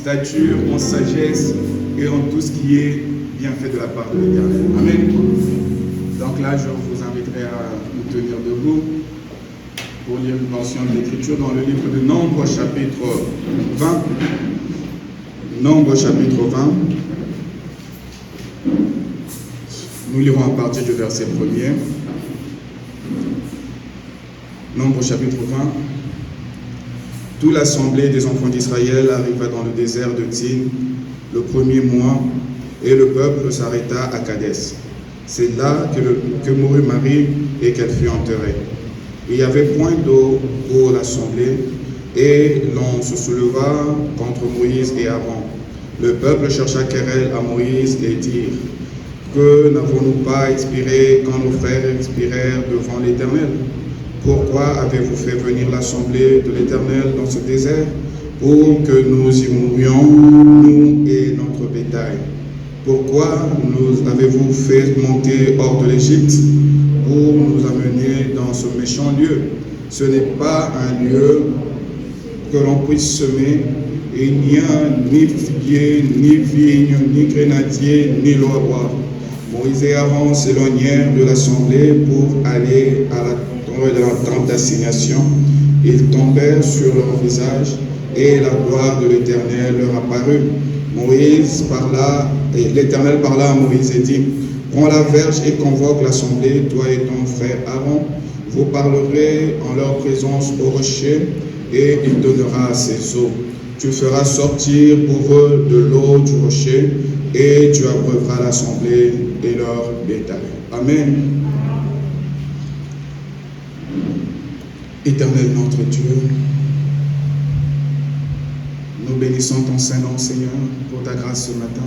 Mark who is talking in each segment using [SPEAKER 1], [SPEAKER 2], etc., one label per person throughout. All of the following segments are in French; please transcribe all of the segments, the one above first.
[SPEAKER 1] stature, en sagesse et en tout ce qui est bienfait de la part de l'Éternel. Amen. Donc là, je vous inviterai à nous tenir debout pour lire une portion de l'Écriture dans le livre de Nombres, chapitre 20. Nombres, chapitre 20. Nous lirons à partir du verset 1er. Nombres, chapitre 20. Toute l'assemblée des enfants d'Israël arriva dans le désert de Tsin le premier mois, et le peuple s'arrêta à Kadès. C'est là que mourut Marie et qu'elle fut enterrée. Il n'y avait point d'eau pour l'assemblée, et l'on se souleva contre Moïse et Aaron. Le peuple chercha querelle à Moïse et dit: que n'avons-nous pas expiré quand nos frères expirèrent devant l'Éternel? Pourquoi avez-vous fait venir l'assemblée de l'Éternel dans ce désert pour que nous y mourions, nous et notre bétail? Pourquoi nous avez-vous fait monter hors de l'Égypte pour nous amener dans ce méchant lieu? Ce n'est pas un lieu que l'on puisse semer, et il n'y a ni figuier, ni vigne, ni grenadier, ni l'eau à boire. Moïse et Aaron s'éloignèrent de l'assemblée pour aller à la de la tente d'assignation. Ils tombèrent sur leur visage et la gloire de l'Éternel leur apparut. L'Éternel parla à Moïse et dit: prends la verge et convoque l'assemblée, toi et ton frère Aaron. Vous parlerez en leur présence au rocher, et il donnera ses eaux. Tu feras sortir pour eux de l'eau du rocher, et tu abreuveras l'assemblée et leur bétail. Amen. Éternel notre Dieu, nous bénissons ton Saint-Nom, Seigneur, pour ta grâce ce matin.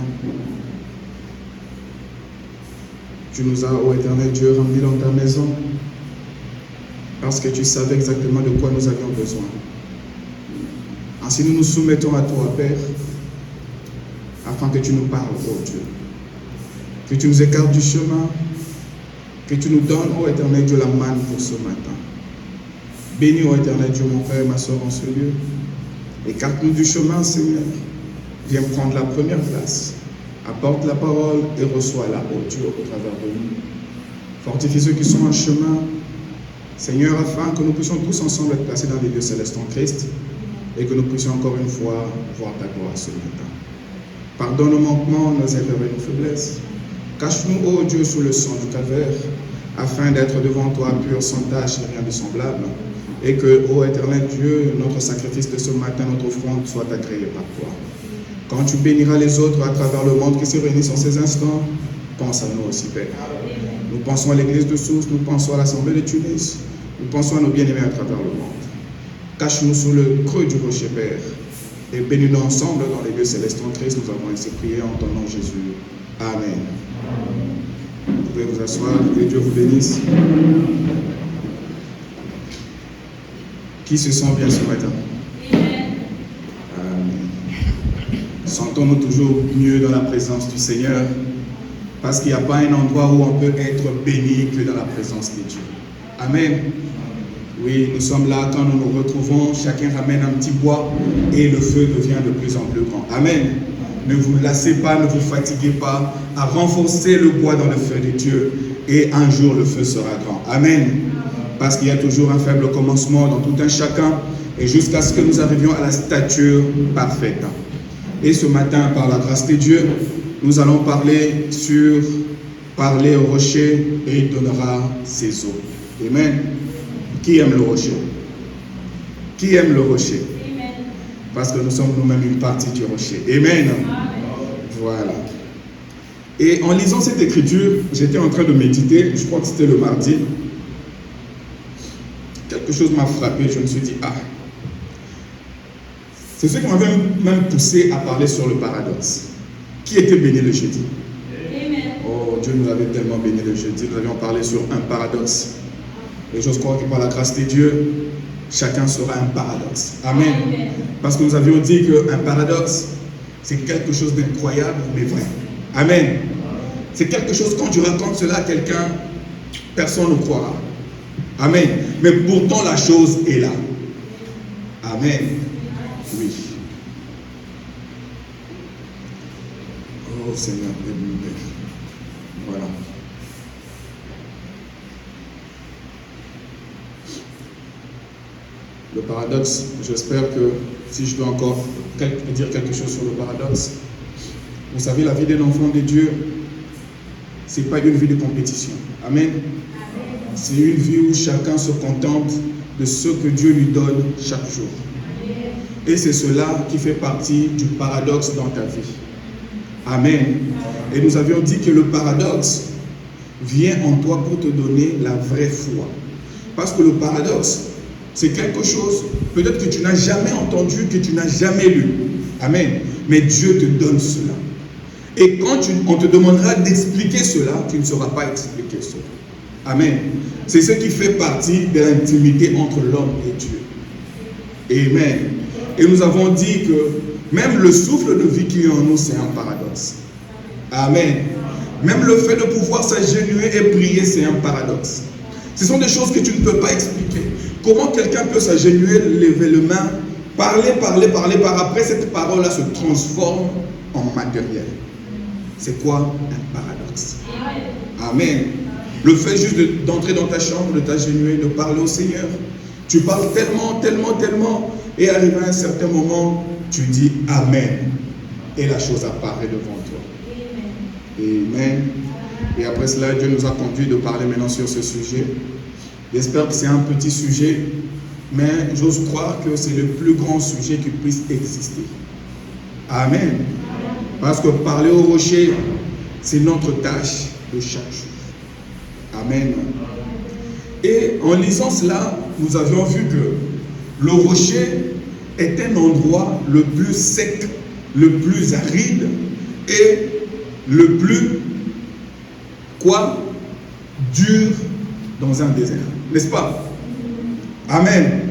[SPEAKER 1] Tu nous as, ô Éternel Dieu, ramenés dans ta maison parce que tu savais exactement de quoi nous avions besoin. Ainsi nous nous soumettons à toi, Père, afin que tu nous parles, ô Dieu, que tu nous écartes du chemin, que tu nous donnes, ô Éternel Dieu, la manne pour ce matin. Bénis, ô Éternel Dieu, mon frère et ma soeur en ce lieu. Écarte-nous du chemin, Seigneur. Viens prendre la première place. Apporte la parole et reçois-la, ô Dieu, au travers de nous. Fortifie ceux qui sont en chemin, Seigneur, afin que nous puissions tous ensemble être placés dans les lieux célestes en Christ et que nous puissions encore une fois voir ta gloire ce matin. Pardonne nos manquements, nos erreurs et nos faiblesses. Cache-nous, ô Dieu, sous le sang du calvaire, afin d'être devant toi pur, sans tache et rien de semblable. Et que, ô Éternel Dieu, notre sacrifice de ce matin, notre offrande soit agréée par toi. Quand tu béniras les autres à travers le monde qui se réunissent en ces instants, pense à nous aussi, Père. Nous pensons à l'église de Sousse, nous pensons à l'Assemblée de Tunis, nous pensons à nos bien-aimés à travers le monde. Cache-nous sous le creux du rocher, Père, et bénis-nous ensemble dans les lieux célestes en Christ. Nous avons ainsi prié en ton nom, Jésus. Amen. Vous pouvez vous asseoir, que Dieu vous bénisse. Qui se sent bien ce matin? Sentons-nous toujours mieux dans la présence du Seigneur, parce qu'il n'y a pas un endroit où on peut être béni que dans la présence de Dieu. Amen. Oui, nous sommes là, quand nous nous retrouvons, chacun ramène un petit bois et le feu devient de plus en plus grand. Amen. Ne vous lassez pas, ne vous fatiguez pas à renforcer le bois dans le feu de Dieu, et un jour le feu sera grand. Amen. Parce qu'il y a toujours un faible commencement dans tout un chacun, et jusqu'à ce que nous arrivions à la stature parfaite. Et ce matin, par la grâce de Dieu, nous allons parler au rocher, et il donnera ses eaux. Amen. Qui aime le rocher? Qui aime le rocher? Amen. Parce que nous sommes nous-mêmes une partie du rocher. Amen. Amen. Voilà. Et en lisant cette écriture, j'étais en train de méditer, je crois que c'était le mardi. Quelque chose m'a frappé, je me suis dit, ah, c'est ce qui m'avait même poussé à parler sur le paradoxe. Qui était béni le jeudi? Amen. Oh, Dieu nous avait tellement béni le jeudi, nous avions parlé sur un paradoxe. Et je crois que par la grâce de Dieu, chacun sera un paradoxe. Amen. Amen. Parce que nous avions dit qu'un paradoxe, c'est quelque chose d'incroyable, mais vrai. Amen. C'est quelque chose, quand tu racontes cela à quelqu'un, personne ne croira. Amen. Mais pourtant, la chose est là. Amen. Oui. Oh Seigneur, aide-nous, Père. Voilà. Le paradoxe, j'espère que si je dois encore dire quelque chose sur le paradoxe, vous savez, la vie d'un enfant de Dieu, ce n'est pas une vie de compétition. Amen. C'est une vie où chacun se contente de ce que Dieu lui donne chaque jour. Et c'est cela qui fait partie du paradoxe dans ta vie. Amen. Et nous avions dit que le paradoxe vient en toi pour te donner la vraie foi. Parce que le paradoxe, c'est quelque chose, peut-être que tu n'as jamais entendu, que tu n'as jamais lu. Amen. Mais Dieu te donne cela. Et quand on te demandera d'expliquer cela, tu ne sauras pas expliquer cela. Amen. C'est ce qui fait partie de l'intimité entre l'homme et Dieu. Amen. Et nous avons dit que même le souffle de vie qui est en nous, c'est un paradoxe. Amen. Même le fait de pouvoir s'agenouiller et prier, c'est un paradoxe. Ce sont des choses que tu ne peux pas expliquer. Comment quelqu'un peut s'agenouiller, lever les mains, parler, par après cette parole-là se transforme en matériel. C'est quoi un paradoxe? Amen. Le fait juste d'entrer dans ta chambre, de t'agenouiller, de parler au Seigneur. Tu parles tellement, et arrivé à un certain moment, tu dis Amen. Et la chose apparaît devant toi. Amen. Et après cela, Dieu nous a conduit de parler maintenant sur ce sujet. J'espère que c'est un petit sujet, mais j'ose croire que c'est le plus grand sujet qui puisse exister. Amen. Parce que parler au rocher, c'est notre tâche de chaque jour. Amen. Et en lisant cela, nous avions vu que le rocher est un endroit le plus sec, le plus aride et le plus dur dans un désert. N'est-ce pas? Amen.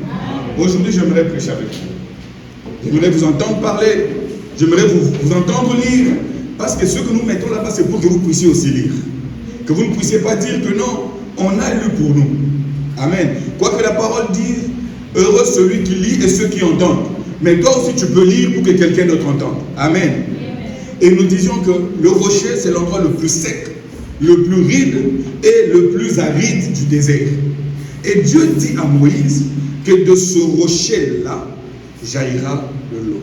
[SPEAKER 1] Aujourd'hui, j'aimerais prêcher avec vous. J'aimerais vous entendre parler. J'aimerais vous entendre lire. Parce que ce que nous mettons là-bas, c'est pour que vous puissiez aussi lire. Que vous ne puissiez pas dire que non, on a lu pour nous. Amen. Quoique la parole dise, heureux celui qui lit et ceux qui entendent. Mais toi aussi, tu peux lire pour que quelqu'un d'autre entende. Amen. Et nous disions que le rocher, c'est l'endroit le plus sec, le plus ride et le plus aride du désert. Et Dieu dit à Moïse que de ce rocher-là jaillira de l'eau.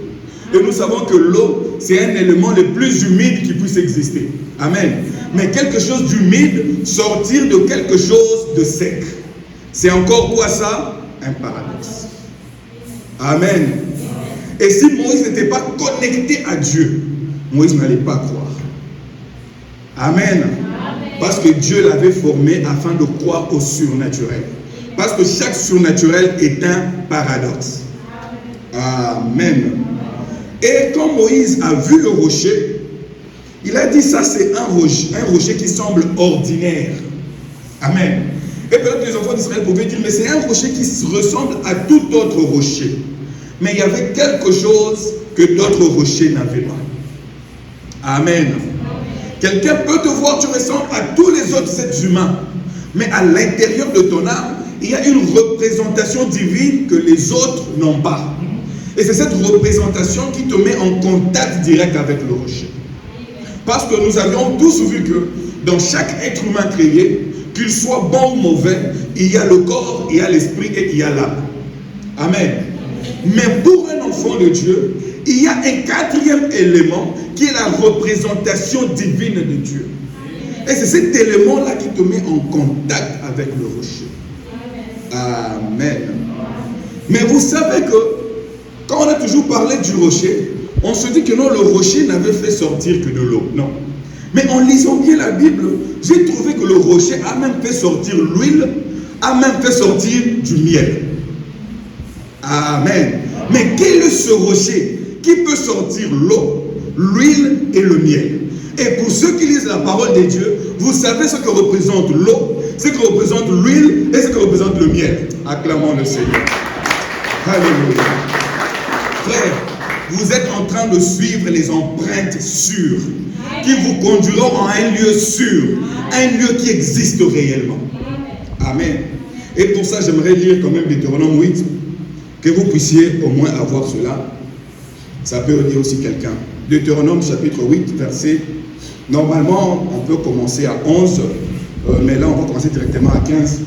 [SPEAKER 1] Et nous savons que l'eau, c'est un élément le plus humide qui puisse exister. Amen. Mais quelque chose d'humide, sortir de quelque chose de sec. C'est encore quoi ça? Un paradoxe. Amen. Et si Moïse n'était pas connecté à Dieu, Moïse n'allait pas croire. Amen. Parce que Dieu l'avait formé afin de croire au surnaturel. Parce que chaque surnaturel est un paradoxe. Amen. Et quand Moïse a vu le rocher, il a dit ça c'est un rocher qui semble ordinaire. Amen. Et peut-être que les enfants d'Israël pouvaient dire, mais c'est un rocher qui ressemble à tout autre rocher. Mais il y avait quelque chose que d'autres rochers n'avaient pas. Amen. Quelqu'un peut te voir, tu ressembles à tous les autres êtres humains. Mais à l'intérieur de ton âme, il y a une représentation divine que les autres n'ont pas. Et c'est cette représentation qui te met en contact direct avec le rocher. Parce que nous avions tous vu que dans chaque être humain créé, qu'il soit bon ou mauvais, il y a le corps, il y a l'esprit et il y a l'âme. Amen. Mais pour un enfant de Dieu, il y a un quatrième élément qui est la représentation divine de Dieu. Et c'est cet élément-là qui te met en contact avec le rocher. Amen. Mais vous savez que quand on a toujours parlé du rocher, on se dit que non, le rocher n'avait fait sortir que de l'eau. Non. Mais en lisant bien la Bible, j'ai trouvé que le rocher a même fait sortir l'huile, a même fait sortir du miel. Amen. Mais quel est ce rocher qui peut sortir l'eau, l'huile et le miel? Et pour ceux qui lisent la parole de Dieu, vous savez ce que représente l'eau, ce que représente l'huile et ce que représente le miel. Acclamons le Seigneur. Alléluia. Frère, vous êtes en train de suivre les empreintes sûres qui vous conduiront à un lieu sûr, un lieu qui existe réellement. Amen. Et pour ça, j'aimerais lire quand même Deutéronome 8, que vous puissiez au moins avoir cela. Ça peut aider aussi quelqu'un. Deutéronome chapitre 8, verset Normalement, on peut commencer à 11, mais là, on va commencer directement à 15,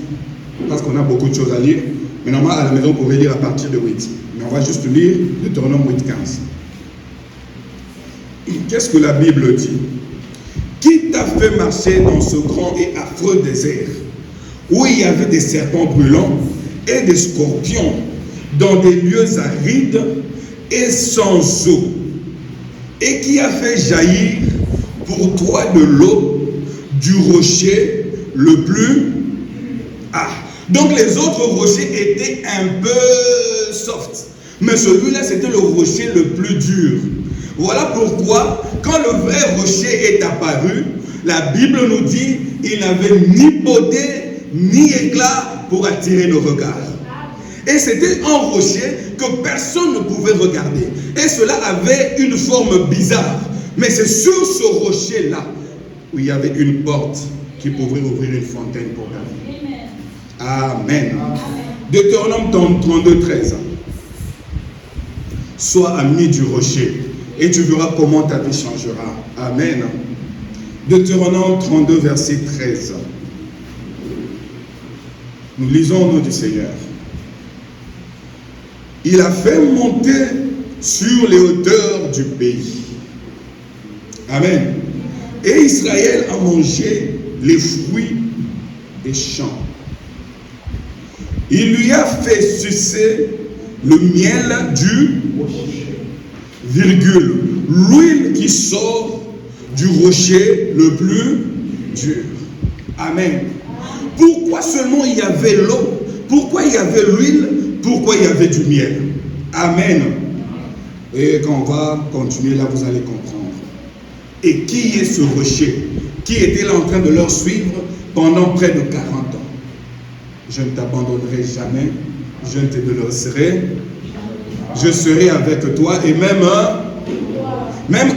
[SPEAKER 1] parce qu'on a beaucoup de choses à lire. Mais normalement, à la maison, on pourrait lire à partir de 8. Mais on va juste lire Deutéronome 8, 15. Qu'est-ce que la Bible dit? Qui t'a fait marcher dans ce grand et affreux désert, où il y avait des serpents brûlants et des scorpions, dans des lieux arides et sans eau, et qui a fait jaillir pour toi de l'eau du rocher le plus... Donc les autres rochers étaient un peu soft, mais celui-là c'était le rocher le plus dur. Voilà pourquoi quand le vrai rocher est apparu, la Bible nous dit il n'avait ni beauté ni éclat pour attirer nos regards. Et c'était un rocher que personne ne pouvait regarder. Et cela avait une forme bizarre. Mais c'est sur ce rocher-là où il y avait une porte qui pouvait ouvrir une fontaine pour la vie. Amen. Deutéronome 32, 13. Sois ami du rocher et tu verras comment ta vie changera. Amen. Deutéronome 32, verset 13. Nous lisons au nom du Seigneur. Il a fait monter sur les hauteurs du pays. Amen. Et Israël a mangé les fruits des champs. Il lui a fait sucer le miel du virgule, l'huile qui sort du rocher le plus dur. Amen. Pourquoi seulement il y avait l'eau? Pourquoi il y avait l'huile? Pourquoi il y avait du miel? Amen. Et quand on va continuer là, vous allez comprendre. Et qui est ce rocher qui était là en train de leur suivre pendant près de 40 ans? Je ne t'abandonnerai jamais, je ne te délaisserai, je serai avec toi. Et même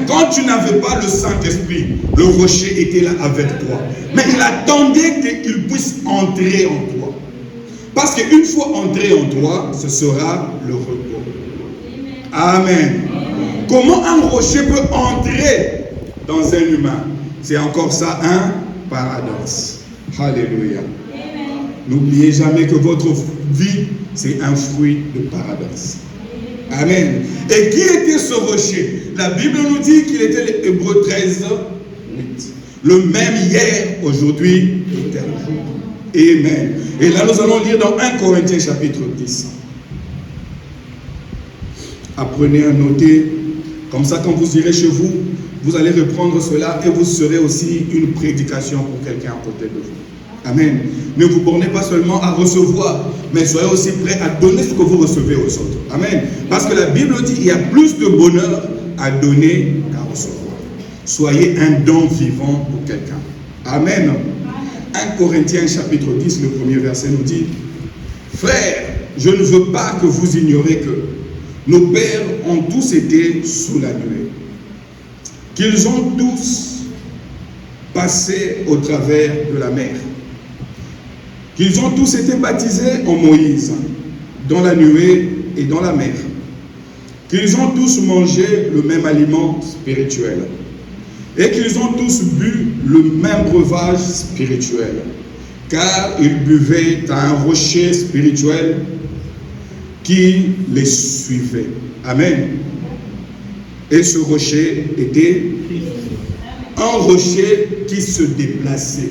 [SPEAKER 1] quand tu n'avais pas le Saint-Esprit, le rocher était là avec toi. Mais il attendait qu'il puisse entrer en toi. Parce qu'une fois entré en toi, ce sera le repos. Amen. Comment un rocher peut entrer dans un humain? C'est encore ça un paradoxe. Alléluia. N'oubliez jamais que votre vie, c'est un fruit de paradoxe. Amen. Et qui était ce rocher? La Bible nous dit qu'il était l'Hébreu 13, 8. Le même hier, aujourd'hui, éternel. Amen. Et là, nous allons lire dans 1 Corinthiens chapitre 10. Apprenez à noter. Comme ça, quand vous irez chez vous, vous allez reprendre cela et vous serez aussi une prédication pour quelqu'un à côté de vous. Amen. Ne vous bornez pas seulement à recevoir, mais soyez aussi prêts à donner ce que vous recevez aux autres. Amen. Parce que la Bible dit qu'il y a plus de bonheur à donner qu'à recevoir. Soyez un don vivant pour quelqu'un. Amen. 1 Corinthiens chapitre 10, le premier verset nous dit: Frères, je ne veux pas que vous ignorez que nos pères ont tous été sous la nuée, qu'ils ont tous passé au travers de la mer, qu'ils ont tous été baptisés en Moïse, dans la nuée et dans la mer, qu'ils ont tous mangé le même aliment spirituel, et qu'ils ont tous bu le même breuvage spirituel, car ils buvaient à un rocher spirituel qui les suivait. Amen. Et ce rocher était un rocher qui se déplaçait,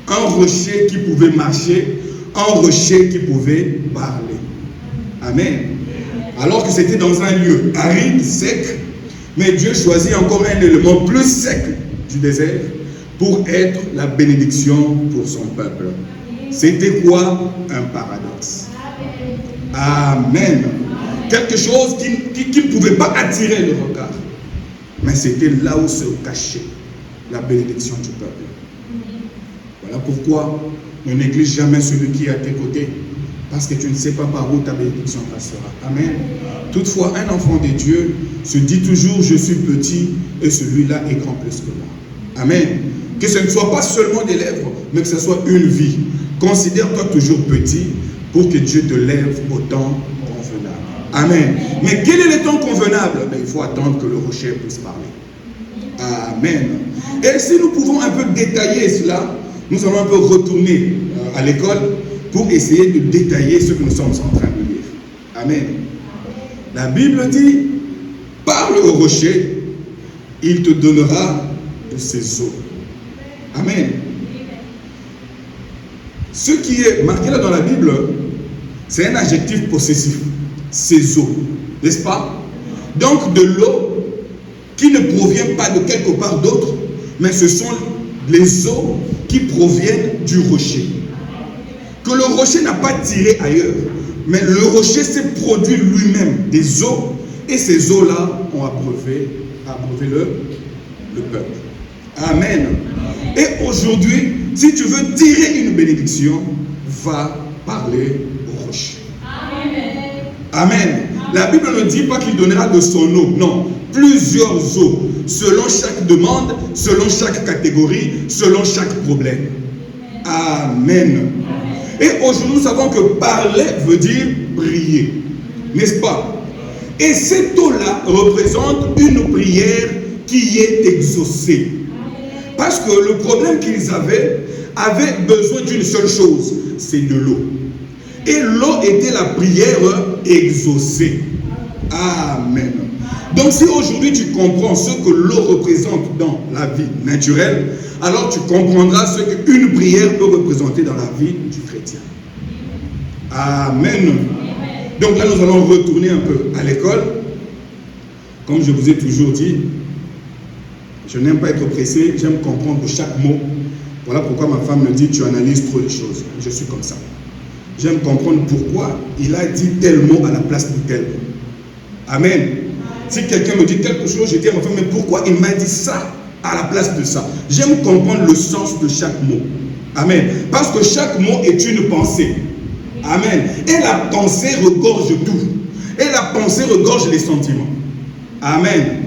[SPEAKER 1] un rocher qui pouvait marcher, un rocher qui pouvait parler. Amen. Alors que c'était dans un lieu aride, sec, mais Dieu choisit encore un élément plus sec du désert pour être la bénédiction pour son peuple. C'était quoi? Un paradoxe. Amen. Quelque chose qui ne pouvait pas attirer le regard. Mais c'était là où se cachait la bénédiction du peuple. Voilà pourquoi ne néglige jamais celui qui est à tes côtés. Parce que tu ne sais pas par où ta bénédiction passera. Amen. Toutefois, un enfant de Dieu se dit toujours: je suis petit et celui-là est grand plus que moi. Amen. Que ce ne soit pas seulement des lèvres, mais que ce soit une vie. Considère-toi toujours petit pour que Dieu te lève au temps convenable. Amen. Mais quel est le temps convenable? Il faut attendre que le rocher puisse parler. Amen. Et si nous pouvons un peu détailler cela, nous allons un peu retourner à l'école pour essayer de détailler ce que nous sommes en train de lire. Amen. La Bible dit, parle au rocher, il te donnera de ses eaux. Amen. Ce qui est marqué là dans la Bible, c'est un adjectif possessif. Ses eaux. N'est-ce pas? Donc de l'eau qui ne provient pas de quelque part d'autre, mais ce sont les eaux qui proviennent du rocher. Que le rocher n'a pas tiré ailleurs, mais le rocher s'est produit lui-même des eaux, et ces eaux-là ont abreuvé le peuple. Amen. Et aujourd'hui, si tu veux tirer une bénédiction, va parler au rocher. Amen. La Bible ne dit pas qu'il donnera de son eau. Non. Plusieurs eaux. Selon chaque demande, selon chaque catégorie, selon chaque problème. Amen. Et aujourd'hui, nous savons que parler veut dire prier. N'est-ce pas? Et cette eau-là représente une prière qui est exaucée. Parce que le problème qu'ils avaient besoin d'une seule chose, c'est de l'eau. Et l'eau était la prière exaucée. Amen. Donc si aujourd'hui tu comprends ce que l'eau représente dans la vie naturelle, alors tu comprendras ce qu'une prière peut représenter dans la vie du chrétien. Amen. Donc là nous allons retourner un peu à l'école. Comme je vous ai toujours dit, je n'aime pas être pressé, j'aime comprendre chaque mot. Voilà pourquoi ma femme me dit tu analyses trop les choses. Je suis comme ça. J'aime comprendre pourquoi il a dit tel mot à la place de tel mot. Amen. Si quelqu'un me dit quelque chose, je dis à ma femme, mais pourquoi il m'a dit ça à la place de ça? J'aime comprendre le sens de chaque mot. Amen. Parce que chaque mot est une pensée. Amen. Et la pensée regorge tout. Et la pensée regorge les sentiments. Amen.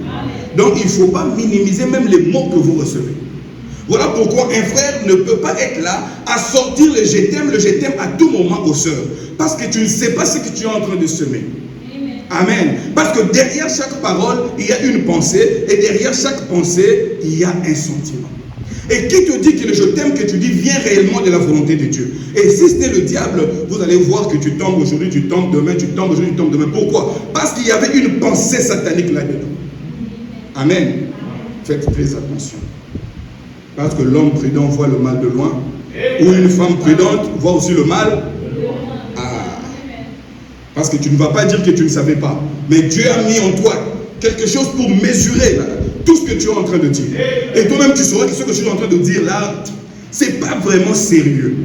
[SPEAKER 1] Donc il ne faut pas minimiser même les mots que vous recevez. Voilà pourquoi un frère ne peut pas être là à sortir le je t'aime à tout moment aux sœurs. Parce que tu ne sais pas ce que tu es en train de semer. Amen. Parce que derrière chaque parole, il y a une pensée. Et derrière chaque pensée, il y a un sentiment. Et qui te dit que le je t'aime que tu dis vient réellement de la volonté de Dieu? Et si c'était le diable, vous allez voir que tu tombes aujourd'hui, tu tombes demain, tu tombes aujourd'hui, tu tombes demain. Pourquoi? Parce qu'il y avait une pensée satanique là-dedans. Amen. Faites très attention. Parce que l'homme prudent voit le mal de loin. Ou une femme prudente voit aussi le mal. Parce que tu ne vas pas dire que tu ne savais pas. Mais Dieu a mis en toi quelque chose pour mesurer tout ce que tu es en train de dire. Et toi-même, tu sauras que ce que je suis en train de dire là, ce n'est pas vraiment sérieux.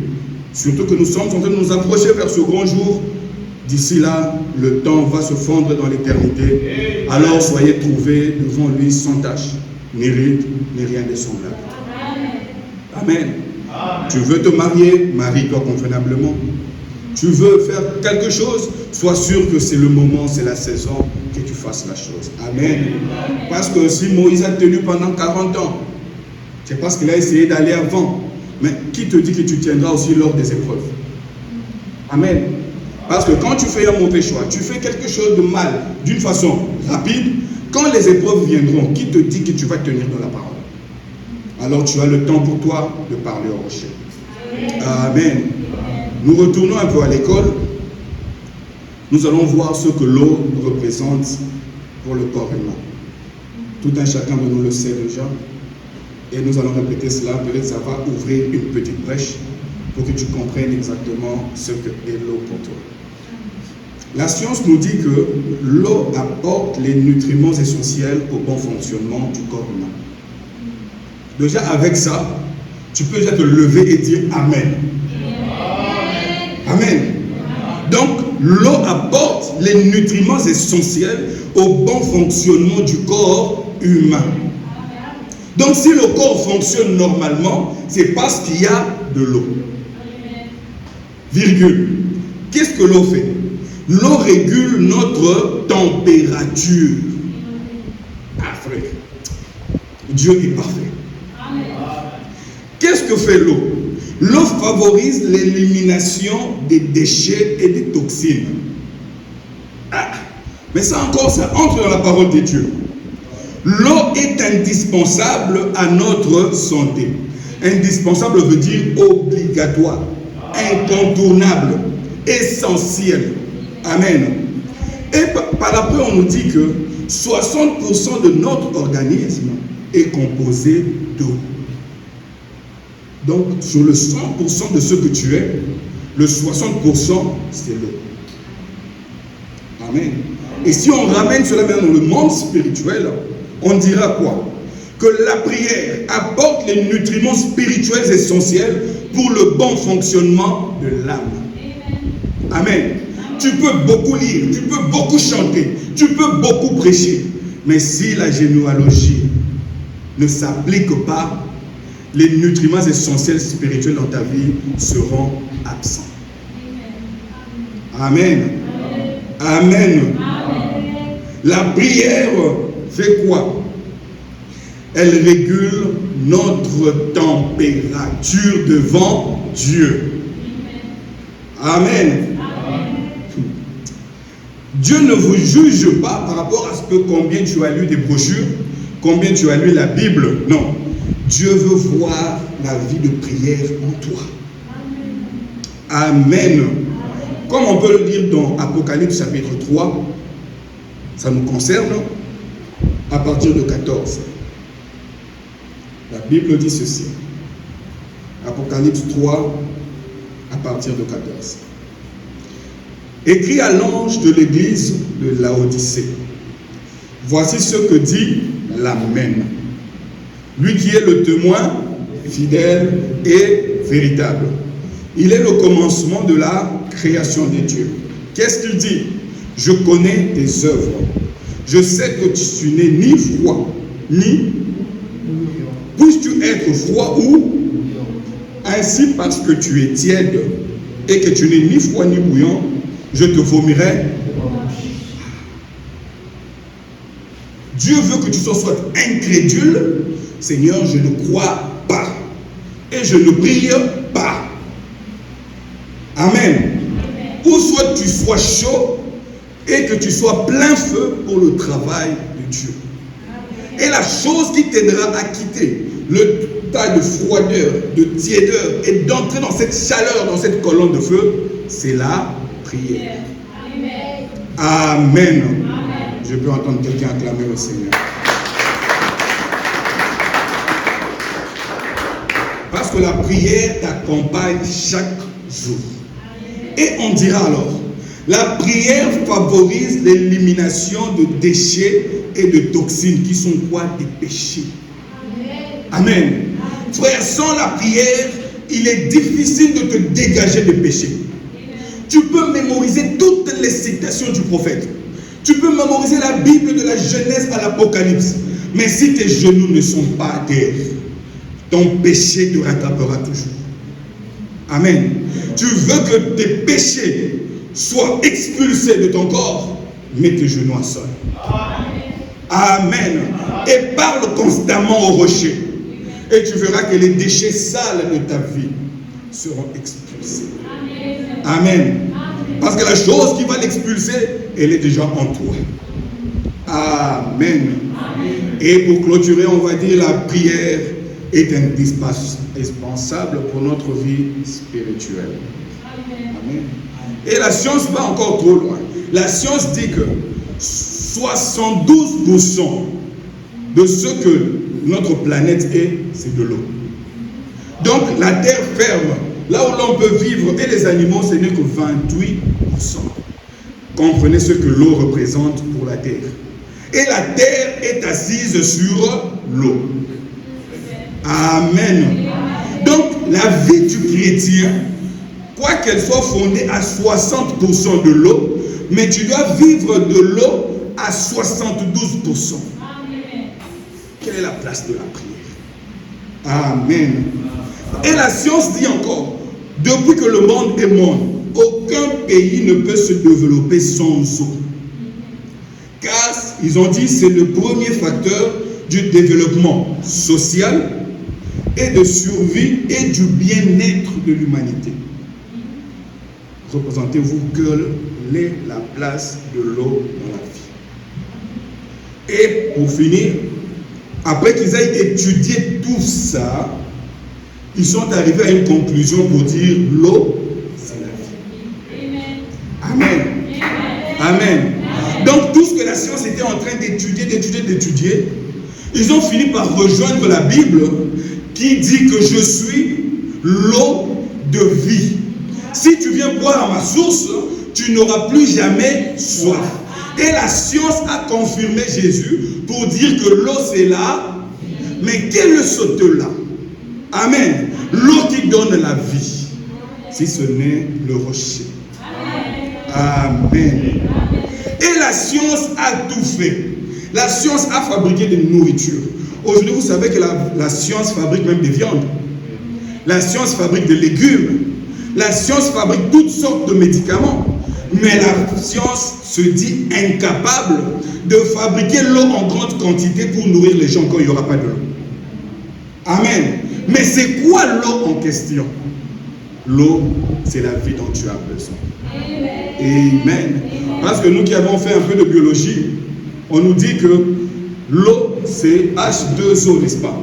[SPEAKER 1] Surtout que nous sommes en train de nous approcher vers ce grand jour. D'ici là, le temps va se fondre dans l'éternité. Alors soyez trouvés devant lui sans tache, ni ride, ni rien de semblable. Amen. Tu veux te marier, marie-toi convenablement. Tu veux faire quelque chose, sois sûr que c'est le moment, c'est la saison que tu fasses la chose. Amen. Parce que si Moïse a tenu pendant 40 ans, c'est parce qu'il a essayé d'aller avant. Mais qui te dit que tu tiendras aussi lors des épreuves? Amen. Parce que quand tu fais un mauvais choix, tu fais quelque chose de mal d'une façon rapide, quand les épreuves viendront, qui te dit que tu vas tenir dans la parole? Alors tu as le temps pour toi de parler au rocher. Amen. Nous retournons un peu à l'école. Nous allons voir ce que l'eau représente pour le corps humain. Tout un chacun de nous le sait déjà. Et nous allons répéter cela. Peut-être ça va ouvrir une petite brèche pour que tu comprennes exactement ce que est l'eau pour toi. La science nous dit que l'eau apporte les nutriments essentiels au bon fonctionnement du corps humain. Déjà avec ça, tu peux déjà te lever et dire Amen. Amen. Donc, l'eau apporte les nutriments essentiels au bon fonctionnement du corps humain. Donc, si le corps fonctionne normalement, c'est parce qu'il y a de l'eau. Virgule. Qu'est-ce que l'eau fait? L'eau régule notre température. Ah, frère. Dieu est parfait. Qu'est-ce que fait l'eau? L'eau favorise l'élimination des déchets et des toxines. Ah, mais ça encore, ça entre dans la parole de Dieu. L'eau est indispensable à notre santé. Indispensable veut dire obligatoire, incontournable, essentiel. Amen. Et par après, on nous dit que 60% de notre organisme est composé d'eau. Donc, sur le 100% de ce que tu es, le 60%, c'est l'eau. Amen. Et si on ramène cela même dans le monde spirituel, on dira quoi? Que la prière apporte les nutriments spirituels essentiels pour le bon fonctionnement de l'âme. Amen. Tu peux beaucoup lire, tu peux beaucoup chanter, tu peux beaucoup prêcher, mais si la généalogie ne s'applique pas, les nutriments essentiels spirituels dans ta vie seront absents. Amen. Amen. La prière fait quoi? Elle régule notre température devant Dieu. Amen. Dieu ne vous juge pas par rapport à ce que combien tu as lu des brochures, combien tu as lu la Bible. Non. Dieu veut voir la vie de prière en toi. Amen. Comme on peut le dire dans Apocalypse chapitre 3, ça nous concerne à partir de 14. La Bible dit ceci. Apocalypse 3 à partir de 14. Écrit à l'ange de l'église de Laodicée. Voici ce que dit l'Amen. Lui qui est le témoin fidèle et véritable. Il est le commencement de la création des dieux. Qu'est-ce qu'il dit? Je connais tes œuvres. Je sais que tu n'es ni froid, ni... Puisses-tu être froid ou... Ainsi parce que tu es tiède et que tu n'es ni froid ni bouillant, je te vomirai. Dieu veut que tu sois incrédule. Seigneur, je ne crois pas. Et je ne prie pas. Amen. Ou soit tu sois chaud et que tu sois plein feu pour le travail de Dieu. Et la chose qui t'aidera à quitter le tas de froideur, de tiédeur et d'entrer dans cette chaleur, dans cette colonne de feu, c'est la prière. Amen. Amen. Je peux entendre quelqu'un acclamer le Seigneur. Parce que la prière t'accompagne chaque jour. Et on dira alors, la prière favorise l'élimination de déchets et de toxines qui sont quoi? Des péchés. Amen. Frère, sans la prière, il est difficile de te dégager des péchés. Tu peux mémoriser toutes les citations du prophète. Tu peux mémoriser la Bible de la Genèse à l'Apocalypse. Mais si tes genoux ne sont pas à terre, ton péché te rattrapera toujours. Amen. Tu veux que tes péchés soient expulsés de ton corps, mets tes genoux à sol. Amen. Et parle constamment au rocher. Et tu verras que les déchets sales de ta vie seront expulsés. Amen. Parce que la chose qui va l'expulser, elle est déjà en toi. Amen. Et pour clôturer, on va dire la prière est indispensable pour notre vie spirituelle. Amen. Et la science va encore trop loin. La science dit que 72% de ce que notre planète est, c'est de l'eau. Donc la terre ferme, là où l'on peut vivre, et les animaux, ce n'est que 28%. Comprenez ce que l'eau représente pour la terre. Et la terre est assise sur l'eau. Amen. Donc la vie du chrétien, quoi qu'elle soit fondée à 60% de l'eau, mais tu dois vivre de l'eau à 72%. Quelle est la place de la prière? Amen. Et la science dit encore, depuis que le monde est monde, aucun pays ne peut se développer sans eau. Car, ils ont dit, c'est le premier facteur du développement social et de survie et du bien-être de l'humanité. Représentez-vous quelle est la place de l'eau dans la vie. Et pour finir, après qu'ils aient étudié tout ça, ils sont arrivés à une conclusion pour dire l'eau, c'est la vie. Amen. Amen. Donc tout ce que la science était en train d'étudier, ils ont fini par rejoindre la Bible qui dit que je suis l'eau de vie. Si tu viens boire à ma source, tu n'auras plus jamais soif. Et la science a confirmé Jésus pour dire que l'eau c'est là. Mais quel est ce là? Amen. L'eau qui donne la vie, si ce n'est le rocher. Amen. Et la science a tout fait. La science a fabriqué des nourritures. Aujourd'hui, vous savez que la science fabrique même des viandes. La science fabrique des légumes. La science fabrique toutes sortes de médicaments. Mais la science se dit incapable de fabriquer l'eau en grande quantité pour nourrir les gens quand il n'y aura pas de l'eau. Amen. Mais c'est quoi l'eau en question? L'eau, c'est la vie dont tu as besoin. Amen. Parce que nous qui avons fait un peu de biologie, on nous dit que l'eau, c'est H2O, n'est-ce pas?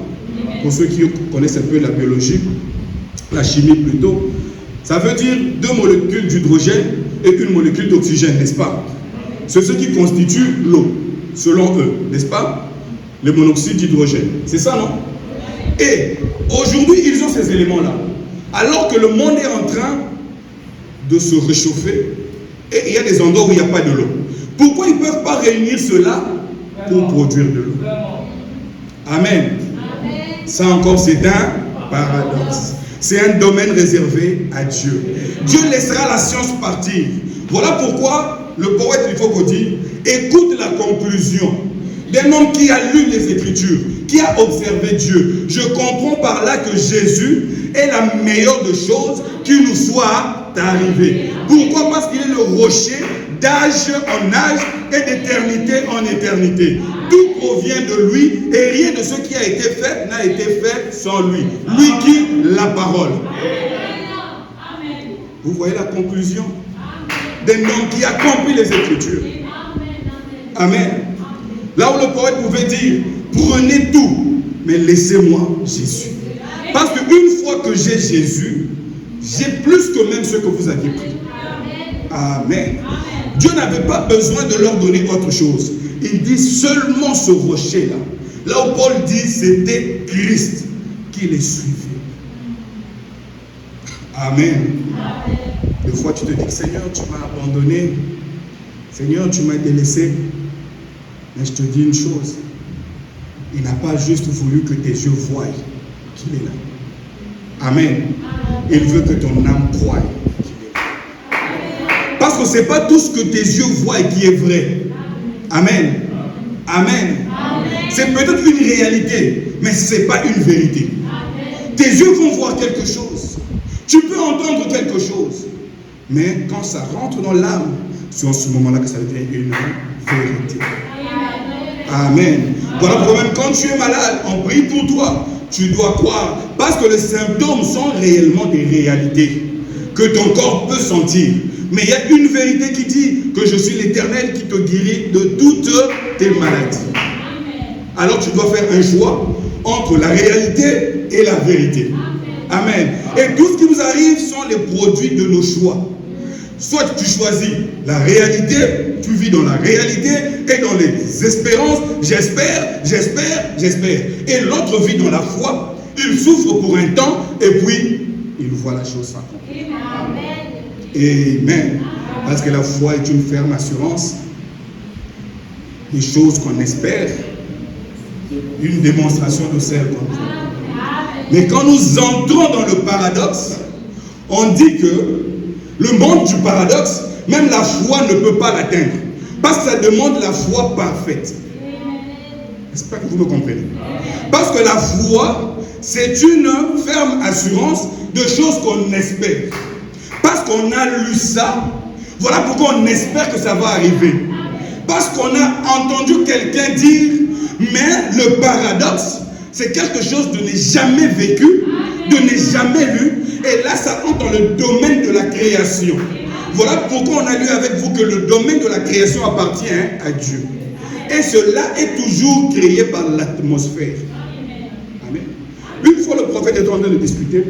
[SPEAKER 1] Pour ceux qui connaissent un peu la biologie, la chimie plutôt, ça veut dire 2 molécules d'hydrogène et 1 molécule d'oxygène, n'est-ce pas? C'est ce qui constitue l'eau, selon eux, n'est-ce pas? Le monoxyde d'hydrogène. C'est ça, non? Et aujourd'hui, ils ont ces éléments-là. Alors que le monde est en train de se réchauffer, et il y a des endroits où il n'y a pas de l'eau. Pourquoi ils ne peuvent pas réunir cela pour produire de l'eau? Amen. Ça encore, c'est un paradoxe. C'est un domaine réservé à Dieu. Dieu laissera la science partir. Voilà pourquoi le poète, il faut qu'on dise, écoute la conclusion d'un homme qui a lu les Écritures, qui a observé Dieu. Je comprends par là que Jésus est la meilleure des choses qui nous soit arrivée. Pourquoi? Parce qu'il est le rocher d'âge en âge et d'éternité en éternité. Tout provient de lui et rien de ce qui a été fait n'a été fait sans lui. Lui qui? La parole. Vous voyez la conclusion d'un homme qui a compris les Écritures. Amen. Là où le poète pouvait dire, prenez tout, mais laissez-moi Jésus. Parce qu'une fois que j'ai Jésus, j'ai plus que même ce que vous aviez pris. Amen. Dieu n'avait pas besoin de leur donner autre chose. Il dit seulement ce rocher-là. Là où Paul dit, c'était Christ qui les suivait. Amen. Des fois, tu te dis, Seigneur, tu m'as abandonné. Seigneur, tu m'as délaissé. Mais je te dis une chose. Il n'a pas juste voulu que tes yeux voient qu'il est là. Amen. Il veut que ton âme croie qu'il est là. Parce que ce n'est pas tout ce que tes yeux voient qui est vrai. Amen. Amen. C'est peut-être une réalité, mais ce n'est pas une vérité. Tes yeux vont voir quelque chose. Tu peux entendre quelque chose. Mais quand ça rentre dans l'âme, c'est en ce moment-là que ça devient une vérité. Amen. Voilà pourquoi même quand tu es malade, on prie pour toi. Tu dois croire. Parce que les symptômes sont réellement des réalités que ton corps peut sentir. Mais il y a une vérité qui dit que je suis l'Éternel qui te guérit de toutes tes maladies. Alors tu dois faire un choix entre la réalité et la vérité. Amen. Et tout ce qui nous arrive sont les produits de nos choix. Soit tu choisis la réalité, tu vis dans la réalité et dans les espérances, j'espère. Et l'autre vit dans la foi, il souffre pour un temps et puis il voit la chose s'accomplir. Amen. Parce que la foi est une ferme assurance des choses qu'on espère, une démonstration de celles qu'on voit. Mais quand nous entrons dans le paradoxe, on dit que le monde du paradoxe, même la foi ne peut pas l'atteindre. Parce que ça demande la foi parfaite. J'espère que vous me comprenez. Parce que la foi, c'est une ferme assurance de choses qu'on espère. Parce qu'on a lu ça, voilà pourquoi on espère que ça va arriver. Parce qu'on a entendu quelqu'un dire, mais le paradoxe, c'est quelque chose de n'est jamais vécu, de n'est jamais lu. Et là, ça entre dans le domaine de la création. Voilà pourquoi on a lu avec vous que le domaine de la création appartient à Dieu. Et cela est toujours créé par l'atmosphère. Amen. Une fois, le prophète est en train de discuter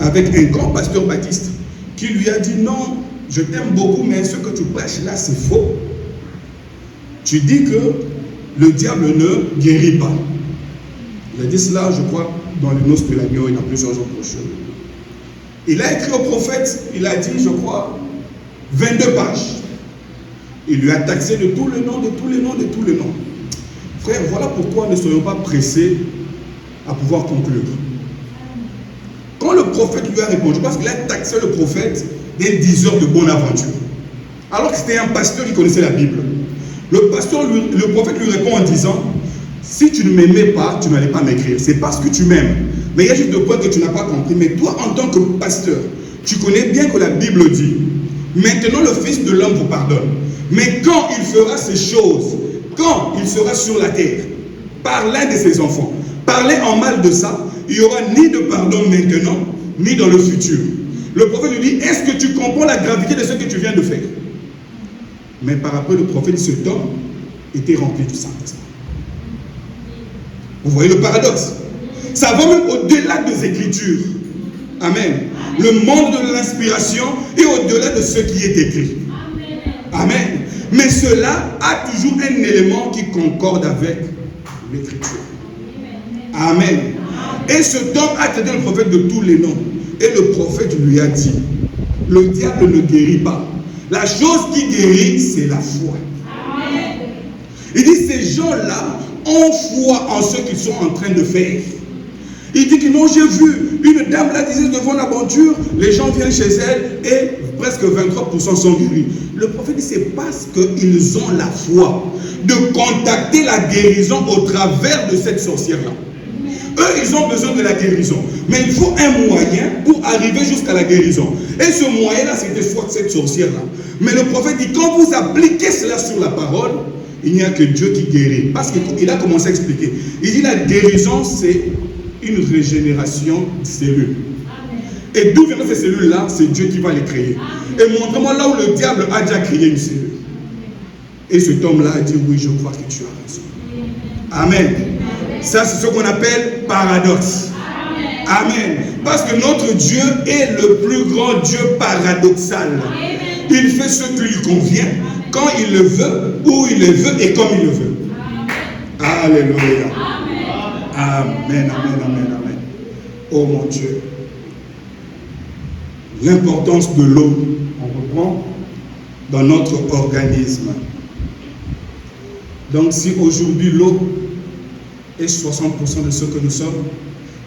[SPEAKER 1] avec un grand pasteur baptiste qui lui a dit: non, je t'aime beaucoup, mais ce que tu prêches là, c'est faux. Tu dis que le diable ne guérit pas. Il a dit cela, je crois, dans les noces de l'agneau, il y a plusieurs autres choses. Il a écrit au prophète, il a dit, je crois, 22 pages. Il lui a taxé de tous les noms, de tous les noms, de tous les noms. Frère, voilà pourquoi ne soyons pas pressés à pouvoir conclure. Quand le prophète lui a répondu, parce qu'il a taxé le prophète des 10 heures de bonne aventure, alors que c'était un pasteur qui connaissait la Bible. Le prophète lui répond en disant: si tu ne m'aimais pas, tu n'allais pas m'écrire. C'est parce que tu m'aimes. Mais il y a juste deux points que tu n'as pas compris. Mais toi, en tant que pasteur, tu connais bien que la Bible dit: maintenant le Fils de l'homme vous pardonne. Mais quand il fera ces choses, quand il sera sur la terre, par l'un de ses enfants, parler en mal de ça, il n'y aura ni de pardon maintenant, ni dans le futur. Le prophète lui dit: est-ce que tu comprends la gravité de ce que tu viens de faire? Mais par après, le prophète, cet homme était rempli du Saint-Esprit. Vous voyez le paradoxe? Ça va même au-delà des Écritures. Amen. Le monde de l'inspiration est au-delà de ce qui est écrit. Amen. Mais cela a toujours un élément qui concorde avec l'Écriture. Amen. Et cet homme a traité le prophète de tous les noms. Et le prophète lui a dit: le diable ne guérit pas. La chose qui guérit, c'est la foi. Il dit: ces gens-là ont foi en ce qu'ils sont en train de faire. Il dit que non, j'ai vu une dame là disait devant l'aventure, les gens viennent chez elle et presque 23% sont guéris. Le prophète dit: c'est parce qu'ils ont la foi de contacter la guérison au travers de cette sorcière-là. Eux, ils ont besoin de la guérison. Mais il faut un moyen pour arriver jusqu'à la guérison. Et ce moyen-là, c'était soit cette sorcière-là. Mais le prophète dit: quand vous appliquez cela sur la parole, il n'y a que Dieu qui guérit. Parce qu'il a commencé à expliquer. Il dit: la guérison, c'est une régénération de cellules. Et d'où viennent ces cellules-là? C'est Dieu qui va les créer. Et montre-moi là où le diable a déjà créé une cellule. Et cet homme-là a dit: oui, je crois que tu as raison. Amen. Ça, c'est ce qu'on appelle paradoxe. Amen. Parce que notre Dieu est le plus grand Dieu paradoxal. Il fait ce qui lui convient, quand il le veut, où il le veut et comme il le veut. Alléluia. Amen, amen, amen, amen. Oh mon Dieu. L'importance de l'eau, on reprend, dans notre organisme. Donc si aujourd'hui l'eau est 60% de ce que nous sommes,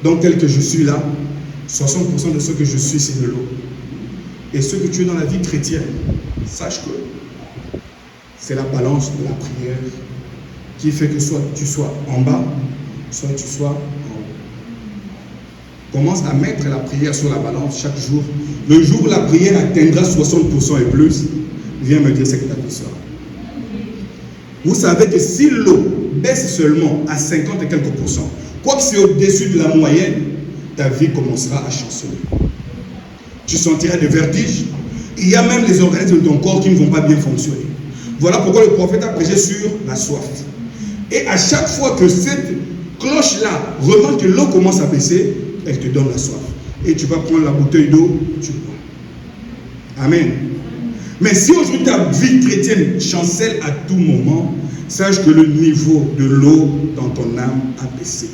[SPEAKER 1] donc tel que je suis là, 60% de ce que je suis, c'est de l'eau. Et ce que tu es dans la vie chrétienne, sache que c'est la balance de la prière qui fait que soit tu sois en bas, soit tu sois en haut. Commence à mettre la prière sur la balance chaque jour. Le jour où la prière atteindra 60% et plus, viens me dire ce que tu as dit ça. Vous savez que si l'eau baisse seulement à 50 et quelques pourcents, quoique c'est au-dessus de la moyenne, ta vie commencera à chanceler. Tu sentiras des vertiges. Il y a même les organismes de ton corps qui ne vont pas bien fonctionner. Voilà pourquoi le prophète a prêché sur la soif. Et à chaque fois que cette cloche-là remarque que l'eau commence à baisser, elle te donne la soif. Et tu vas prendre la bouteille d'eau, tu bois. Amen. Mais si aujourd'hui ta vie chrétienne chancelle à tout moment, sache que le niveau de l'eau dans ton âme a baissé.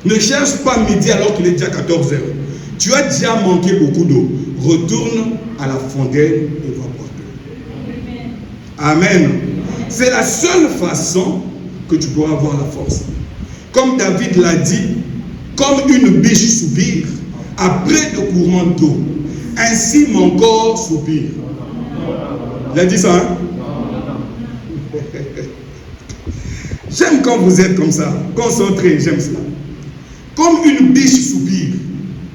[SPEAKER 1] Ne cherche pas midi alors qu'il est déjà 14 heures. Tu as déjà manqué beaucoup d'eau. Retourne à la fontaine et va boire de l'eau. Amen. C'est la seule façon que tu pourras avoir la force. Comme David l'a dit, comme une biche soupire après de courants d'eau, ainsi mon corps soupire. Il a dit ça, hein? J'aime quand vous êtes comme ça, concentrés, j'aime cela. Comme une biche soupire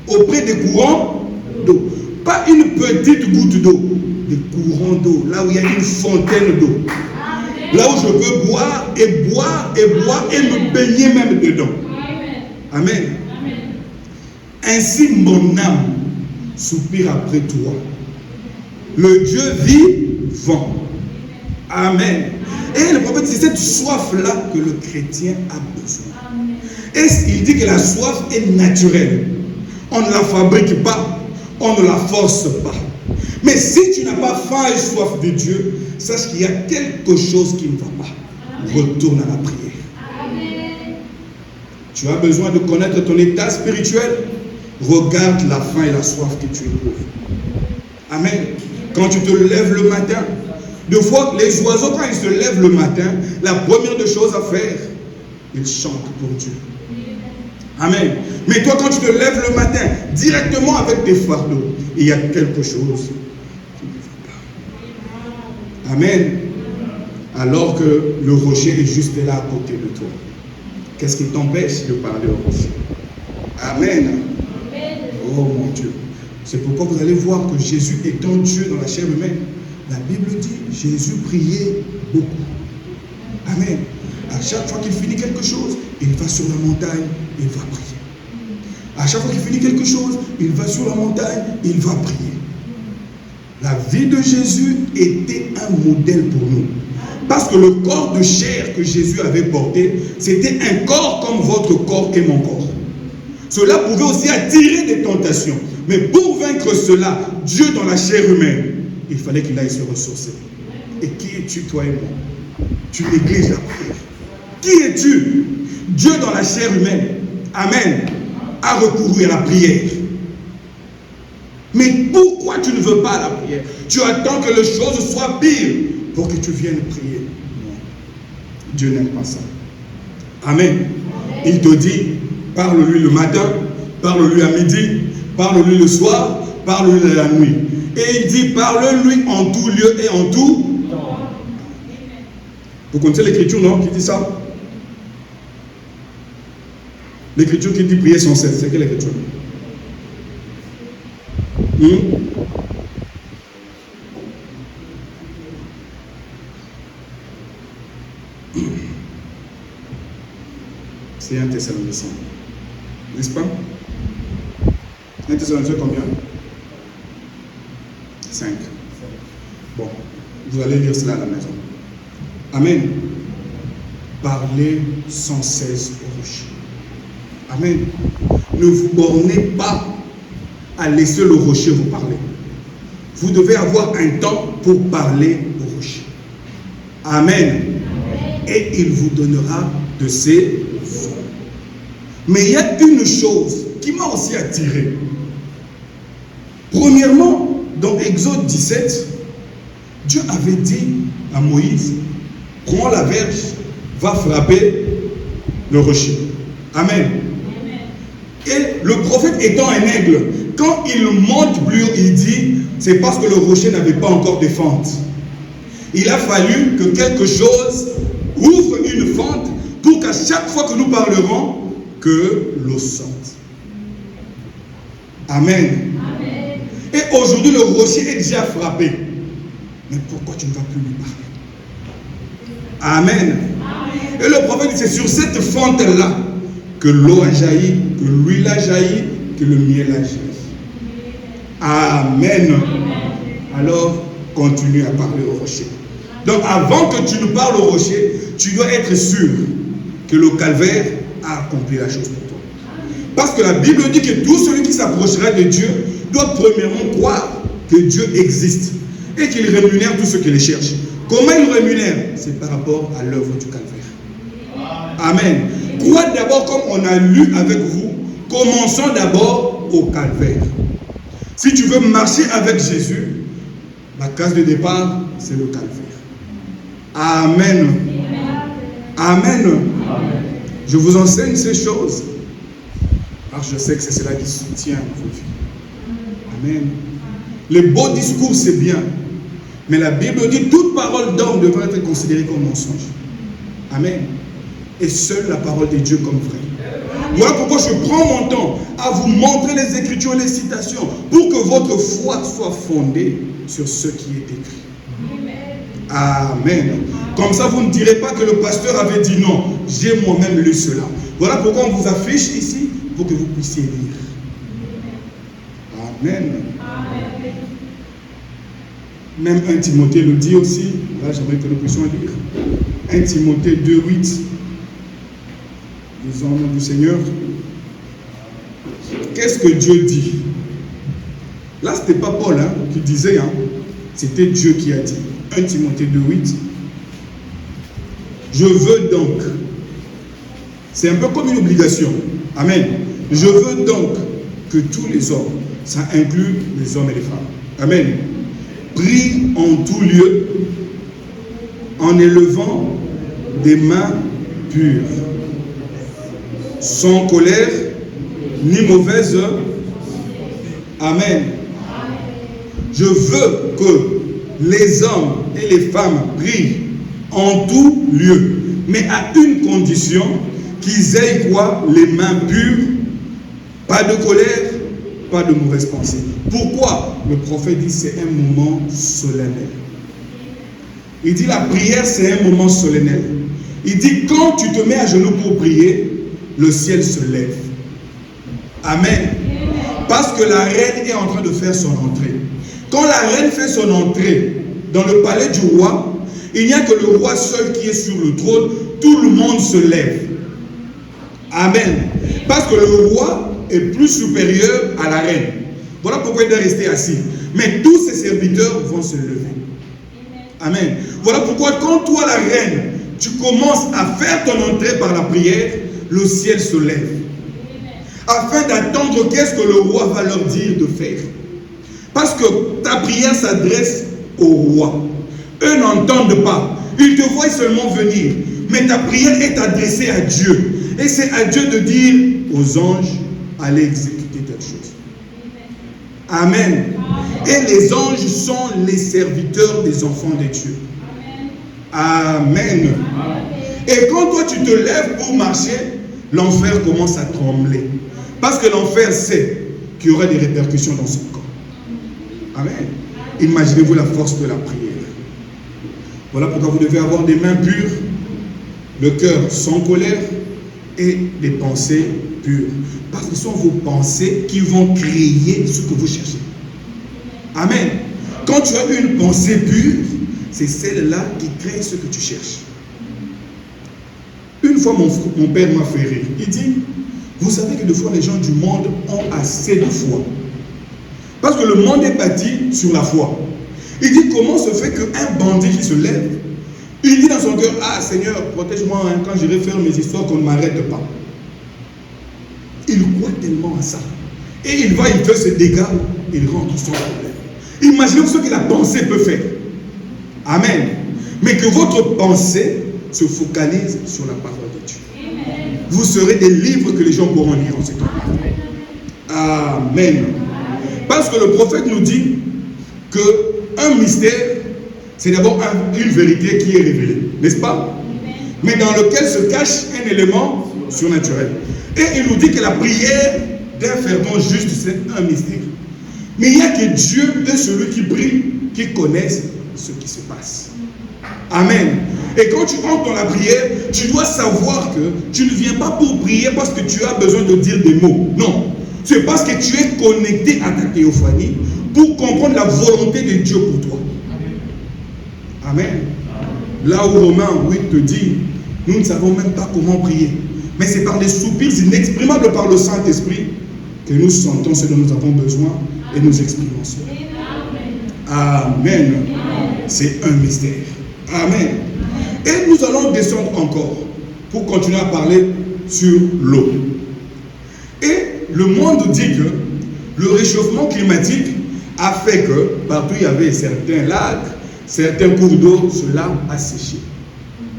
[SPEAKER 1] auprès des courants d'eau. Pas une petite goutte d'eau, des courants d'eau, là où il y a une fontaine d'eau. Là où je peux boire et boire et boire et me baigner même dedans. Amen. Ainsi mon âme soupire après toi. Le Dieu vivant. Amen. Et le prophète, c'est cette soif-là que le chrétien a besoin. Et il dit que la soif est naturelle. On ne la fabrique pas, on ne la force pas. Mais si tu n'as pas faim et soif de Dieu, sache qu'il y a quelque chose qui ne va pas. Retourne à la prière. Amen. Tu as besoin de connaître ton état spirituel. Regarde la faim et la soif que tu éprouves. Amen. Quand tu te lèves le matin, deux fois les oiseaux, quand ils se lèvent le matin, la première des choses à faire, ils chantent pour Dieu. Amen. Mais toi, quand tu te lèves le matin, directement avec tes fardeaux, il y a quelque chose qui ne va pas. Amen. Alors que le rocher est juste là à côté de toi. Qu'est-ce qui t'empêche de parler au rocher? Amen. Oh mon Dieu. C'est pourquoi vous allez voir que Jésus étant Dieu dans la chair humaine, la Bible dit, Jésus priait beaucoup. Amen. À chaque fois qu'il finit quelque chose, il va sur la montagne, il va prier. À chaque fois qu'il finit quelque chose, il va sur la montagne, il va prier. La vie de Jésus était un modèle pour nous. Parce que le corps de chair que Jésus avait porté, c'était un corps comme votre corps et mon corps. Cela pouvait aussi attirer des tentations. Mais pour vaincre cela, Dieu dans la chair humaine, il fallait qu'il aille se ressourcer. Et qui es-tu, toi et moi? Tu négliges la prière. Qui es-tu? Dieu dans la chair humaine, Amen, a recouru à la prière. Mais pourquoi tu ne veux pas la prière? Tu attends que les choses soient pires pour que tu viennes prier. Non. Dieu n'aime pas ça. Amen. Il te dit, parle-lui le matin, parle-lui à midi, parle-lui le soir, parle-lui la nuit. Et il dit, parle-lui en tout lieu et en tout temps. Vous connaissez l'écriture, non, qui dit ça? L'écriture qui dit prier sans cesse, c'est quelle écriture? C'est un Thessalonicien, n'est-ce pas? Un Thessalonicien combien? 5. Bon, vous allez lire cela à la maison. Amen. Parlez sans cesse au rocher. Amen. Ne vous bornez pas à laisser le rocher vous parler. Vous devez avoir un temps pour parler au rocher. Amen. Et il vous donnera de ses eaux. Mais il y a une chose qui m'a aussi attiré. Premièrement, dans Exode 17, Dieu avait dit à Moïse, prends la verge, va frapper le rocher. Amen. Et le prophète étant un aigle, quand il monte plus haut, il dit, c'est parce que le rocher n'avait pas encore de fente. Il a fallu que quelque chose ouvre une fente pour qu'à chaque fois que nous parlerons, que l'eau sorte. Amen. Amen. Et aujourd'hui, le rocher est déjà frappé. Mais pourquoi tu ne vas plus lui parler? Amen. Amen. Et le prophète dit, c'est sur cette fente-là que l'eau a jailli, que l'huile a jailli, que le miel a jailli. Amen. Amen. Alors, continue à parler au rocher. Donc, avant que tu nous parles au rocher, tu dois être sûr que le calvaire a accompli la chose pour toi. Parce que la Bible dit que tout celui qui s'approchera de Dieu doit premièrement croire que Dieu existe et qu'il rémunère tous ceux qui les cherchent. Comment il rémunère? C'est par rapport à l'œuvre du calvaire. Amen. Crois d'abord, comme on a lu avec vous, commençons d'abord au calvaire. Si tu veux marcher avec Jésus, la case de départ, c'est le calvaire. Amen. Amen. Amen. Je vous enseigne ces choses. Alors je sais que c'est cela qui soutient vos vies. Amen. Les beaux discours, c'est bien. Mais la Bible dit toute parole d'homme devrait être considérée comme mensonge. Amen. Et seule la parole de Dieu comme vraie. Voilà pourquoi je prends mon temps à vous montrer les Écritures et les citations pour que votre foi soit fondée sur ce qui est écrit. Amen. Comme ça, vous ne direz pas que le pasteur avait dit non. J'ai moi-même lu cela. Voilà pourquoi on vous affiche ici pour que vous puissiez lire. Amen. Même 1 Timothée le dit aussi. Là, j'aimerais que nous puissions lire. 1 Timothée 2, 8. Disons au nom du Seigneur. Qu'est-ce que Dieu dit? Là, ce n'était pas Paul qui disait, c'était Dieu qui a dit. 1 Timothée 2, 8. Je veux donc, c'est un peu comme une obligation. Amen. Je veux donc que tous les hommes, ça inclut les hommes et les femmes. Amen. Prient en tout lieu, en élevant des mains pures, sans colère, ni mauvaise. Amen. Je veux que les hommes et les femmes prient en tout lieu, mais à une condition, qu'ils aient quoi? Les mains pures, pas de colère, pas de mauvaise pensée. Pourquoi? Le prophète dit c'est un moment solennel. Il dit la prière c'est un moment solennel. Il dit quand tu te mets à genoux pour prier, le ciel se lève. Amen. Parce que la reine est en train de faire son entrée. Quand la reine fait son entrée dans le palais du roi, il n'y a que le roi seul qui est sur le trône. Tout le monde se lève. Amen. Parce que le roi est plus supérieur à la reine. Voilà pourquoi il doit rester assis. Mais tous ses serviteurs vont se lever. Amen. Voilà pourquoi quand toi, la reine, tu commences à faire ton entrée par la prière, le ciel se lève. Afin d'attendre qu'est-ce que le roi va leur dire de faire. Parce que ta prière s'adresse au roi. Eux n'entendent pas. Ils te voient seulement venir. Mais ta prière est adressée à Dieu. Et c'est à Dieu de dire aux anges, allez exécuter telle chose. Amen. Et les anges sont les serviteurs des enfants de Dieu. Amen. Et quand toi tu te lèves pour marcher, l'enfer commence à trembler. Parce que l'enfer sait qu'il y aura des répercussions dans son corps. Amen. Imaginez-vous la force de la prière. Voilà pourquoi vous devez avoir des mains pures, le cœur sans colère et des pensées pures. Parce que ce sont vos pensées qui vont créer ce que vous cherchez. Amen. Quand tu as une pensée pure, c'est celle-là qui crée ce que tu cherches. Une fois, mon père m'a fait rire. Il dit, vous savez que des fois les gens du monde ont assez de foi. Parce que le monde est bâti sur la foi. Il dit, comment se fait qu'un bandit qui se lève, il dit dans son cœur, ah Seigneur, protège-moi quand j'irai faire mes histoires qu'on ne m'arrête pas. Il croit tellement à ça. Et il va, il fait ses dégâts, il rentre sans problème. Imaginez ce que la pensée peut faire. Amen. Mais que votre pensée se focalise sur la parole de Dieu. Amen. Vous serez des livres que les gens pourront lire en ce temps. Amen. Parce que le prophète nous dit qu'un mystère, c'est d'abord une vérité qui est révélée. N'est-ce pas? Mais dans lequel se cache un élément surnaturel. Et il nous dit que la prière d'un fervent juste, c'est un mystère. Mais il n'y a que Dieu et celui qui prie qui connaissent ce qui se passe. Amen. Et quand tu entres dans la prière, tu dois savoir que tu ne viens pas pour prier parce que tu as besoin de dire des mots. Non. C'est parce que tu es connecté à ta théophanie pour comprendre la volonté de Dieu pour toi. Amen. Là où Romains 8 te dit, nous ne savons même pas comment prier. Mais c'est par des soupirs inexprimables par le Saint-Esprit que nous sentons ce dont nous avons besoin et nous exprimons cela. Amen. C'est un mystère. Amen. Et nous allons descendre encore pour continuer à parler sur l'eau. Et le monde dit que le réchauffement climatique a fait que partout il y avait certains lacs, certains cours d'eau, cela a séché.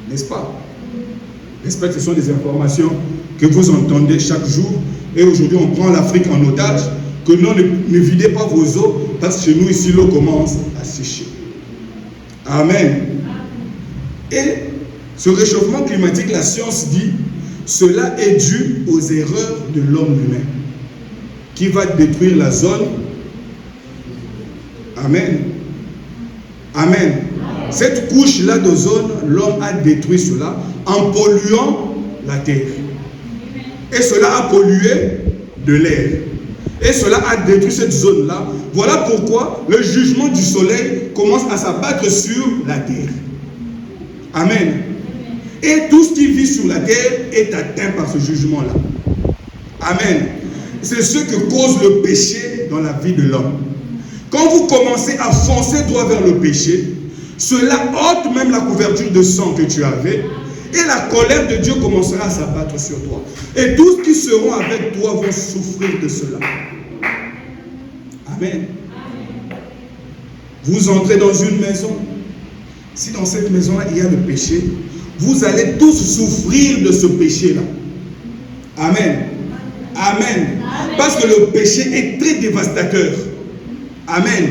[SPEAKER 1] N'est-ce pas? J'espère que ce sont des informations que vous entendez chaque jour. Et aujourd'hui, on prend l'Afrique en otage. Que non, ne videz pas vos eaux, parce que chez nous, ici, l'eau commence à sécher. Amen. Et ce réchauffement climatique, la science dit, cela est dû aux erreurs de l'homme humain, qui va détruire la zone. Amen. Amen. Cette couche-là d'ozone, l'homme a détruit cela en polluant la terre. Et cela a pollué de l'air. Et cela a détruit cette zone-là. Voilà pourquoi le jugement du soleil commence à s'abattre sur la terre. Amen. Et tout ce qui vit sur la terre est atteint par ce jugement-là. Amen. C'est ce que cause le péché dans la vie de l'homme. Quand vous commencez à foncer droit vers le péché, cela ôte même la couverture de sang que tu avais, et la colère de Dieu commencera à s'abattre sur toi. Et tous qui seront avec toi vont souffrir de cela. Amen. Vous entrez dans une maison. Si dans cette maison-là, il y a le péché, vous allez tous souffrir de ce péché-là. Amen. Amen. Parce que le péché est très dévastateur. Amen.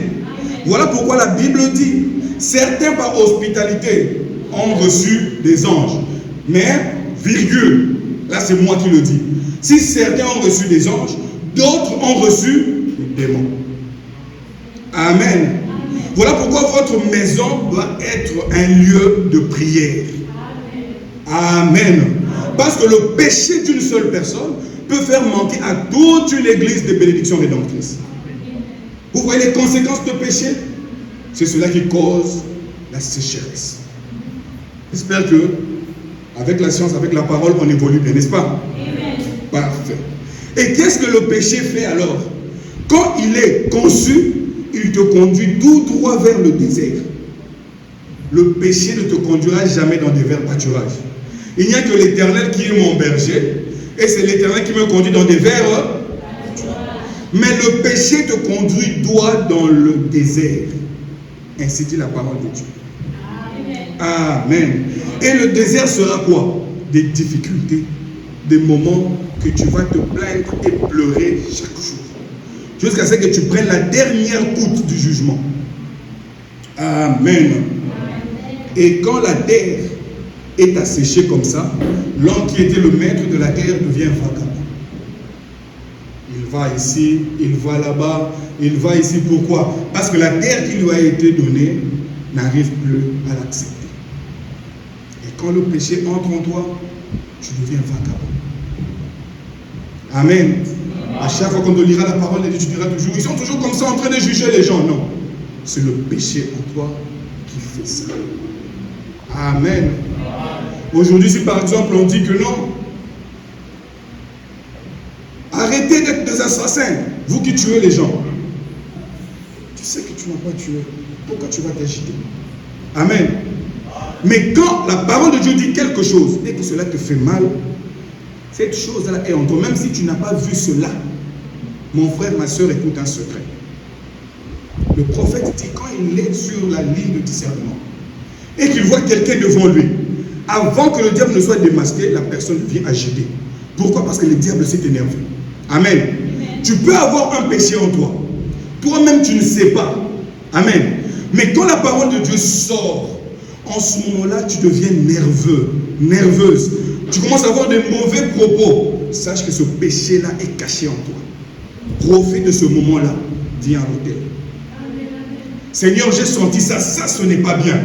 [SPEAKER 1] Voilà pourquoi la Bible dit, certains par hospitalité ont reçu des anges. Mais, virgule, là c'est moi qui le dis. Si certains ont reçu des anges, d'autres ont reçu des démons. Amen. Voilà pourquoi votre maison doit être un lieu de prière. Amen. Parce que le péché d'une seule personne peut faire manquer à toute une église de bénédictions rédemptrices. Vous voyez les conséquences de péché? C'est cela qui cause la sécheresse. J'espère que, avec la science, avec la parole, on évolue bien, n'est-ce pas? Amen. Parfait. Et qu'est-ce que le péché fait alors? Quand il est conçu, il te conduit tout droit vers le désert. Le péché ne te conduira jamais dans des verts pâturages. Il n'y a que l'Éternel qui est mon berger, et c'est l'Éternel qui me conduit dans des verts pâturages. Mais le péché te conduit droit dans le désert. Ainsi dit la parole de Dieu. Amen. Amen. Et le désert sera quoi? Des difficultés, des moments que tu vas te plaindre et pleurer chaque jour. Jusqu'à ce que tu prennes la dernière goutte du jugement. Amen. Et quand la terre est asséchée comme ça, l'homme qui était le maître de la terre devient vagabond. Il va ici, il va là-bas, il va ici. Pourquoi? Parce que la terre qui lui a été donnée n'arrive plus à l'accepter. Et quand le péché entre en toi, tu deviens vagabond. Amen. À chaque fois qu'on te lira la parole de Dieu, tu diras toujours, ils sont toujours comme ça en train de juger les gens. Non, c'est le péché en toi qui fait ça. Amen. Aujourd'hui, si par exemple on dit que non, arrêtez d'être des assassins, vous qui tuez les gens. Tu sais que tu n'as pas tué. Pourquoi tu vas t'agiter? Amen. Mais quand la parole de Dieu dit quelque chose et que cela te fait mal, cette chose-là est en toi. Même si tu n'as pas vu cela, mon frère, ma soeur, écoute un secret. Le prophète dit, quand il est sur la ligne de discernement et qu'il voit quelqu'un devant lui, avant que le diable ne soit démasqué, la personne devient agitée. Pourquoi? Parce que le diable s'est énervé. Amen. Amen. Tu peux avoir un péché en toi. Toi-même, tu ne sais pas. Amen. Mais quand la parole de Dieu sort, en ce moment-là, tu deviens nerveux, nerveuse. Tu commences à avoir des mauvais propos. Sache que ce péché-là est caché en toi. Profite de ce moment-là. Viens à l'autel. Seigneur, j'ai senti ça. Ça, ce n'est pas bien.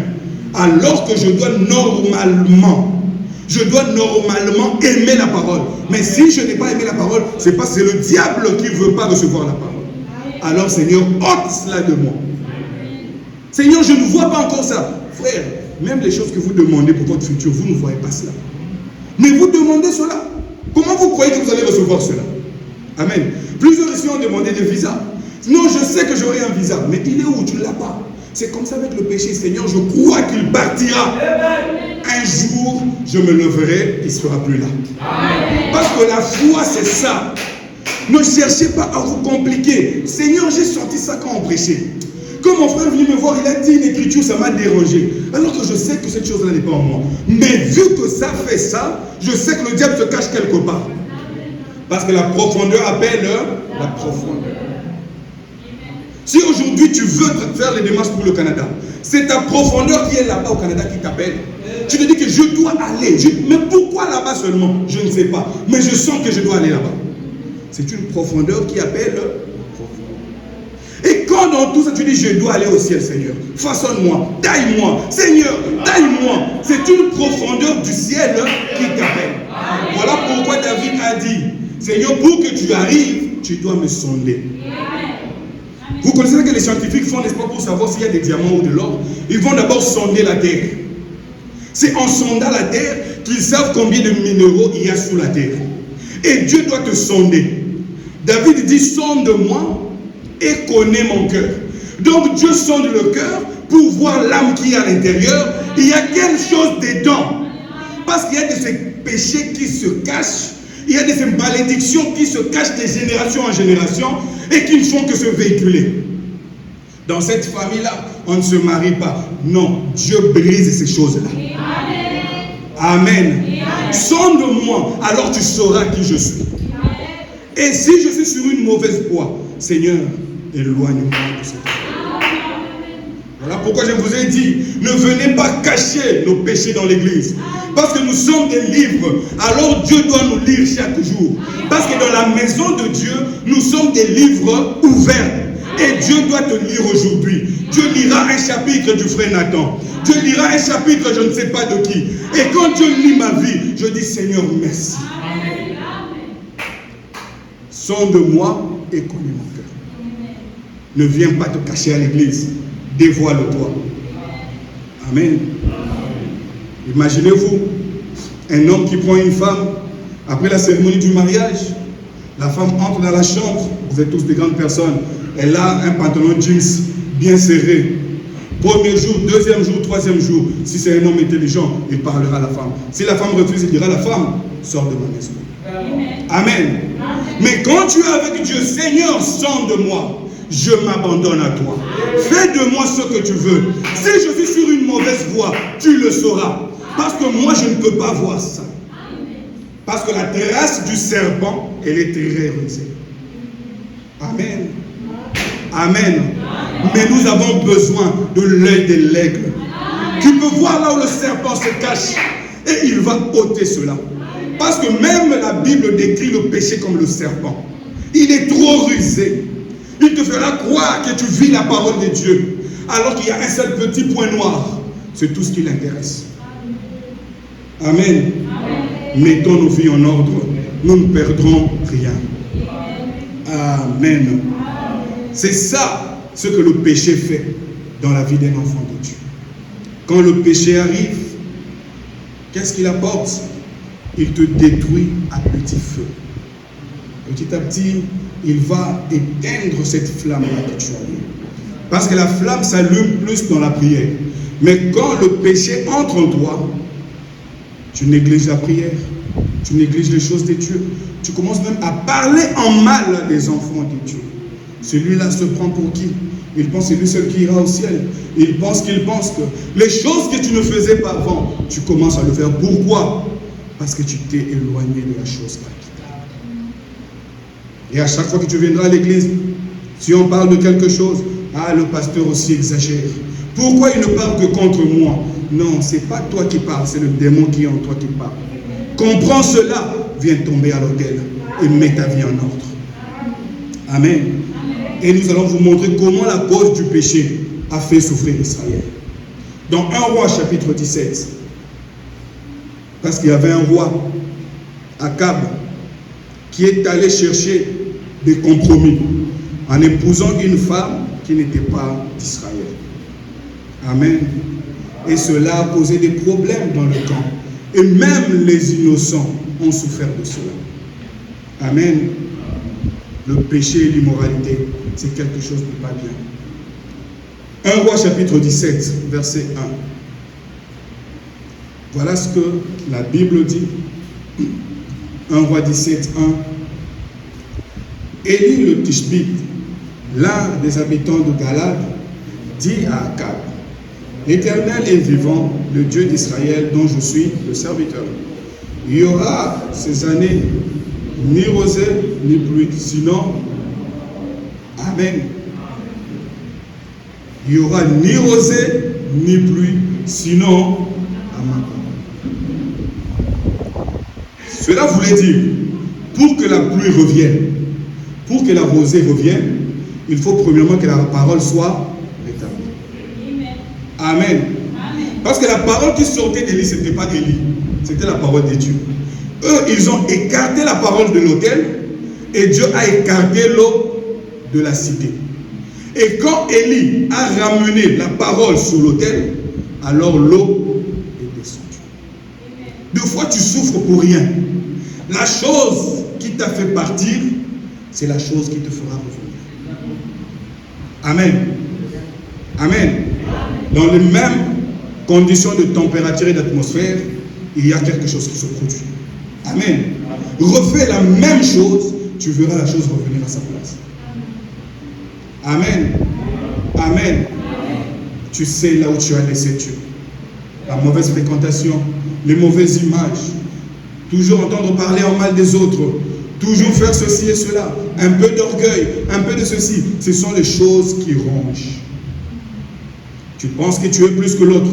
[SPEAKER 1] Alors que je dois normalement aimer la parole. Mais si je n'ai pas aimé la parole, c'est parce que c'est le diable qui ne veut pas recevoir la parole. Alors, Seigneur, ôte cela de moi. Seigneur, je ne vois pas encore ça. Frère, même les choses que vous demandez pour votre futur, vous ne voyez pas cela. Mais vous demandez cela. Comment vous croyez que vous allez recevoir cela? Amen. Plusieurs ici ont demandé des visas. Non, je sais que j'aurai un visa. Mais il est où? Tu ne l'as pas. C'est comme ça avec le péché. Seigneur, je crois qu'il partira. Un jour, je me leverai, il ne sera plus là. Parce que la foi, c'est ça. Ne cherchez pas à vous compliquer. Seigneur, j'ai senti ça quand on prêchait. Quand mon frère est venu me voir, il a dit une écriture, ça m'a dérangé. Alors que je sais que cette chose-là n'est pas en moi. Mais vu que ça fait ça, je sais que le diable se cache quelque part. Parce que la profondeur appelle la profondeur. Si aujourd'hui tu veux faire les démarches pour le Canada, c'est ta profondeur qui est là-bas au Canada qui t'appelle. Tu te dis que je dois aller. Mais pourquoi là-bas seulement? Je ne sais pas. Mais je sens que je dois aller là-bas. C'est une profondeur qui appelle la profondeur. Et quand dans tout ça tu dis je dois aller au ciel, Seigneur, façonne-moi, taille-moi, Seigneur, taille-moi. C'est une profondeur du ciel qui t'appelle. Voilà pourquoi David a dit, Seigneur, pour que tu arrives, tu dois me sonder. Vous connaissez ce que les scientifiques font, n'est-ce pas, pour savoir s'il y a des diamants ou de l'or? Ils vont d'abord sonder la terre. C'est en sondant la terre
[SPEAKER 2] qu'ils savent combien de minéraux il y a sous la terre. Et Dieu doit te sonder. David dit, sonde-moi et connais mon cœur. Donc Dieu sonde le cœur pour voir l'âme qui est à l'intérieur. Il y a quelque chose dedans. Parce qu'il y a de ces péchés qui se cachent. Il y a de ces malédictions qui se cachent de génération en génération et qui ne font que se véhiculer. Dans cette famille-là, on ne se marie pas. Non, Dieu brise ces choses-là. Amen. Sonde-moi, alors tu sauras qui je suis. Et si je suis sur une mauvaise voie, Seigneur, éloigne-moi de cette voie. Voilà pourquoi je vous ai dit, ne venez pas cacher nos péchés dans l'église. Parce que nous sommes des livres, alors Dieu doit nous lire chaque jour. Parce que dans la maison de Dieu, nous sommes des livres ouverts. Et Dieu doit te lire aujourd'hui. Dieu lira un chapitre du frère Nathan. Dieu lira un chapitre, je ne sais pas de qui. Et quand Dieu lit ma vie, je dis Seigneur, merci. Sonde-moi et connais mon cœur. Ne viens pas te cacher à l'église. Dévoile-toi. Amen. Imaginez-vous, un homme qui prend une femme, après la cérémonie du mariage, la femme entre dans la chambre, vous êtes tous des grandes personnes, elle a un pantalon jeans bien serré. Premier jour, deuxième jour, troisième jour, si c'est un homme intelligent, il parlera à la femme. Si la femme refuse, il dira à la femme, sors de ma maison. Amen. Amen. Mais quand tu es avec Dieu, Seigneur, sonde-moi, je m'abandonne à toi. Fais de moi ce que tu veux. Si je suis sur une mauvaise voie, tu le sauras. Parce que moi, je ne peux pas voir ça. Parce que la trace du serpent, elle est très rusée. Amen. Amen. Mais nous avons besoin de l'œil de l'aigle. Tu peux voir là où le serpent se cache. Et il va ôter cela. Parce que même la Bible décrit le péché comme le serpent. Il est trop rusé. Il te fera croire que tu vis la parole de Dieu. Alors qu'il y a un seul petit point noir. C'est tout ce qui l'intéresse. Amen. Mettons nos vies en ordre. Nous ne perdrons rien. Amen. C'est ça ce que le péché fait dans la vie d'un enfant de Dieu. Quand le péché arrive, qu'est-ce qu'il apporte? Il te détruit à petit feu. Petit à petit, il va éteindre cette flamme-là que tu as eue. Parce que la flamme s'allume plus dans la prière. Mais quand le péché entre en toi, tu négliges la prière, tu négliges les choses de Dieu. Tu commences même à parler en mal des enfants de Dieu. Celui-là se prend pour qui? Il pense que c'est lui seul qui ira au ciel. Il pense que les choses que tu ne faisais pas avant, tu commences à le faire. Pourquoi? Parce que tu t'es éloigné de la chose là. Et à chaque fois que tu viendras à l'église, si on parle de quelque chose, ah, le pasteur aussi exagère. Pourquoi il ne parle que contre moi? Non, ce n'est pas toi qui parles, c'est le démon qui est en toi qui parle. Comprends cela, viens tomber à l'autel et mets ta vie en ordre. Amen. Et nous allons vous montrer comment la cause du péché a fait souffrir Israël. Dans 1 Roi chapitre 17, parce qu'il y avait un roi, Akab, qui est allé chercher des compromis en épousant une femme qui n'était pas d'Israël. Amen. Et cela a causé des problèmes dans le camp. Et même les innocents ont souffert de cela. Amen. Le péché et l'immoralité, c'est quelque chose de pas bien. 1 Roi chapitre 17, verset 1. Voilà ce que la Bible dit. 1 Roi 17, 1. Élie le Tishbite, l'un des habitants de Galad, dit à Akab: l'Éternel est vivant, le Dieu d'Israël dont je suis le serviteur. Il y aura ces années ni rosée ni pluie, sinon, Amen. Il n'y aura ni rosée ni pluie, sinon, Amen. Cela voulait dire, pour que la pluie revienne, pour que la rosée revienne, il faut premièrement que la parole soit rétablie. Amen. Amen. Parce que la parole qui sortait d'Élie, ce n'était pas d'Élie, c'était la parole de Dieu. Eux, ils ont écarté la parole de l'autel et Dieu a écarté l'eau de la cité. Et quand Élie a ramené la parole sur l'autel, alors l'eau est descendue. Des fois, tu souffres pour rien. La chose qui t'a fait partir, c'est la chose qui te fera revenir. Amen. Amen. Dans les mêmes conditions de température et d'atmosphère, il y a quelque chose qui se produit. Amen. Refais la même chose, tu verras la chose revenir à sa place. Amen. Amen. Tu sais là où tu as laissé Dieu. La mauvaise fréquentation, les mauvaises images, toujours entendre parler en mal des autres, toujours faire ceci et cela, un peu d'orgueil, un peu de ceci. Ce sont les choses qui rongent. Tu penses que tu es plus que l'autre.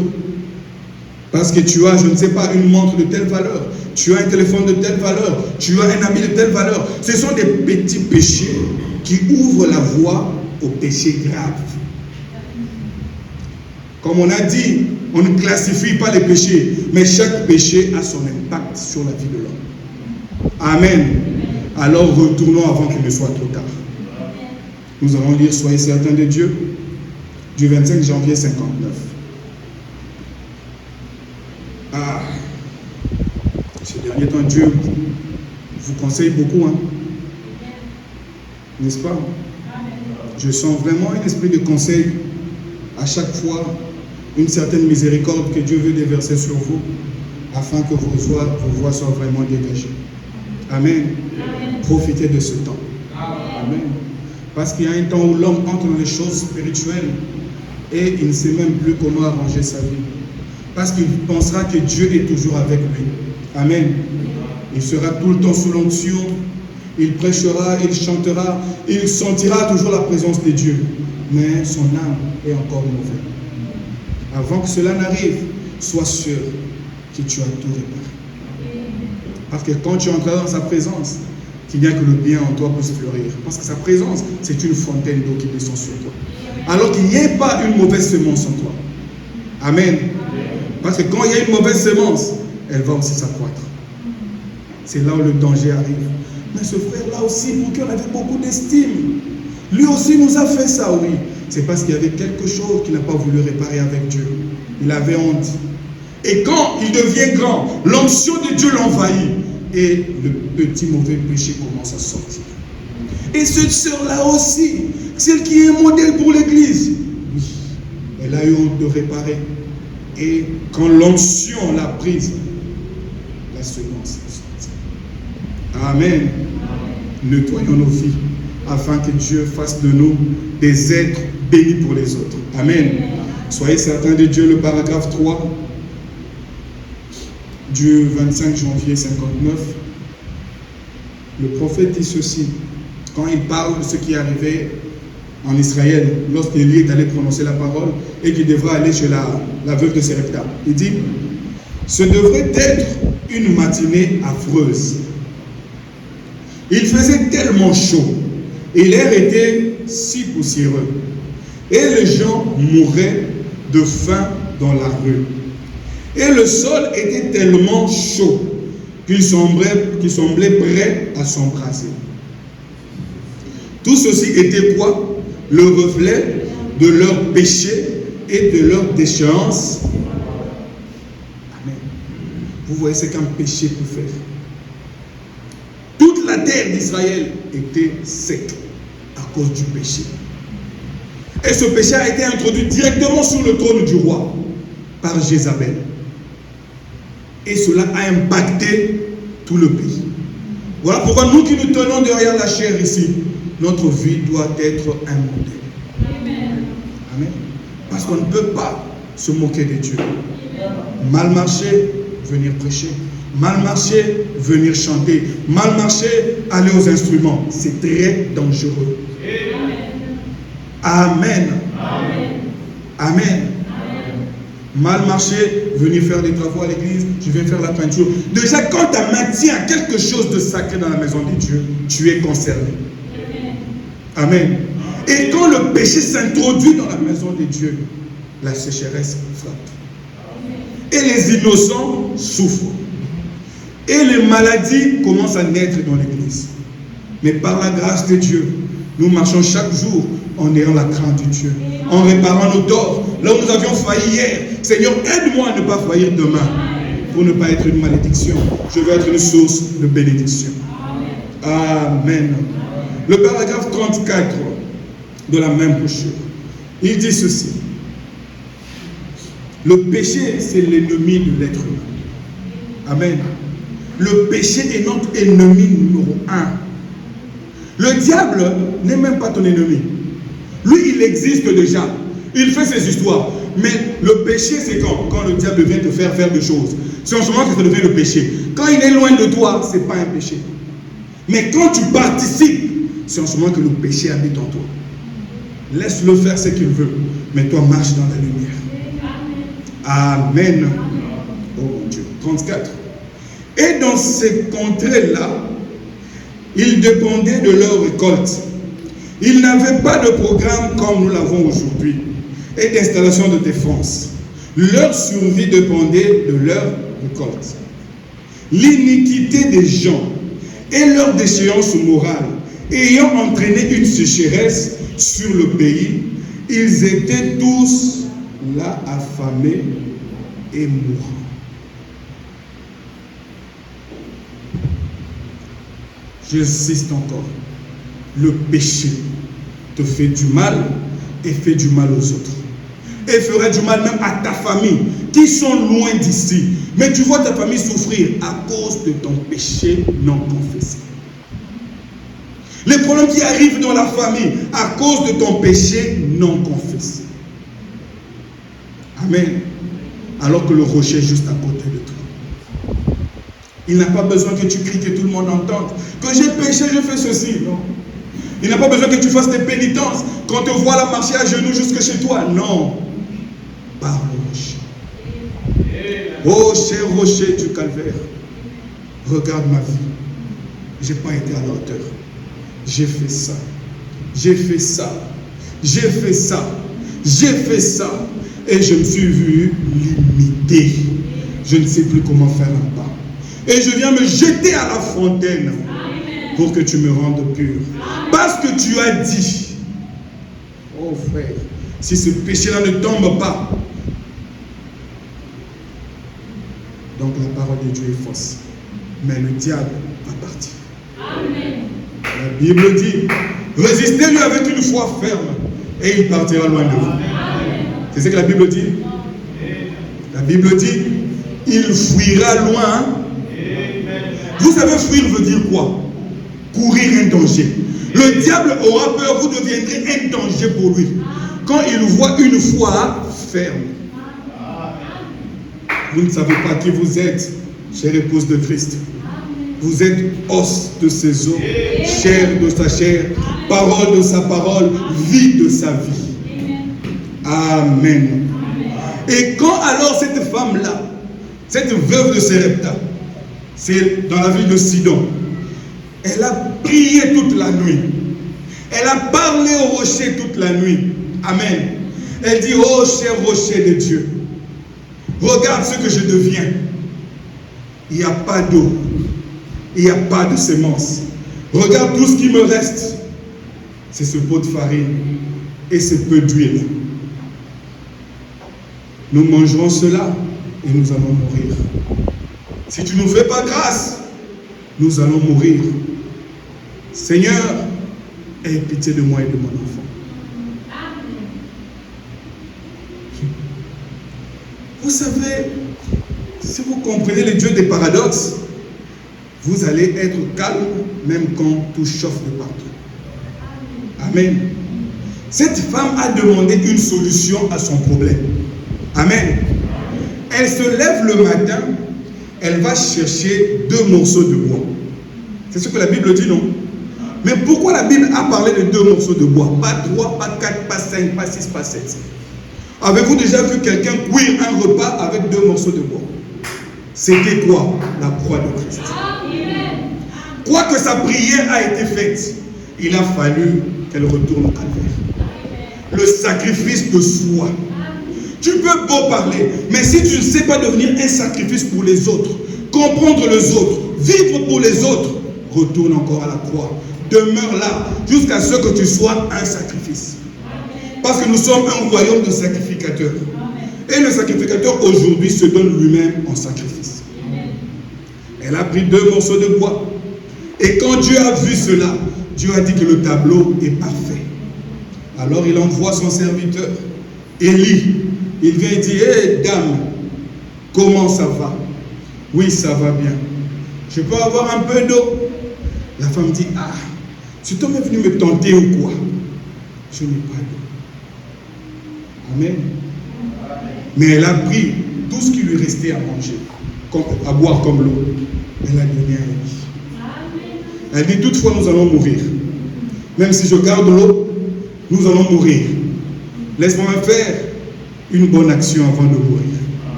[SPEAKER 2] Parce que tu as, je ne sais pas, une montre de telle valeur, tu as un téléphone de telle valeur, tu as un ami de telle valeur. Ce sont des petits péchés qui ouvrent la voie aux péchés graves. Comme on a dit, on ne classifie pas les péchés, mais chaque péché a son impact sur la vie de l'homme. Amen. Alors retournons avant qu'il ne soit trop tard. Nous allons lire Soyez certains de Dieu, du 25 janvier 59. Ces derniers temps, Dieu vous conseille beaucoup, hein? N'est-ce pas? Je sens vraiment un esprit de conseil à chaque fois, une certaine miséricorde que Dieu veut déverser sur vous, afin que vos voix soient vraiment dégagées. Amen. Profitez de ce temps. Amen. Parce qu'il y a un temps où l'homme entre dans les choses spirituelles et il ne sait même plus comment arranger sa vie. Parce qu'il pensera que Dieu est toujours avec lui. Amen. Il sera tout le temps sous l'onction. Il prêchera, il chantera, il sentira toujours la présence de Dieu. Mais son âme est encore mauvaise. Avant que cela n'arrive, sois sûr que tu as tout réparé. Parce que quand tu entreras dans sa présence, qu'il n'y a que le bien en toi puisse fleurir. Parce que sa présence, c'est une fontaine d'eau qui descend sur toi. Alors qu'il n'y ait pas une mauvaise semence en toi. Amen. Parce que quand il y a une mauvaise semence, elle va aussi s'accroître. C'est là où le danger arrive. Mais ce frère-là aussi, pour qui on avait beaucoup d'estime, lui aussi nous a fait ça, oui. C'est parce qu'il y avait quelque chose qu'il n'a pas voulu réparer avec Dieu. Il avait honte. Et quand il devient grand, l'onction de Dieu l'envahit. Et le petit mauvais péché commence à sortir. Et cette sœur-là aussi, celle qui est un modèle pour l'église, oui, elle a eu honte de réparer. Et quand l'onction l'a prise, la semence est sortie. Amen. Nettoyons nos vies afin que Dieu fasse de nous des êtres bénis pour les autres. Amen. Soyez certains de Dieu, le paragraphe 3 du 25 janvier 59. Le prophète dit ceci, quand il parle de ce qui est arrivé en Israël, lorsqu'Élie est allé prononcer la parole et qu'il devra aller chez la veuve de Sarepta. Il dit, ce devrait être une matinée affreuse. Il faisait tellement chaud et l'air était si poussiéreux. Et les gens mouraient de faim dans la rue. Et le sol était tellement chaud qu'il semblait prêt à s'embraser. Tout ceci était quoi? Le reflet de leur péché et de leur déchéance. Amen. Vous voyez ce qu'un péché peut faire. Toute la terre d'Israël était sec à cause du péché. Et ce péché a été introduit directement sur le trône du roi par Jézabel. Et cela a impacté tout le pays. Voilà pourquoi nous qui nous tenons derrière la chair ici, notre vie doit être un modèle. Amen. Amen. Parce qu'on ne peut pas se moquer de Dieu. Mal marcher, venir prêcher. Mal marcher, venir chanter. Mal marcher, aller aux instruments. C'est très dangereux. Amen. Amen. Amen. Mal marcher, venir faire des travaux à l'église, tu viens faire la peinture. Déjà, quand ta main tient à quelque chose de sacré dans la maison de Dieu, tu es concerné. Amen. Et quand le péché s'introduit dans la maison de Dieu, la sécheresse frappe. Et les innocents souffrent. Et les maladies commencent à naître dans l'église. Mais par la grâce de Dieu, nous marchons chaque jour en ayant la crainte de Dieu, en réparant nos torts. Là où nous avions failli hier, Seigneur, aide-moi à ne pas faillir demain. pour ne pas être une malédiction. Je veux être une source de bénédiction. Amen. Le paragraphe 34 de la même brochure, il dit ceci. Le péché, c'est l'ennemi de l'être humain. Amen. Le péché est notre ennemi numéro 1. Le diable n'est même pas ton ennemi. Lui, il existe déjà. Il fait ses histoires. Mais le péché, c'est quand le diable vient te faire des choses. C'est en ce moment que ça devient le péché. Quand il est loin de toi, ce n'est pas un péché. Mais quand tu participes, c'est en ce moment que le péché habite en toi. Laisse-le faire ce qu'il veut. Mais toi, marche dans la lumière. Amen. Oh mon Dieu. 34. Et dans ces contrées-là, ils dépendaient de leur récolte. Ils n'avaient pas de programme comme nous l'avons aujourd'hui et d'installation de défense. Leur survie dépendait de leur récolte. L'iniquité des gens et leur déchéance morale ayant entraîné une sécheresse sur le pays, ils étaient tous là affamés et mourants. J'insiste encore. Le péché te fait du mal et fait du mal aux autres. Et fera du mal même à ta famille qui sont loin d'ici. Mais tu vois ta famille souffrir à cause de ton péché non confessé. Les problèmes qui arrivent dans la famille à cause de ton péché non confessé. Amen. Alors que le rocher est juste à côté de toi. Il n'a pas besoin que tu cries, que tout le monde entende. Que j'ai péché, je fais ceci. Non. Il n'a pas besoin que tu fasses des pénitences. Quand te voilà marcher à genoux jusque chez toi. Non. Par le rocher. Oh, cher rocher du calvaire. Regarde ma vie. Je n'ai pas été à la hauteur. J'ai fait ça. J'ai fait ça. J'ai fait ça. J'ai fait ça. Et je me suis vu limité. Je ne sais plus comment faire un pas. Et je viens me jeter à la fontaine pour que tu me rendes pur. Parce que tu as dit, oh frère, si ce péché-là ne tombe pas, donc la parole de Dieu est fausse. Mais le diable va partir. Amen. La Bible dit, résistez-lui avec une foi ferme et il partira loin de vous. C'est ce que la Bible dit. La Bible dit, il fuira loin. Vous savez, fuir veut dire quoi? Courir un danger. Le diable aura peur, vous deviendrez un danger pour lui. Quand il voit une foi ferme. Vous ne savez pas qui vous êtes, chère épouse de Christ. Vous êtes os de ses os, chair de sa chair, parole de sa parole, vie de sa vie. Amen. Et quand alors cette femme-là, cette veuve de Sarepta, c'est dans la ville de Sidon, elle a prié toute la nuit. Elle a parlé au rocher toute la nuit. Amen. Elle dit, oh cher rocher de Dieu, regarde ce que je deviens. Il n'y a pas d'eau. Il n'y a pas de semences. Regarde tout ce qui me reste. C'est ce pot de farine et ce peu d'huile. Nous mangerons cela et nous allons mourir. Si tu ne nous fais pas grâce, nous allons mourir. Seigneur, aie pitié de moi et de mon enfant. Vous savez, si vous comprenez le Dieu des paradoxes, vous allez être calme même quand tout chauffe de partout. Amen. Cette femme a demandé une solution à son problème. Amen. Elle se lève le matin, elle va chercher 2 morceaux de bois. C'est ce que la Bible dit, non? Mais pourquoi la Bible a parlé de 2 morceaux de bois? Pas 3, pas 4, pas 5, pas 6, pas 7. Avez-vous déjà vu quelqu'un cuire un repas avec 2 morceaux de bois? C'était quoi? La croix de Christ. Quoique sa prière a été faite, il a fallu qu'elle retourne au calvaire. Le sacrifice de soi. Tu peux beau parler, mais si tu ne sais pas devenir un sacrifice pour les autres, comprendre les autres, vivre pour les autres, retourne encore à la croix. Demeure là jusqu'à ce que tu sois un sacrifice. Parce que nous sommes un royaume de sacrificateurs. Et le sacrificateur aujourd'hui se donne lui-même en sacrifice. Elle a pris 2 morceaux de bois. Et quand Dieu a vu cela, Dieu a dit que le tableau est parfait. Alors il envoie son serviteur, Élie. Il vient et dit, hé dame, comment ça va? Oui, ça va bien. Je peux avoir un peu d'eau? La femme dit, ah, cet homme est venu me tenter ou quoi? Je n'ai pas d'eau. Amen. Mais elle a pris tout ce qui lui restait à manger, à boire comme l'eau. Elle a donné à Élie. Elle dit, toutefois nous allons mourir. Même si je garde l'eau, nous allons mourir. Laisse-moi faire une bonne action avant de mourir.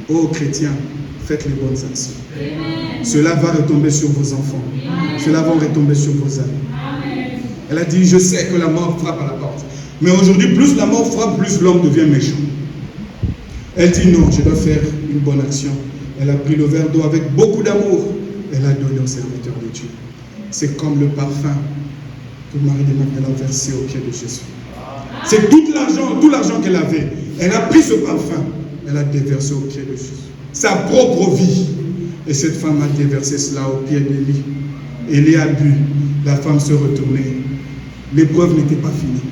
[SPEAKER 2] Oh chrétiens, faites les bonnes actions. Amen. Cela va retomber sur vos enfants. Amen. Cela va retomber sur vos amis. Amen. Elle a dit, je sais que la mort frappe à la porte. Mais aujourd'hui, plus la mort frappe, plus l'homme devient méchant. Elle dit, non, je dois faire une bonne action. Elle a pris le verre d'eau avec beaucoup d'amour. Elle a donné au serviteur de Dieu. C'est comme le parfum que Marie de Magdala a versé au pied de Jésus. C'est tout l'argent qu'elle avait. Elle a pris ce parfum, elle a déversé au pied de Jésus. Sa propre vie. Et cette femme a déversé cela au pied d'Élie. Élie a bu. La femme se retournait. L'épreuve n'était pas finie.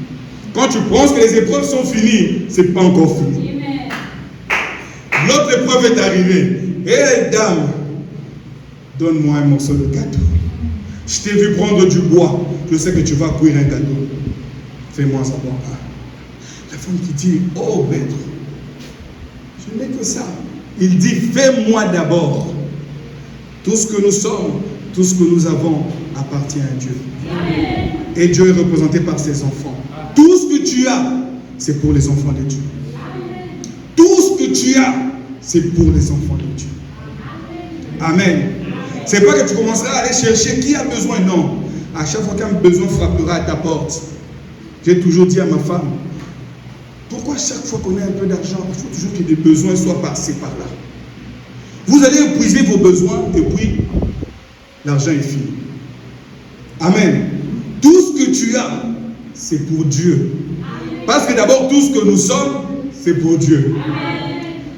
[SPEAKER 2] Quand tu penses que les épreuves sont finies, ce n'est pas encore fini. L'autre épreuve est arrivée. Hé dame, donne-moi un morceau de gâteau. Je t'ai vu prendre du bois. Je sais que tu vas cuire un gâteau. Fais-moi savoir. La femme qui dit, oh maître, je n'ai que ça. Il dit, fais-moi d'abord. Tout ce que nous sommes, tout ce que nous avons appartient à Dieu. Amen. Et Dieu est représenté par ses enfants. Tout ce que tu as, c'est pour les enfants de Dieu. Amen. Tout ce que tu as, c'est pour les enfants de Dieu. Amen. C'est pas que tu commenceras à aller chercher qui a besoin, non. À chaque fois qu'un besoin frappera à ta porte, j'ai toujours dit à ma femme, pourquoi chaque fois qu'on a un peu d'argent, il faut toujours que des besoins soient passés par là. Vous allez épuiser vos besoins et puis l'argent est fini. Amen. Tout ce que tu as, c'est pour Dieu. Parce que d'abord, tout ce que nous sommes, c'est pour Dieu.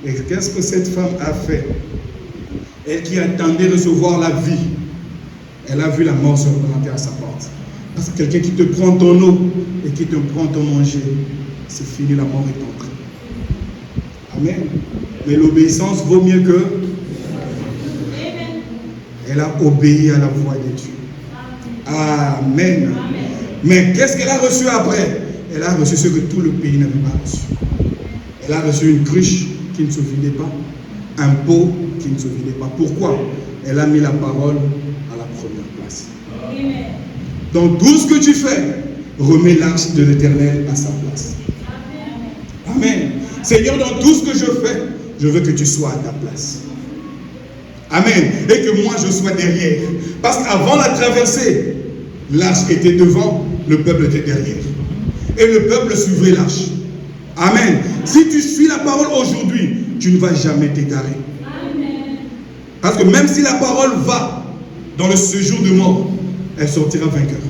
[SPEAKER 2] Et qu'est-ce que cette femme a fait? Elle qui attendait recevoir la vie, elle a vu la mort se représenter à sa porte. Parce que quelqu'un qui te prend ton eau et qui te prend ton manger, c'est fini, la mort est entrée. Amen. Mais l'obéissance vaut mieux que... Elle a obéi à la voix de Dieu. Amen. Mais qu'est-ce qu'elle a reçu après? Elle a reçu ce que tout le pays n'avait pas reçu. Elle a reçu une cruche qui ne se vidait pas, un pot qui ne se vidait pas. Pourquoi? Elle a mis la parole à la première place. Dans tout ce que tu fais, remets l'arche de l'Éternel à sa place. Amen. Seigneur, dans tout ce que je fais, je veux que tu sois à ta place. Amen. Et que moi je sois derrière. Parce qu'avant la traversée, l'arche était devant, le peuple était derrière. Et le peuple suivait l'arche. Amen. Si tu suis la parole aujourd'hui, tu ne vas jamais t'égarer. Parce que même si la parole va dans le séjour de mort, elle sortira vainqueur.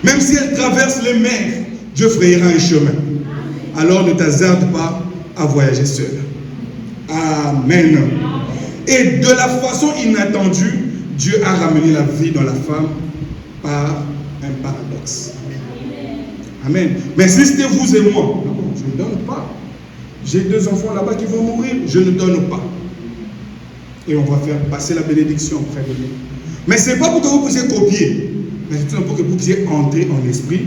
[SPEAKER 2] Même si elle traverse les mers, Dieu frayera un chemin. Alors ne t'hasarde pas à voyager seul. Amen. Et de la façon inattendue, Dieu a ramené la vie dans la femme par un paradoxe. Amen. Mais si c'était vous et moi, non, je ne donne pas. J'ai 2 enfants là-bas qui vont mourir, je ne donne pas. Et on va faire passer la bénédiction auprès de nous. Mais ce n'est pas pour que vous puissiez copier, mais c'est pour que vous puissiez entrer en esprit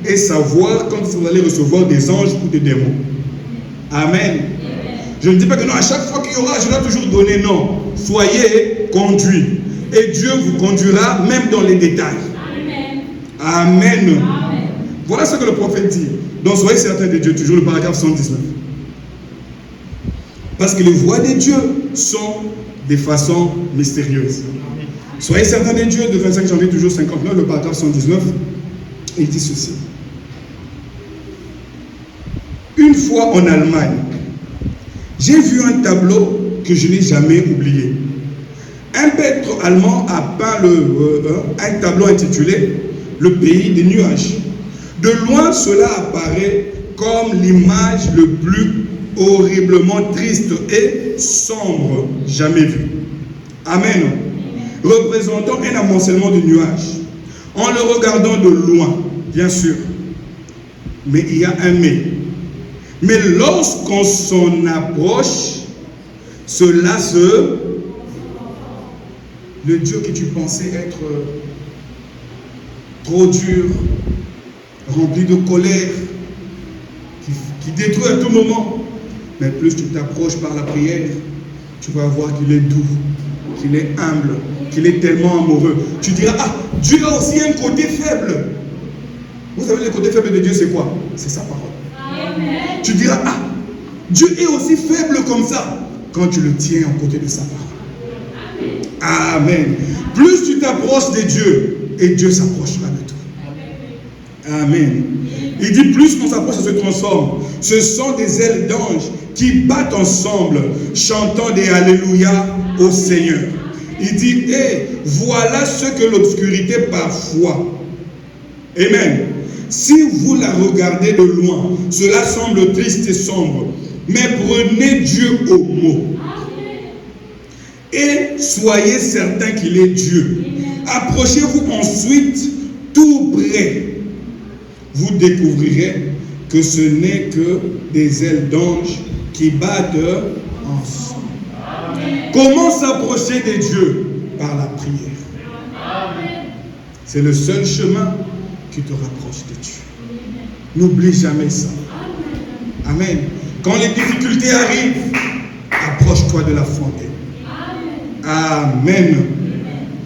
[SPEAKER 2] et savoir quand vous allez recevoir des anges ou des démons. Amen. Je ne dis pas que non, à chaque fois qu'il y aura, je dois toujours donner. Non. Soyez conduits. Et Dieu vous conduira même dans les détails. Amen. Amen. Voilà ce que le prophète dit. Donc soyez certains de Dieu, toujours le paragraphe 119. Parce que les voies de Dieu sont des façons mystérieuses. Soyez certains de Dieu, de 25 janvier, toujours 59, le paragraphe 119, il dit ceci. Une fois en Allemagne, j'ai vu un tableau que je n'ai jamais oublié. Un peintre allemand a peint un tableau intitulé « Le pays des nuages ». De loin, cela apparaît comme l'image le plus horriblement triste et sombre jamais vue. Amen. Représentant un amoncellement de nuages. En le regardant de loin, bien sûr. Mais il y a un mais. Mais lorsqu'on s'en approche, cela se... Le Dieu que tu pensais être trop dur, rempli de colère, qui détruit à tout moment. Mais plus tu t'approches par la prière, tu vas voir qu'il est doux, qu'il est humble, qu'il est tellement amoureux. Tu diras, ah, Dieu a aussi un côté faible. Vous savez, le côté faible de Dieu, c'est quoi? C'est sa parole. Amen. Tu diras, ah, Dieu est aussi faible comme ça, quand tu le tiens en côté de sa parole. Amen. Plus tu t'approches de Dieu, et Dieu s'approchera de toi. Amen. Il dit, plus on s'approche, ça se transforme. Ce sont des ailes d'anges qui battent ensemble, chantant des Alléluia au Seigneur. Il dit, hey, voilà ce que l'obscurité parfois. Amen. Si vous la regardez de loin, cela semble triste et sombre. Mais prenez Dieu au mot. Et soyez certains qu'il est Dieu. Approchez-vous ensuite tout près. Vous découvrirez que ce n'est que des ailes d'ange qui battent ensemble. Comment s'approcher de Dieu? Par la prière. C'est le seul chemin qui te rapproche de Dieu. N'oublie jamais ça. Amen. Quand les difficultés arrivent, approche-toi de la fontaine. Amen.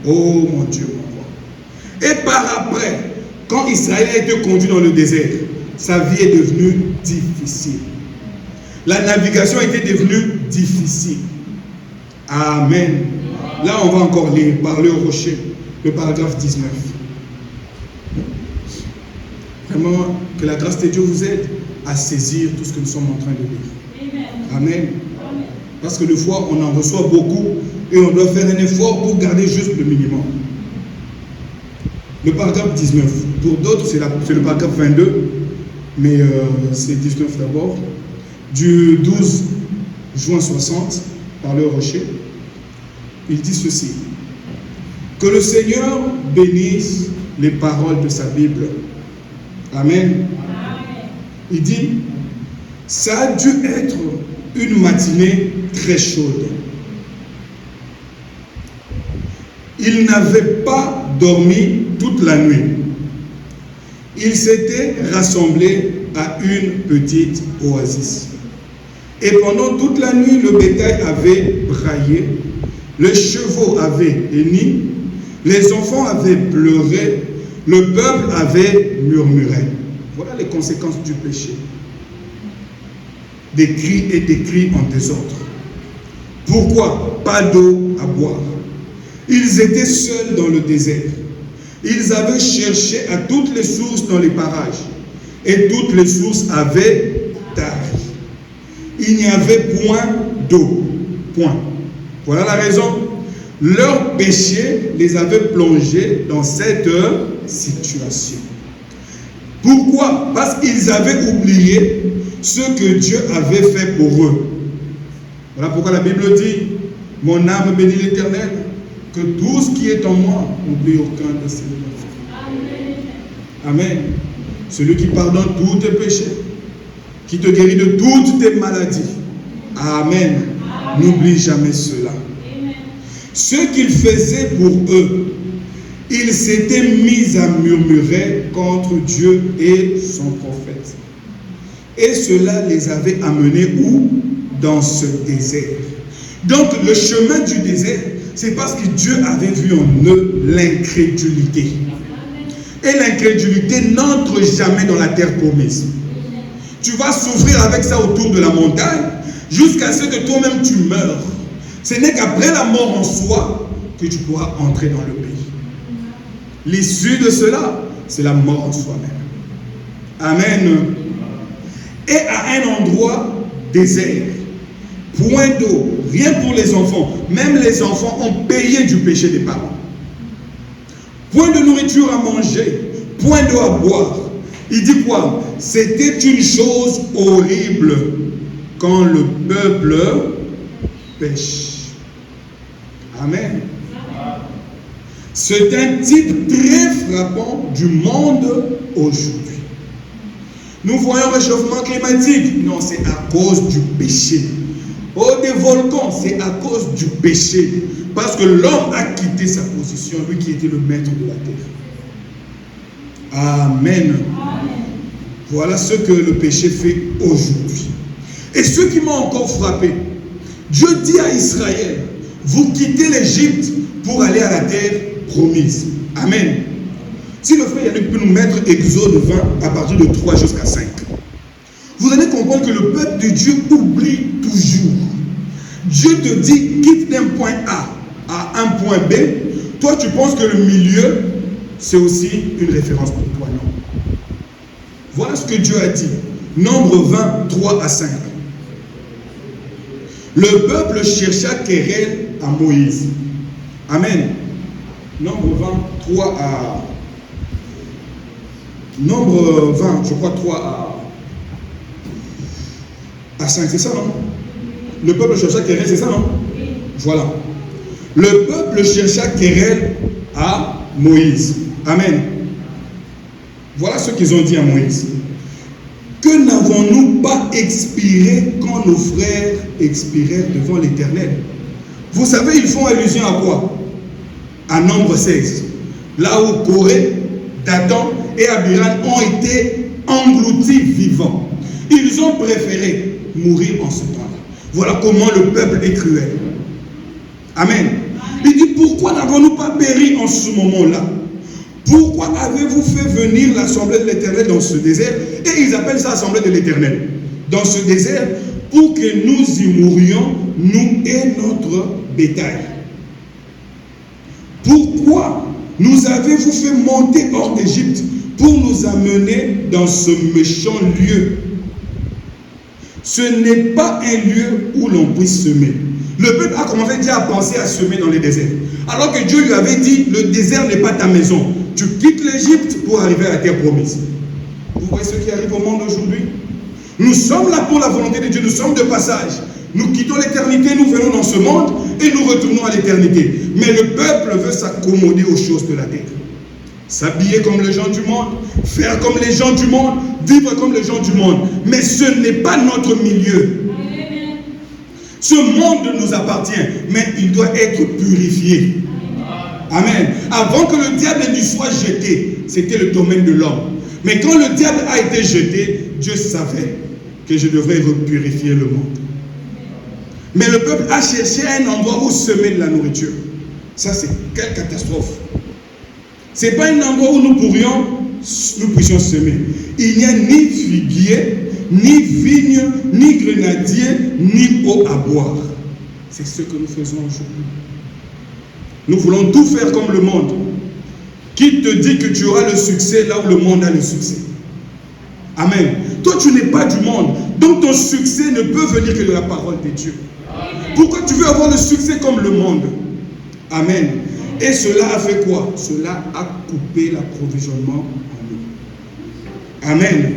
[SPEAKER 2] Oh mon Dieu, mon roi. Et par après, quand Israël a été conduit dans le désert, sa vie est devenue difficile. La navigation était devenue difficile. Amen. Là, on va encore lire, parler au rocher, le paragraphe 19. Vraiment, que la grâce de Dieu vous aide à saisir tout ce que nous sommes en train de lire. Amen. Parce que des fois, on en reçoit beaucoup et on doit faire un effort pour garder juste le minimum. Le paragraphe 19. Pour d'autres, c'est le paragraphe 22, mais c'est 19 d'abord. Du 12 juin 60, par le rocher, il dit ceci. Que le Seigneur bénisse les paroles de sa Bible. Amen. Il dit, ça a dû être une matinée très chaude. Il n'avait pas dormi toute la nuit. Il s'était rassemblé à une petite oasis. Et pendant toute la nuit, le bétail avait braillé, les chevaux avaient henni, les enfants avaient pleuré, le peuple avait murmuré. Voilà les conséquences du péché. Des cris et des cris en désordre. Pourquoi? Pas d'eau à boire. Ils étaient seuls dans le désert. Ils avaient cherché à toutes les sources dans les parages. Et toutes les sources avaient tari. Il n'y avait point d'eau. Point. Voilà la raison. Leur péché les avait plongés dans cette situation. Pourquoi? Parce qu'ils avaient oublié ce que Dieu avait fait pour eux. Voilà pourquoi la Bible dit, mon âme bénit l'Éternel, que tout ce qui est en moi n'oublie aucun de ses bienfaits. Amen. Celui qui pardonne tous tes péchés, qui te guérit de toutes tes maladies. Amen. N'oublie jamais cela. Ce qu'il faisait pour eux, ils s'étaient mis à murmurer contre Dieu et son prophète. Et cela les avait amenés où? Dans ce désert. Donc le chemin du désert, c'est parce que Dieu avait vu en eux l'incrédulité. Et l'incrédulité n'entre jamais dans la terre promise. Tu vas souffrir avec ça autour de la montagne jusqu'à ce que toi-même tu meurs. Ce n'est qu'après la mort en soi que tu pourras entrer dans le pays. L'issue de cela, c'est la mort en soi-même. Amen. Et à un endroit désert, point d'eau, rien pour les enfants. Même les enfants ont payé du péché des parents. Point de nourriture à manger, point d'eau à boire. Il dit quoi? C'était une chose horrible quand le peuple pêche. Amen. C'est un type très frappant du monde aujourd'hui. Nous voyons le réchauffement climatique. Non, c'est à cause du péché. Oh, des volcans, c'est à cause du péché. Parce que l'homme a quitté sa position, lui qui était le maître de la terre. Amen. Voilà ce que le péché fait aujourd'hui. Et ce qui m'a encore frappé, Dieu dit à Israël, vous quittez l'Égypte pour aller à la terre promise. Amen. Si le frère Yannick peut nous mettre Exode 20 à partir de 3 jusqu'à 5, vous allez comprendre que le peuple de Dieu oublie toujours. Dieu te dit, quitte d'un point A à un point B. Toi, tu penses que le milieu, c'est aussi une référence pour toi. Non. Voilà ce que Dieu a dit. Nombre 20, 3 à 5. Le peuple chercha querelle à Moïse. Amen. Nombre 20, 3 à... Nombre 20, je crois 3 à 5, c'est ça, non? Le peuple chercha querelle, c'est ça, non? Voilà. Le peuple chercha querelle à Moïse. Amen. Voilà ce qu'ils ont dit à Moïse. Que n'avons-nous pas expiré quand nos frères expirèrent devant l'Éternel? Vous savez, ils font allusion à quoi? À Nombre 16. Là où Corée, Dathan et Abiram ont été engloutis vivants. Ils ont préféré mourir en ce temps-là. Voilà comment le peuple est cruel. Amen. Il dit, pourquoi n'avons-nous pas péri en ce moment-là? Pourquoi avez-vous fait venir l'assemblée de l'Éternel dans ce désert? Et ils appellent ça l'assemblée de l'Éternel. Dans ce désert, pour que nous y mourions, nous et notre bétail. Pourquoi nous avez-vous fait monter hors d'Égypte pour nous amener dans ce méchant lieu? Ce n'est pas un lieu où l'on puisse semer. Le peuple a commencé déjà à penser à semer dans les déserts. Alors que Dieu lui avait dit, le désert n'est pas ta maison. Tu quittes l'Égypte pour arriver à la terre promise. Vous voyez ce qui arrive au monde aujourd'hui? Nous sommes là pour la volonté de Dieu, nous sommes de passage. Nous quittons l'éternité, nous venons dans ce monde et nous retournons à l'éternité. Mais le peuple veut s'accommoder aux choses de la terre. S'habiller comme les gens du monde, faire comme les gens du monde, vivre comme les gens du monde. Mais ce n'est pas notre milieu. Ce monde nous appartient, mais il doit être purifié. Amen. Avant que le diable n'y soit jeté, c'était le domaine de l'homme. Mais quand le diable a été jeté, Dieu savait que je devrais purifier le monde. Mais le peuple a cherché un endroit où semer de la nourriture. Ça, c'est quelle catastrophe. Ce n'est pas un endroit où nous puissions semer. Il n'y a ni figuier, ni vigne, ni grenadier, ni eau à boire. C'est ce que nous faisons aujourd'hui. Nous voulons tout faire comme le monde. Qui te dit que tu auras le succès là où le monde a le succès? Amen. Toi, tu n'es pas du monde. Donc ton succès ne peut venir que de la parole de Dieu. Pourquoi tu veux avoir le succès comme le monde? Amen. Et cela a fait quoi? Cela a coupé l'approvisionnement en nous. Amen.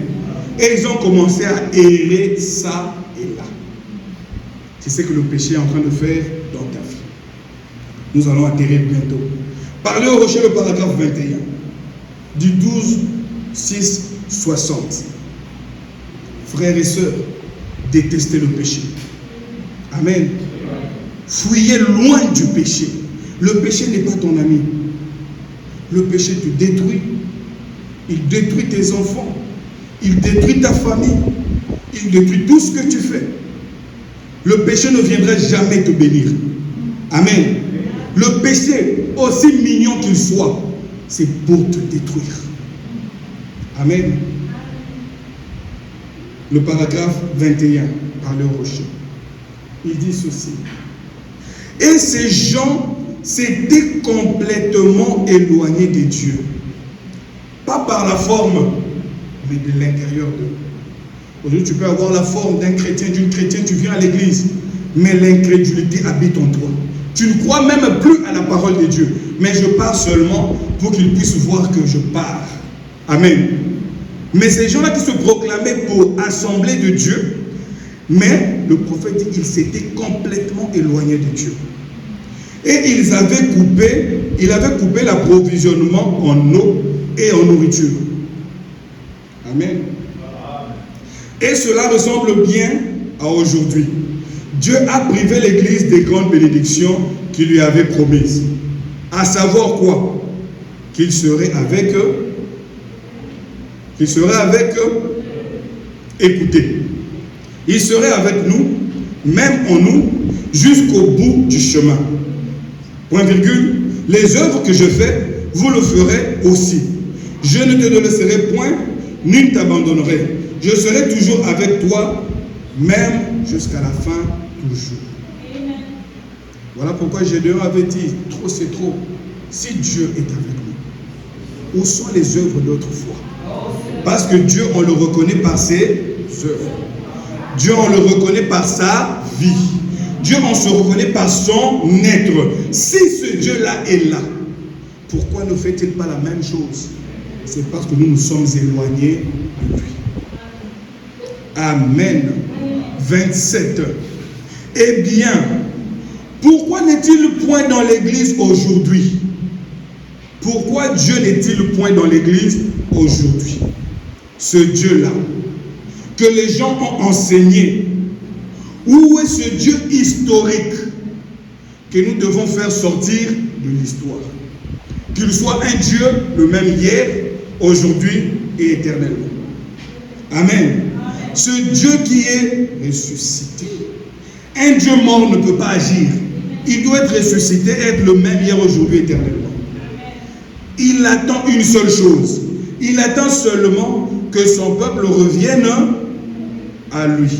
[SPEAKER 2] Et ils ont commencé à errer ça et là. C'est ce que le péché est en train de faire dans ta vie. Nous allons atterrir bientôt. Parlez au rocher, le paragraphe 21. Du 12, 6, 60. Frères et sœurs, détestez le péché. Amen. Fuyez loin du péché. Le péché n'est pas ton ami. Le péché te détruit. Il détruit tes enfants. Il détruit ta famille. Il détruit tout ce que tu fais. Le péché ne viendra jamais te bénir. Amen. Le péché, aussi mignon qu'il soit, c'est pour te détruire. Amen. Le paragraphe 21, par le rocher. Il dit ceci. Et ces gens s'étaient complètement éloignés de Dieu. Pas par la forme, mais de l'intérieur d'eux. Aujourd'hui, tu peux avoir la forme d'un chrétien, d'une chrétienne, tu viens à l'église, mais l'incrédulité habite en toi. Tu ne crois même plus à la parole de Dieu. Mais je parle seulement pour qu'ils puissent voir que je parle. Amen. Mais ces gens-là qui se proclamaient pour assembler de Dieu, mais le prophète dit qu'ils s'étaient complètement éloignés de Dieu. Et il avait coupé l'approvisionnement en eau et en nourriture. Amen. Et cela ressemble bien à aujourd'hui. Dieu a privé l'Église des grandes bénédictions qu'il lui avait promises. À savoir quoi? Qu'il serait avec eux. Écoutez. Il serait avec nous, même en nous, jusqu'au bout du chemin. Point virgule. Les œuvres que je fais, vous le ferez aussi. Je ne te laisserai point, ni ne t'abandonnerai. Je serai toujours avec toi, même jusqu'à la fin, toujours. Amen. Voilà pourquoi Gédéon avait dit, trop c'est trop. Si Dieu est avec nous, où sont les œuvres d'autrefois? Parce que Dieu, on le reconnaît par ses œuvres. Dieu, on le reconnaît par sa vie. Dieu, on se reconnaît par son être. Si ce Dieu-là est là, pourquoi ne fait-il pas la même chose? C'est parce que nous nous sommes éloignés de lui. Amen. 27. Eh bien, pourquoi n'est-il point dans l'église aujourd'hui? Pourquoi Dieu n'est-il point dans l'église aujourd'hui? Ce Dieu-là, que les gens ont enseigné, où est ce Dieu historique que nous devons faire sortir de l'histoire? Qu'il soit un Dieu le même hier, aujourd'hui et éternellement. Amen. Ce Dieu qui est ressuscité. Un Dieu mort ne peut pas agir. Il doit être ressuscité, être le même hier, aujourd'hui, éternellement. Il attend une seule chose. Il attend seulement que son peuple revienne à lui.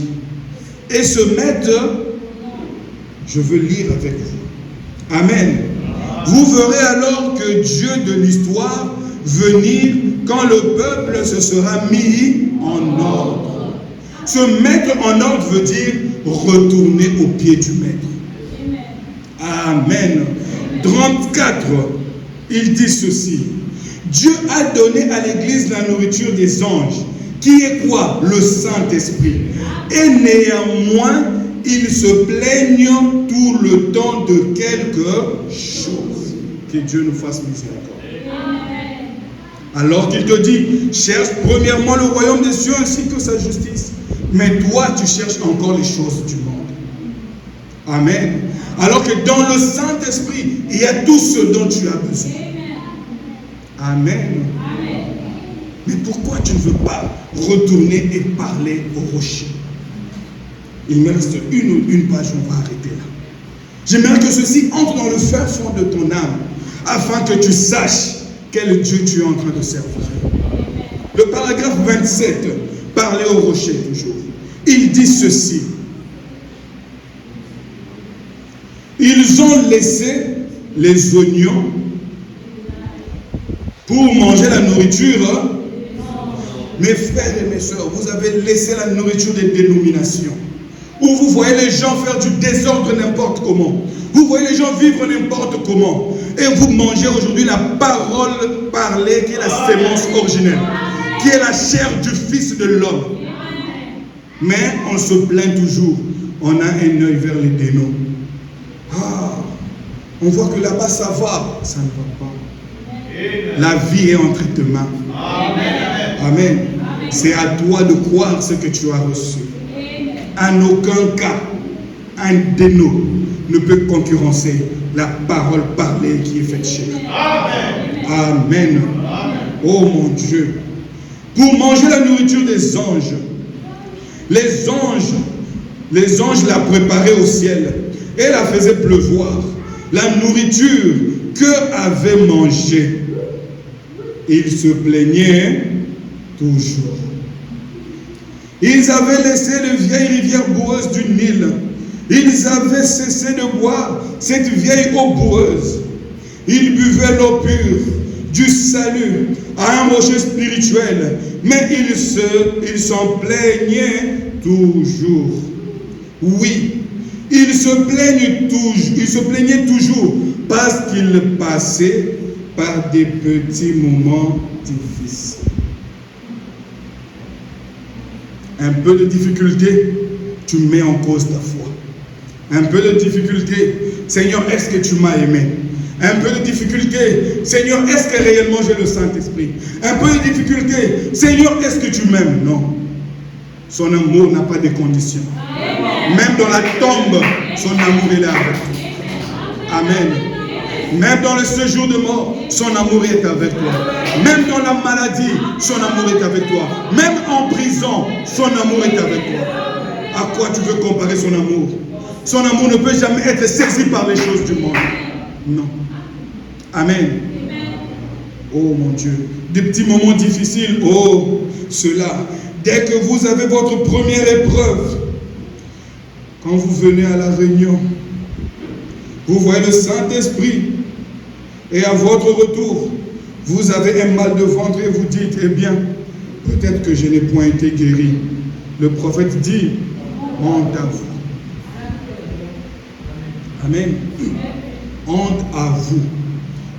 [SPEAKER 2] Et se mette, je veux lire avec vous. Amen. Vous verrez alors que Dieu de l'histoire venir quand le peuple se sera mis en ordre. Se mettre en ordre veut dire retourner au pied du maître. Amen. 34, il dit ceci. Dieu a donné à l'église la nourriture des anges, qui est quoi? Le Saint-Esprit. Et néanmoins, ils se plaignent tout le temps de quelque chose. Que Dieu nous fasse miséricorde. Alors qu'il te dit, cherche premièrement le royaume des cieux ainsi que sa justice. Mais toi, tu cherches encore les choses du monde. Amen. Alors que dans le Saint-Esprit, il y a tout ce dont tu as besoin. Amen. Mais pourquoi tu ne veux pas retourner et parler au rocher? Il me reste une page, on va arrêter là. J'aimerais que ceci entre dans le fin fond de ton âme, afin que tu saches quel Dieu tu es en train de servir. Le paragraphe 27, parler au rocher toujours. Il dit ceci. Ils ont laissé les oignons pour manger la nourriture. Mes frères et mes soeurs, vous avez laissé la nourriture des dénominations. Où vous voyez les gens faire du désordre n'importe comment. Vous voyez les gens vivre n'importe comment. Et vous mangez aujourd'hui la parole parlée qui est la sémence originelle. Qui est la chair du Fils de l'homme. Mais on se plaint toujours. On a un œil vers les dénoms. On voit que là-bas ça va. Ça ne va pas. La vie est entre tes mains. Amen. C'est à toi de croire ce que tu as reçu. En aucun cas, un dénot ne peut concurrencer la parole parlée qui est faite chez nous. Amen. Oh mon Dieu. Pour manger la nourriture des anges, les anges la préparaient au ciel et la faisaient pleuvoir. La nourriture qu'eux avaient mangée, ils se plaignaient toujours. Ils avaient laissé les vieilles rivières boueuses du Nil. Ils avaient cessé de boire cette vieille eau boueuse. Ils buvaient l'eau pure du salut à un rocher spirituel. Mais ils s'en plaignaient toujours. Oui, ils se plaignaient toujours parce qu'ils passaient par des petits moments difficiles. Un peu de difficulté, tu mets en cause ta foi. Un peu de difficulté. Seigneur, est-ce que tu m'as aimé? Un peu de difficulté. Seigneur, est-ce que réellement j'ai le Saint-Esprit? Un peu de difficulté. Seigneur, est-ce que tu m'aimes? Non. Son amour n'a pas de conditions. Même dans la tombe, son amour est là avec toi. Amen. Même dans le séjour de mort, son amour est avec toi. Même dans la maladie, son amour est avec toi. Même en prison, son amour est avec toi. À quoi tu veux comparer son amour? Son amour ne peut jamais être saisi par les choses du monde. Non. Amen. Oh mon Dieu. Des petits moments difficiles. Oh, cela. Dès que vous avez votre première épreuve, quand vous venez à la réunion, vous voyez le Saint-Esprit et à votre retour, vous avez un mal de ventre et vous dites, eh bien, peut-être que je n'ai point été guéri. Le prophète dit, honte à vous. Amen. Honte à vous.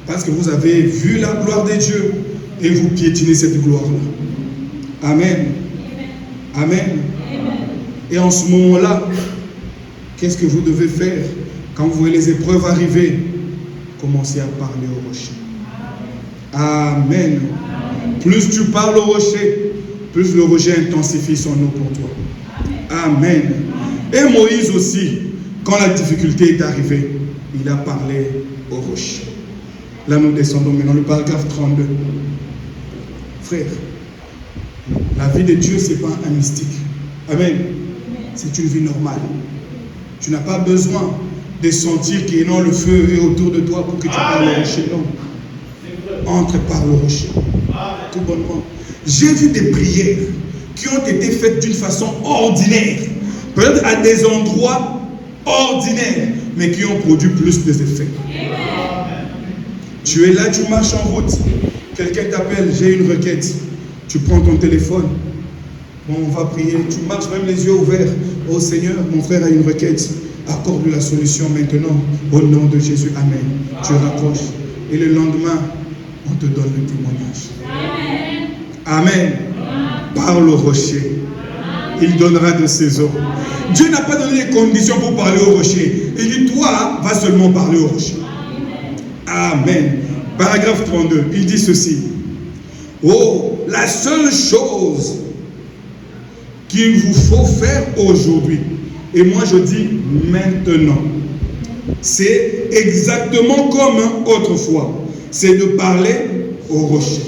[SPEAKER 2] Parce que vous avez vu la gloire de Dieu et vous piétinez cette gloire-là. Amen. Amen. Et en ce moment-là, qu'est-ce que vous devez faire quand vous voyez les épreuves arriver? Commencez à parler au rocher. Amen. Plus tu parles au rocher, plus le rocher intensifie son eau pour toi. Amen. Et Moïse aussi, quand la difficulté est arrivée, il a parlé au rocher. Là, nous descendons maintenant le paragraphe 32. Frère, la vie de Dieu, ce n'est pas un mystique. Amen. C'est une vie normale. Tu n'as pas besoin de sentir qu'il y a le feu est autour de toi pour que tu parles au rocher. Non. Entre par le rocher. Tout bonnement. J'ai vu des prières qui ont été faites d'une façon ordinaire. Peut-être à des endroits ordinaires, mais qui ont produit plus d'effets. Tu es là, tu marches en route. Quelqu'un t'appelle, j'ai une requête. Tu prends ton téléphone. Bon, on va prier. Tu marches même les yeux ouverts. Oh Seigneur, mon frère a une requête. Accorde la solution maintenant. Au nom de Jésus. Amen. Tu raccroches. Et le lendemain, on te donne le témoignage. Amen. Parle au rocher. Il donnera de ses eaux. Dieu n'a pas donné les conditions pour parler au rocher. Il dit, toi, va seulement parler au rocher. Amen. Paragraphe 32. Il dit ceci. Oh, la seule chose qu'il vous faut faire aujourd'hui, et moi je dis maintenant, c'est exactement comme autrefois, c'est de parler au rocher.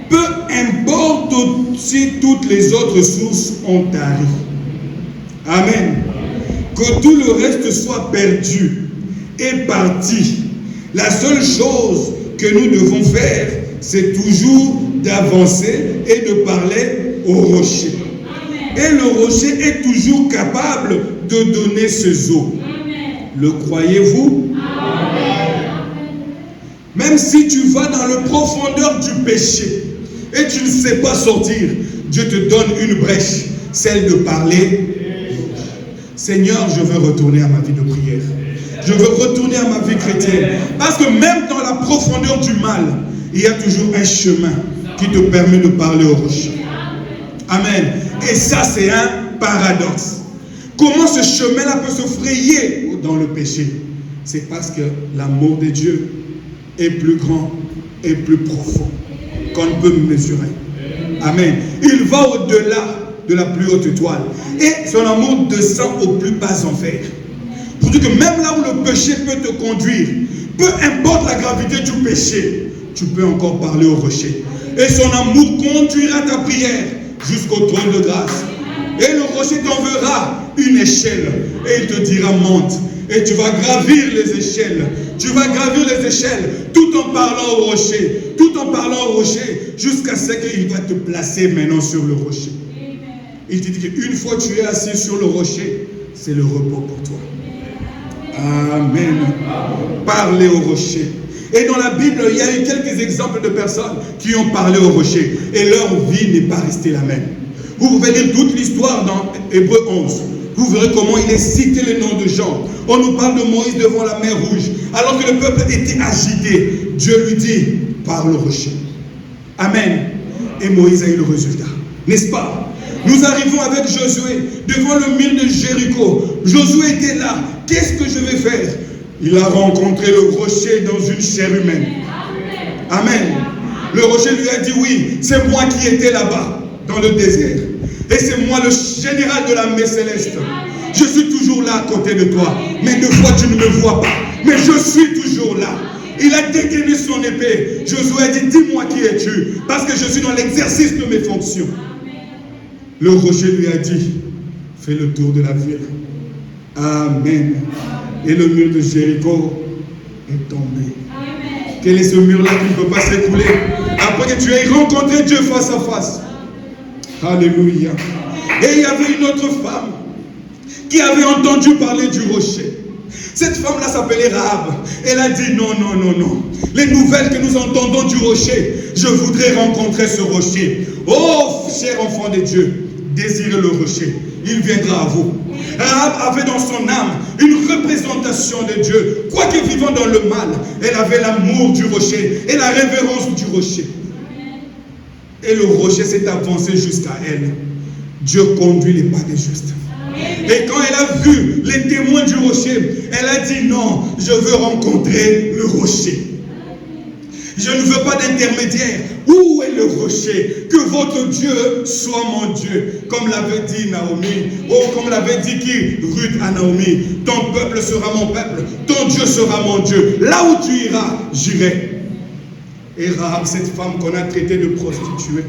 [SPEAKER 2] Peu importe si toutes les autres sources ont tari. Amen. Que tout le reste soit perdu et parti. La seule chose que nous devons faire, c'est toujours d'avancer et de parler au rocher. Et le rocher est toujours capable de donner ses eaux. Le croyez-vous? Même si tu vas dans le profondeur du péché et tu ne sais pas sortir, Dieu te donne une brèche, celle de parler. Seigneur, je veux retourner à ma vie de prière. Je veux retourner à ma vie chrétienne. Parce que même dans la profondeur du mal, il y a toujours un chemin qui te permet de parler au rocher. Amen. Et ça, c'est un paradoxe. Comment ce chemin-là peut se frayer dans le péché? C'est parce que l'amour de Dieu est plus grand et plus profond qu'on ne peut mesurer. Amen. Il va au-delà de la plus haute étoile. Et son amour descend au plus bas enfer. Pour dire que même là où le péché peut te conduire, peu importe la gravité du péché, tu peux encore parler au rocher. Et son amour conduira ta prière jusqu'au trône de grâce. Et le rocher t'enverra une échelle. Et il te dira monte. Et tu vas gravir les échelles. Tu vas gravir les échelles tout en parlant au rocher. Tout en parlant au rocher jusqu'à ce qu'il va te placer maintenant sur le rocher. Il te dit qu'une fois que tu es assis sur le rocher, c'est le repos pour toi. Amen. Parlez au rocher. Et dans la Bible, il y a eu quelques exemples de personnes qui ont parlé au rocher. Et leur vie n'est pas restée la même. Vous pouvez lire toute l'histoire dans Hébreux 11. Vous verrez comment il est cité le nom de Jean. On nous parle de Moïse devant la mer Rouge. Alors que le peuple était agité, Dieu lui dit, parle au rocher. Amen. Et Moïse a eu le résultat. N'est-ce pas? Nous arrivons avec Josué devant le mur de Jéricho. Josué était là. qu'est-ce que je vais faire? Il a rencontré le rocher dans une chair humaine. Amen. Le rocher lui a dit, oui, c'est moi qui étais là-bas, dans le désert. Et c'est moi le général de l'armée céleste. Je suis toujours là à côté de toi. Mais des fois tu ne me vois pas. Mais je suis toujours là. Il a dégainé son épée. Josué a dit, dis-moi qui es-tu? Parce que je suis dans l'exercice de mes fonctions. Le rocher lui a dit, fais le tour de la ville. Amen. Et le mur de Jéricho est tombé. Quel est ce mur-là qui ne peut pas s'écouler? Après que tu aies rencontré Dieu face à face. Alléluia. Et il y avait une autre femme qui avait entendu parler du rocher. Cette femme-là s'appelait Rahab. Elle a dit non, non, non, non. Les nouvelles que nous entendons du rocher, je voudrais rencontrer ce rocher. Oh, cher enfant de Dieu, désirez le rocher. Il viendra à vous. Rahab avait dans son âme une représentation de Dieu. Quoique vivant dans le mal, elle avait l'amour du rocher et la révérence du rocher. Et le rocher s'est avancé jusqu'à elle. Dieu conduit les pas des justes. Et quand elle a vu les témoins du rocher, elle a dit non, je veux rencontrer le rocher. Je ne veux pas d'intermédiaire. Où est le rocher? Que votre Dieu soit mon Dieu. Comme l'avait dit Naomi. Oh, comme l'avait dit qui? Ruth à Naomi. Ton peuple sera mon peuple. Ton Dieu sera mon Dieu. Là où tu iras, j'irai. Et Rahab, cette femme qu'on a traitée de prostituée,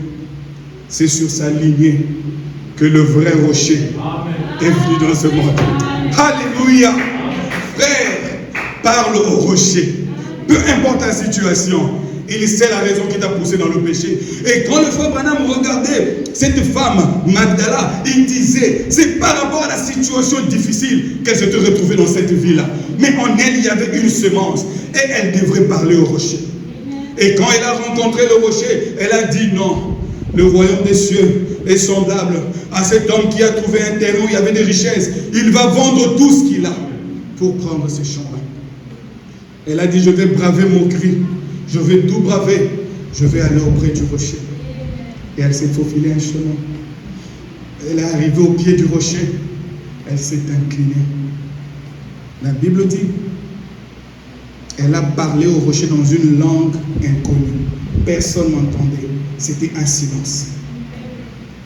[SPEAKER 2] c'est sur sa lignée que le vrai rocher est venu dans ce monde. Alléluia. Frère, parle au rocher. Peu importe la situation, il sait la raison qui t'a poussé dans le péché. Et quand le frère Branham regardait cette femme, Magdala, il disait, c'est par rapport à la situation difficile qu'elle s'était retrouvée dans cette vie-là. Mais en elle, il y avait une semence. Et elle devrait parler au rocher. Et quand elle a rencontré le rocher, elle a dit non. Le royaume des cieux est semblable à cet homme qui a trouvé un terrain où il y avait des richesses. Il va vendre tout ce qu'il a pour prendre ce champ-là. Elle a dit, je vais braver mon cri. Je vais tout braver. Je vais aller auprès du rocher. Et elle s'est faufilée un chemin. Elle est arrivée au pied du rocher. Elle s'est inclinée. La Bible dit, elle a parlé au rocher dans une langue inconnue. Personne n'entendait. C'était un silence.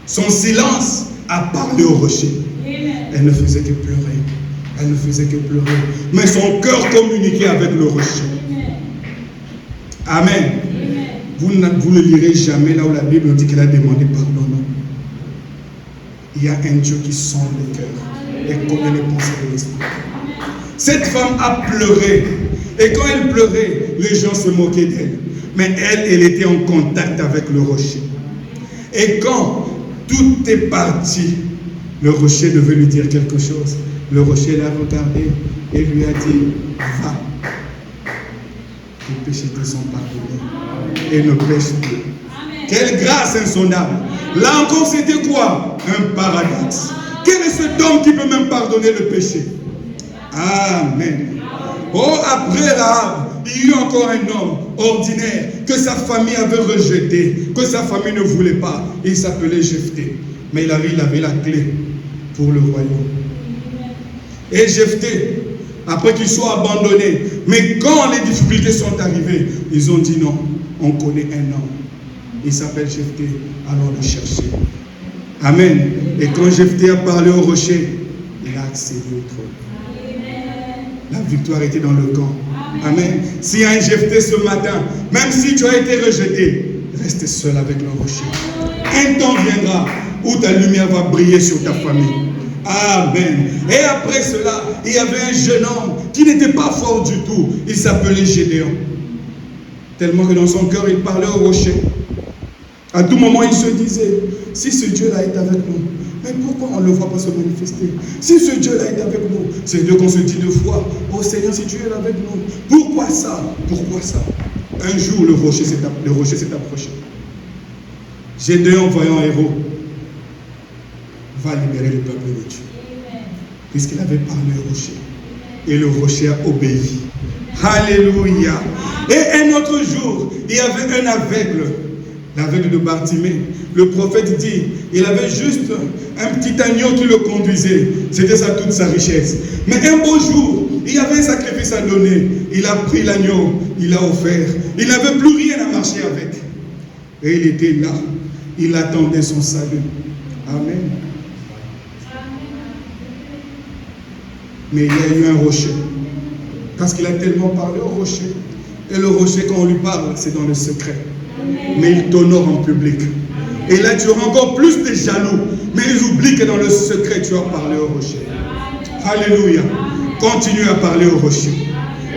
[SPEAKER 2] Son silence a parlé au rocher. Elle ne faisait que pleurer. Elle ne faisait que pleurer. Mais son cœur communiquait avec le rocher. Amen. Vous ne lirez jamais là où la Bible dit qu'elle a demandé pardon. Non. Il y a un Dieu qui sonde le cœur et connaît les pensées de l'esprit. Cette femme a pleuré. Et quand elle pleurait, les gens se moquaient d'elle. Mais elle était en contact avec le rocher. Et quand tout est parti, le rocher devait lui dire quelque chose. Le rocher l'a regardé et lui a dit, va, tes péchés te sont pardonnés et ne pêche plus. Quelle grâce insondable. Là encore, c'était quoi? Un paradoxe. Quel est cet homme qui peut même pardonner le péché? Amen. Oh, après Rahab, il y eut encore un homme ordinaire que sa famille avait rejeté, que sa famille ne voulait pas. Il s'appelait Jephthé. Mais il avait la clé pour le royaume. Et Jephthé, après qu'il soit abandonné, mais quand les difficultés sont arrivées, ils ont dit non, on connaît un homme. Il s'appelle Jephthé, allons le chercher. Amen. Et quand Jephthé a parlé au rocher, il a accédé au trône. La victoire était dans le camp. Amen. S'il y a un Jephthé ce matin, même si tu as été rejeté, reste seul avec le rocher. Un temps viendra où ta lumière va briller sur ta famille. Amen. Et après cela, il y avait un jeune homme qui n'était pas fort du tout. Il s'appelait Gédéon. Tellement que dans son cœur, il parlait au rocher. À tout moment, il se disait, si ce Dieu-là est avec nous, mais pourquoi on ne le voit pas se manifester? Si ce Dieu-là est avec nous, c'est Dieu qu'on se dit deux fois, oh Seigneur, si tu es avec nous, pourquoi ça? Pourquoi ça? Un jour, le rocher s'est approché. Gédéon, voyant un héros, va libérer le peuple de Dieu. Puisqu'il avait parlé au rocher. Et le rocher a obéi. Alléluia. Et un autre jour, il y avait un aveugle l'aveugle de Bartimée. Le prophète dit, il avait juste un petit agneau qui le conduisait. C'était ça toute sa richesse. Mais un beau jour, il y avait un sacrifice à donner. Il a pris l'agneau, il l'a offert. Il n'avait plus rien à marcher avec. Et il était là. Il attendait son salut. Amen. Mais il y a eu un rocher. Parce qu'il a tellement parlé au rocher. Et le rocher, quand on lui parle, c'est dans le secret. Mais il t'honore en public. Et là, tu auras encore plus de jaloux. Mais ils oublient que dans le secret, tu as parlé au rocher. Alléluia. Continue à parler au rocher.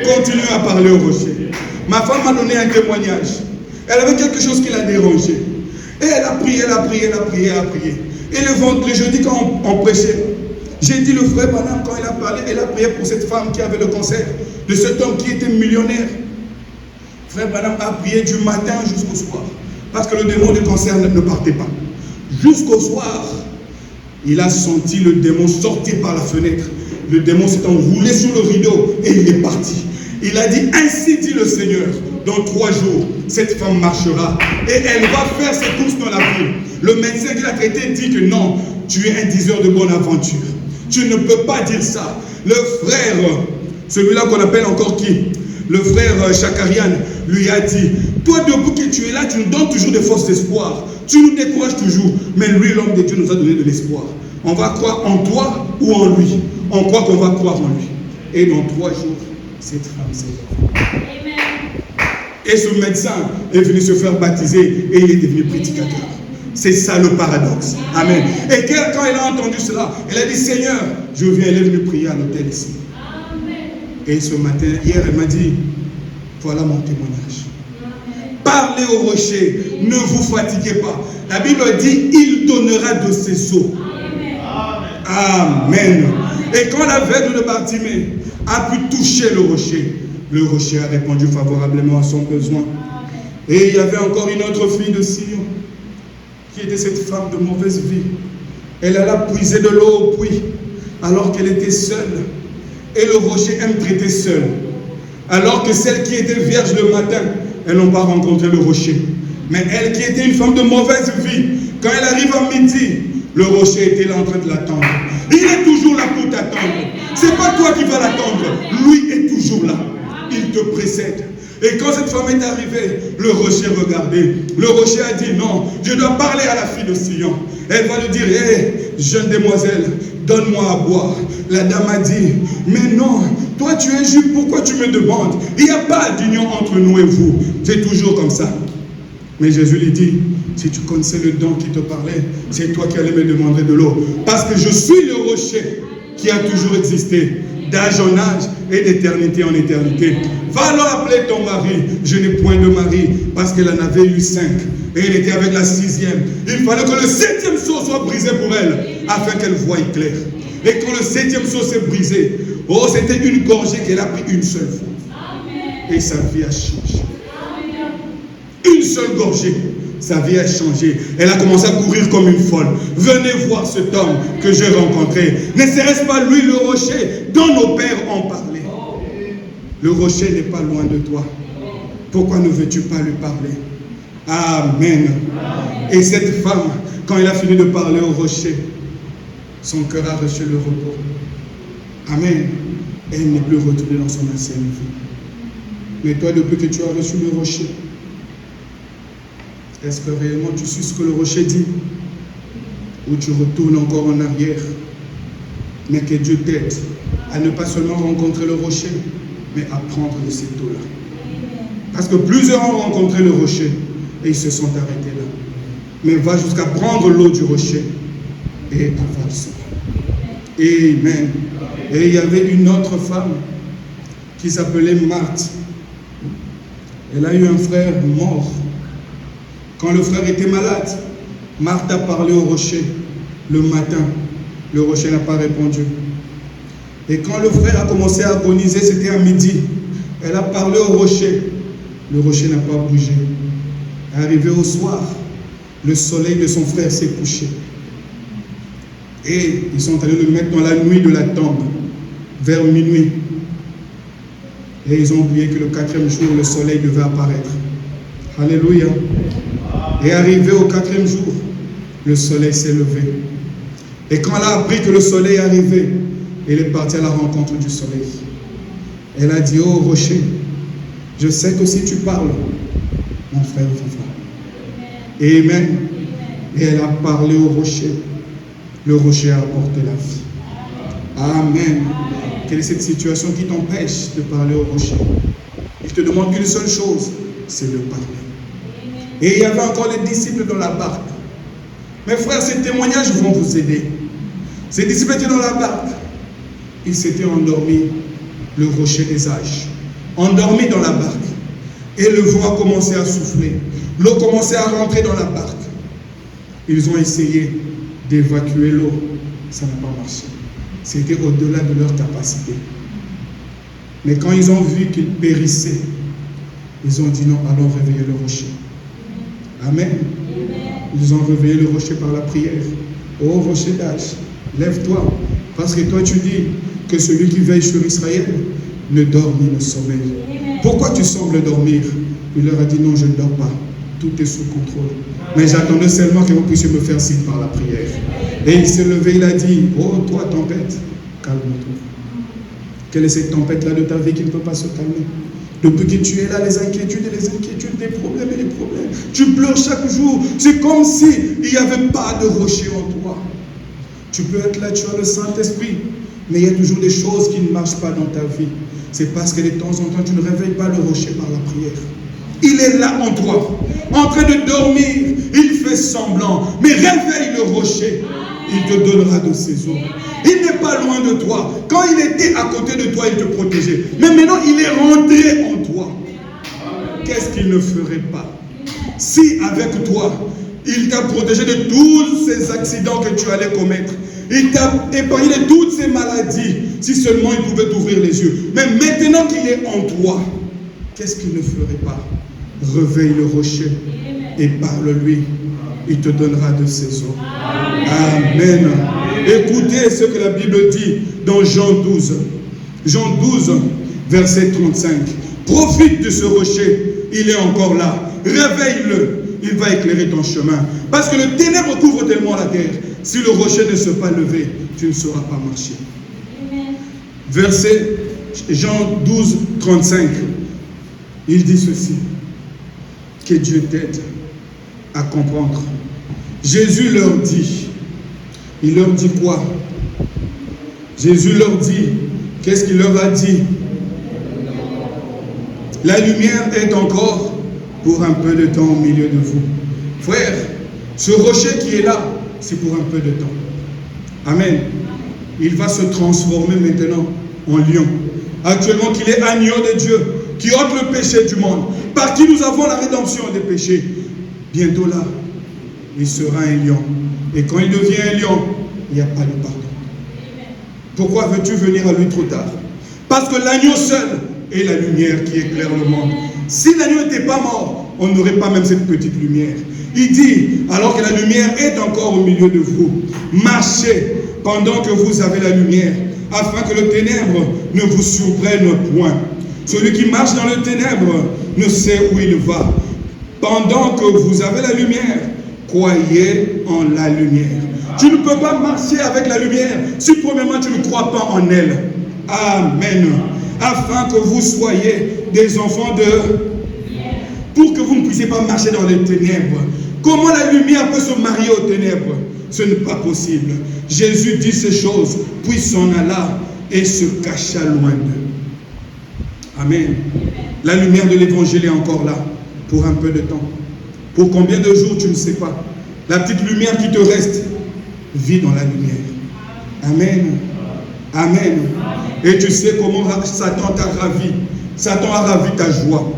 [SPEAKER 2] Continue à parler au rocher. Ma femme m'a donné un témoignage. Elle avait quelque chose qui l'a dérangé. Et elle a prié, elle a prié, elle a prié, elle a prié. Et le jeudi, quand on prêchait, j'ai dit, le frère Branham, quand il a parlé, elle a prié pour cette femme qui avait le cancer, de cet homme qui était millionnaire. Frère Branham a prié du matin jusqu'au soir. Parce que le démon du cancer ne partait pas. Jusqu'au soir, il a senti le démon sortir par la fenêtre. Le démon s'est enroulé sur le rideau et il est parti. Il a dit, ainsi dit le Seigneur, dans 3 jours, cette femme marchera et elle va faire ses courses dans la ville. Le médecin qui l'a traité dit que non, tu es un diseur de bonne aventure. Tu ne peux pas dire ça. Le frère, celui-là qu'on appelle encore qui? Le frère Chakarian lui a dit, toi depuis que tu es là, tu nous donnes toujours des fausses espoirs. Tu nous décourages toujours. Mais lui, l'homme de Dieu, nous a donné de l'espoir. On va croire en toi ou en lui. On croit qu'on va croire en lui. Et dans 3 jours, cette femme s'est levée. Et ce médecin est venu se faire baptiser et il est devenu prédicateur. C'est ça le paradoxe. Amen. Et quand elle a entendu cela, elle a dit, Seigneur, je viens, elle est venue prier à l'hôtel ici. Et ce matin, hier, elle m'a dit, voilà mon témoignage. Parlez au rocher, ne vous fatiguez pas. La Bible dit, il donnera de ses eaux. Amen. Et quand l'aveugle de Bartimée a pu toucher le rocher a répondu favorablement à son besoin. Et il y avait encore une autre fille de Sion, qui était cette femme de mauvaise vie. Elle alla puiser de l'eau au puits, alors qu'elle était seule. Et le rocher aime traiter seul. Alors que celle qui était vierge le matin, elles n'ont pas rencontré le rocher. Mais elle qui était une femme de mauvaise vie, quand elle arrive à midi, le rocher était là en train de l'attendre. Il est toujours là pour t'attendre. C'est pas toi qui vas l'attendre. Lui est toujours là. Il te précède. Et quand cette femme est arrivée, le rocher regardait. Le rocher a dit, non, je dois parler à la fille de Sion. Elle va lui dire, hé, jeune demoiselle, donne-moi à boire. La dame a dit, mais non, toi tu es juif, pourquoi tu me demandes? Il n'y a pas d'union entre nous et vous. C'est toujours comme ça. Mais Jésus lui dit, si tu connaissais le don qui te parlait, c'est toi qui allais me demander de l'eau. Parce que je suis le rocher qui a toujours existé, d'âge en âge et d'éternité en éternité. Va alors appeler ton mari. Je n'ai point de mari, parce qu'elle en avait eu 5. Et elle était avec la 6e. Il fallait que le 7e seau soit brisé pour elle, afin qu'elle voie clair. Et quand le 7e seau s'est brisé, oh, c'était une gorgée qu'elle a pris une seule fois. Et sa vie a changé. Une seule gorgée, sa vie a changé. Elle a commencé à courir comme une folle. Venez voir cet homme que j'ai rencontré. Ne serait-ce pas lui le rocher dont nos pères ont parlé? Le rocher n'est pas loin de toi. Pourquoi ne veux-tu pas lui parler? Amen. Et cette femme, quand elle a fini de parler au rocher, son cœur a reçu le repos. Amen. Et elle n'est plus retournée dans son ancienne vie. Mais toi, depuis que tu as reçu le rocher, est-ce que réellement tu suis ce que le rocher dit? Ou tu retournes encore en arrière? Mais que Dieu t'aide à ne pas seulement rencontrer le rocher, mais à prendre de cette eau-là. Parce que plusieurs ont rencontré le rocher et ils se sont arrêtés là. Mais va jusqu'à prendre l'eau du rocher et avance. Amen. Et il y avait une autre femme qui s'appelait Marthe. Elle a eu un frère mort. Quand le frère était malade, Marthe a parlé au rocher le matin. Le rocher n'a pas répondu. Et quand le frère a commencé à agoniser, c'était à midi. Elle a parlé au rocher. Le rocher n'a pas bougé. Arrivé au soir, le soleil de son frère s'est couché. Et ils sont allés le mettre dans la nuit de la tombe, vers minuit. Et ils ont oublié que le 4e jour, le soleil devait apparaître. Alléluia. Et arrivé au 4e jour, le soleil s'est levé. Et quand elle a appris que le soleil est arrivé, elle est partie à la rencontre du soleil. Elle a dit, oh rocher, je sais que si tu parles, mon frère vivra. Amen. Et elle a parlé au rocher. Le rocher a apporté la vie. Amen. Quelle est cette situation qui t'empêche de parler au rocher? Il te demande qu'une seule chose, c'est de parler. Et il y avait encore les disciples dans la barque. Mes frères, ces témoignages vont vous aider. Ces disciples étaient dans la barque. Ils s'étaient endormis, le rocher des âges. Endormis dans la barque. Et le vent a commencé à souffler. L'eau commençait à rentrer dans la barque. Ils ont essayé d'évacuer l'eau. Ça n'a pas marché. C'était au-delà de leur capacité. Mais quand ils ont vu qu'ils périssaient, ils ont dit non, allons réveiller le rocher. Amen. Ils ont réveillé le rocher par la prière. Oh rocher d'âge, lève-toi. Parce que toi tu dis que celui qui veille sur Israël ne dort ni ne sommeille. Pourquoi tu sembles dormir? Il leur a dit non, je ne dors pas. Tout est sous contrôle. Mais j'attendais seulement que vous puissiez me faire signe par la prière. Et il s'est levé, il a dit, oh toi tempête, calme-toi. Quelle est cette tempête-là de ta vie qui ne peut pas se calmer? Depuis que tu es là, les inquiétudes, des problèmes et des problèmes. Tu pleures chaque jour. C'est comme s'il n'y avait pas de rocher en toi. Tu peux être là, tu as le Saint-Esprit. Mais il y a toujours des choses qui ne marchent pas dans ta vie. C'est parce que de temps en temps, tu ne réveilles pas le rocher par la prière. Il est là en toi, en train de dormir. Il fait semblant. Mais réveille le rocher. Il te donnera de ses eaux. Il n'est pas loin de toi. Quand il était à côté de toi, il te protégeait. Mais maintenant, il est rentré en toi. Qu'est-ce qu'il ne ferait pas? Si avec toi, il t'a protégé de tous ces accidents que tu allais commettre. Il t'a épargné de toutes ces maladies. Si seulement il pouvait t'ouvrir les yeux. Mais maintenant qu'il est en toi, qu'est-ce qu'il ne ferait pas? Réveille le rocher et parle-lui. Il te donnera de ses eaux. Amen. Écoutez ce que la Bible dit dans Jean 12. Jean 12, verset 35. Profite de ce rocher. Il est encore là. Réveille-le. Il va éclairer ton chemin. Parce que le ténèbre couvre tellement la terre. Si le rocher ne se pas levé, tu ne sauras pas marcher. Verset Jean 12, 35. Il dit ceci. Que Dieu t'aide à comprendre. Jésus leur dit. Il leur dit quoi? Jésus leur dit. Qu'est-ce qu'il leur a dit? La lumière est encore pour un peu de temps au milieu de vous. Frère, ce rocher qui est là, c'est pour un peu de temps. Amen. Il va se transformer maintenant en lion. Actuellement qu'il est agneau de Dieu, qui ôte le péché du monde, par qui nous avons la rédemption des péchés. Bientôt là, il sera un lion. Et quand il devient un lion, il n'y a pas de pardon. Pourquoi veux-tu venir à lui trop tard? Parce que l'agneau seul est la lumière qui éclaire le monde. Si l'agneau n'était pas mort, on n'aurait pas même cette petite lumière. Il dit, alors que la lumière est encore au milieu de vous, marchez pendant que vous avez la lumière, afin que le ténèbre ne vous surprenne point. Celui qui marche dans le ténèbre ne sait où il va. Pendant que vous avez la lumière, croyez en la lumière. Tu ne peux pas marcher avec la lumière si premièrement tu ne crois pas en elle. Amen. Afin que vous soyez des enfants de... Pour que vous ne puissiez pas marcher dans les ténèbres. Comment la lumière peut se marier aux ténèbres? Ce n'est pas possible. Jésus dit ces choses, puis s'en alla et se cacha loin d'eux. Amen. La lumière de l'évangile est encore là, pour un peu de temps. Pour combien de jours, tu ne sais pas. La petite lumière qui te reste, vis dans la lumière. Amen. Amen. Et tu sais comment Satan t'a ravi. Satan a ravi ta joie.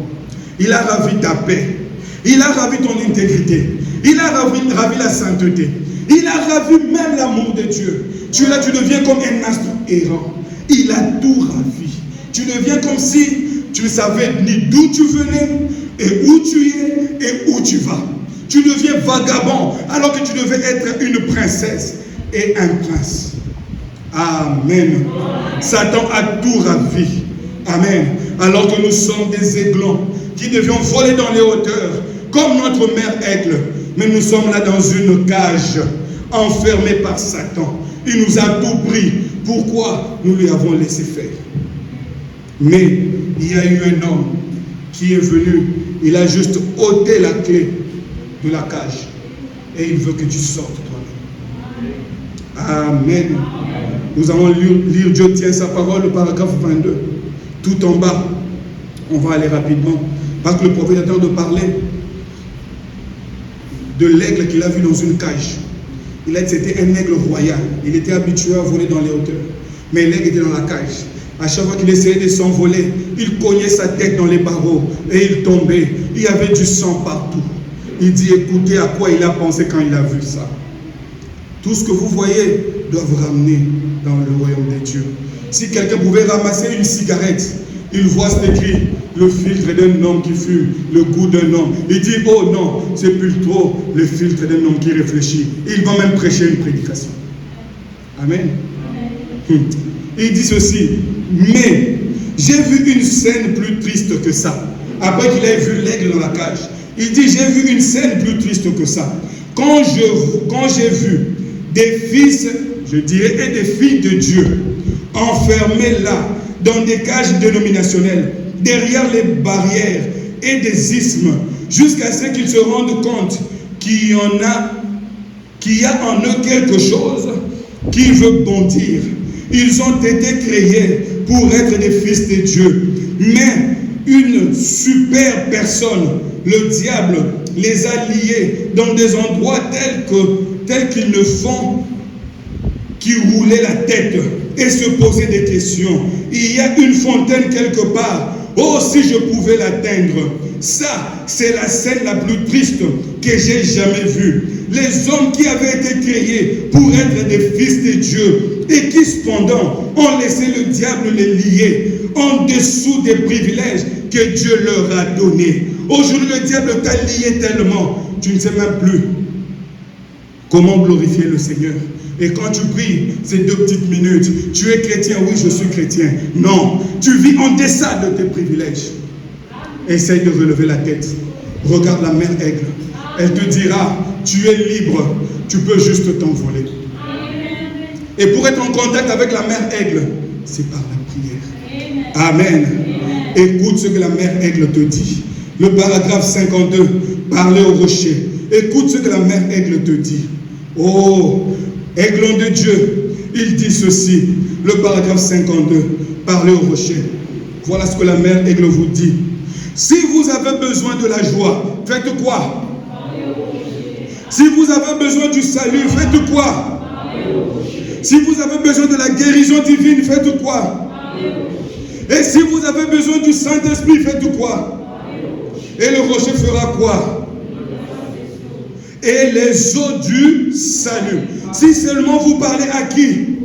[SPEAKER 2] Il a ravi ta paix. Il a ravi ton intégrité. Il a ravi la sainteté. Il a ravi même l'amour de Dieu. Tu es là, tu deviens comme un astre errant. Il a tout ravi. Tu deviens comme si tu ne savais ni d'où tu venais, et où tu es, et où tu vas. Tu deviens vagabond, alors que tu devais être une princesse et un prince. Amen. Satan a tout ravi. Amen. Alors que nous sommes des aiglons qui devions voler dans les hauteurs, comme notre mère aigle. Mais nous sommes là dans une cage, enfermés par Satan. Il nous a tout pris. Pourquoi nous lui avons laissé faire? Mais il y a eu un homme qui est venu. Il a juste ôté la clé de la cage. Et il veut que tu sortes toi-même. Amen. Nous allons lire Dieu tient sa parole, le paragraphe 22. Tout en bas. On va aller rapidement. Parce que le prophète est en train de parler de l'aigle qu'il a vu dans une cage. C'était un aigle royal. Il était habitué à voler dans les hauteurs. Mais l'aigle était dans la cage. À chaque fois qu'il essayait de s'envoler, il cognait sa tête dans les barreaux et il tombait. Il y avait du sang partout. Il dit, écoutez à quoi il a pensé quand il a vu ça. Tout ce que vous voyez doit vous ramener dans le royaume des dieux. Si quelqu'un pouvait ramasser une cigarette, il voit cet écrit, le filtre d'un homme qui fume, le goût d'un homme. Il dit, oh non, c'est plutôt le filtre d'un homme qui réfléchit. Il va même prêcher une prédication. Amen. Il dit ceci, mais j'ai vu une scène plus triste que ça. Après qu'il ait vu l'aigle dans la cage, il dit, j'ai vu une scène plus triste que ça. Quand j'ai vu des fils, je dirais, et des filles de Dieu, enfermés là, dans des cages dénominationnelles, derrière les barrières et des isthmes, jusqu'à ce qu'ils se rendent compte qu'il y a en eux quelque chose qui veut bondir. Ils ont été créés pour être des fils de Dieu. Mais une super personne, le diable, les a liés dans des endroits tels qu'ils ne font qui roulaient la tête et se poser des questions. Il y a une fontaine quelque part. Oh, si je pouvais l'atteindre. Ça, c'est la scène la plus triste que j'ai jamais vue. Les hommes qui avaient été créés pour être des fils de Dieu et qui cependant ont laissé le diable les lier en dessous des privilèges que Dieu leur a donnés. Aujourd'hui, le diable t'a lié tellement, tu ne sais même plus comment glorifier le Seigneur. Et quand tu pries ces 2 petites minutes, tu es chrétien, oui, je suis chrétien. Non, tu vis en deçà de tes privilèges. Essaye de relever la tête. Regarde la mère aigle. Elle te dira, tu es libre, tu peux juste t'envoler. Et pour être en contact avec la mère aigle, c'est par la prière. Amen. Écoute ce que la mère aigle te dit. Le paragraphe 52, parler au rocher. Écoute ce que la mère aigle te dit. Oh, aiglon de Dieu, il dit ceci. Le paragraphe 52, parler au rocher. Voilà ce que la mère aigle vous dit. Si vous avez besoin de la joie, faites quoi? Si vous avez besoin du salut, faites quoi? Si vous avez besoin de la guérison divine, faites quoi? Et si vous avez besoin du Saint-Esprit, faites quoi? Et le rocher fera quoi? Et les eaux du salut. Si seulement vous parlez à qui?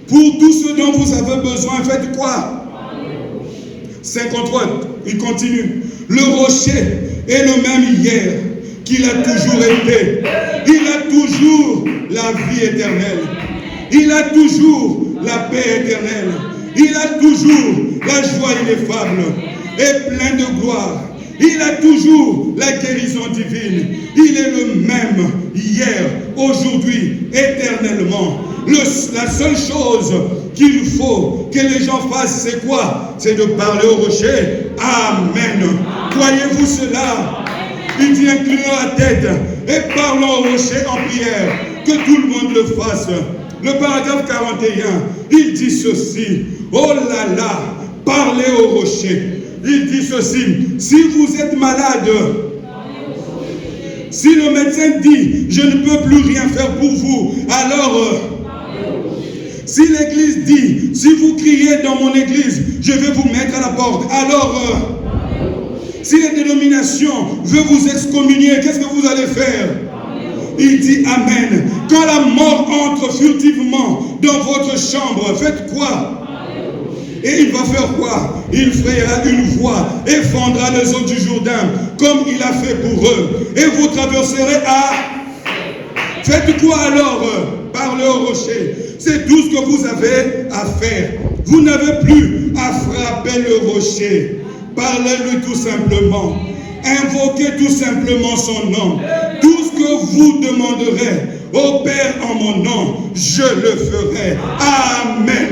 [SPEAKER 2] Pour tout ce dont vous avez besoin, faites quoi? 53, il continue. Le rocher est le même hier qu'il a toujours été. Il a toujours la vie éternelle. Il a toujours la paix éternelle. Il a toujours la joie ineffable et plein de gloire. Il a toujours la guérison divine. Il est le même hier, aujourd'hui, éternellement. La seule chose qu'il faut que les gens fassent, c'est quoi? C'est de parler au rocher. Amen. Croyez-vous cela? Il dit, inclinons la tête et parlons au rocher en prière. Que tout le monde le fasse. Le paragraphe 41, il dit ceci. Oh là là, parlez au rocher. Il dit ceci. Si vous êtes malade, si le médecin dit, je ne peux plus rien faire pour vous, alors... si l'église dit, si vous criez dans mon église, je vais vous mettre à la porte. Alors, si les dénominations veulent vous excommunier, qu'est-ce que vous allez faire? Il dit Amen. Quand la mort entre furtivement dans votre chambre, faites quoi? Et il va faire quoi? Il frayera une voie et fendra les eaux du Jourdain, comme il a fait pour eux. Et vous traverserez à... Faites quoi alors? Parlez au rocher. C'est tout ce que vous avez à faire. Vous n'avez plus à frapper le rocher. Parlez-lui tout simplement. Invoquez tout simplement son nom. Tout ce que vous demanderez au Père en mon nom, je le ferai. Amen.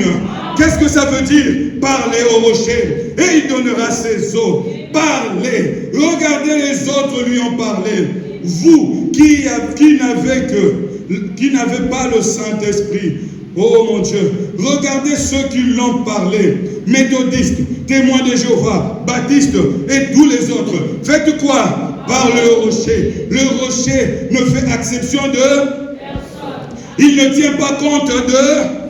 [SPEAKER 2] Qu'est-ce que ça veut dire? Parlez au rocher et il donnera ses eaux. Parlez. Regardez, les autres lui ont parlé. Vous qui n'avez pas le Saint-Esprit, oh mon Dieu, regardez ceux qui l'ont parlé. Méthodistes, témoins de Jéhovah, baptistes et tous les autres. Faites quoi? Parlez au rocher. Le rocher ne fait exception de personne. Il ne tient pas compte de...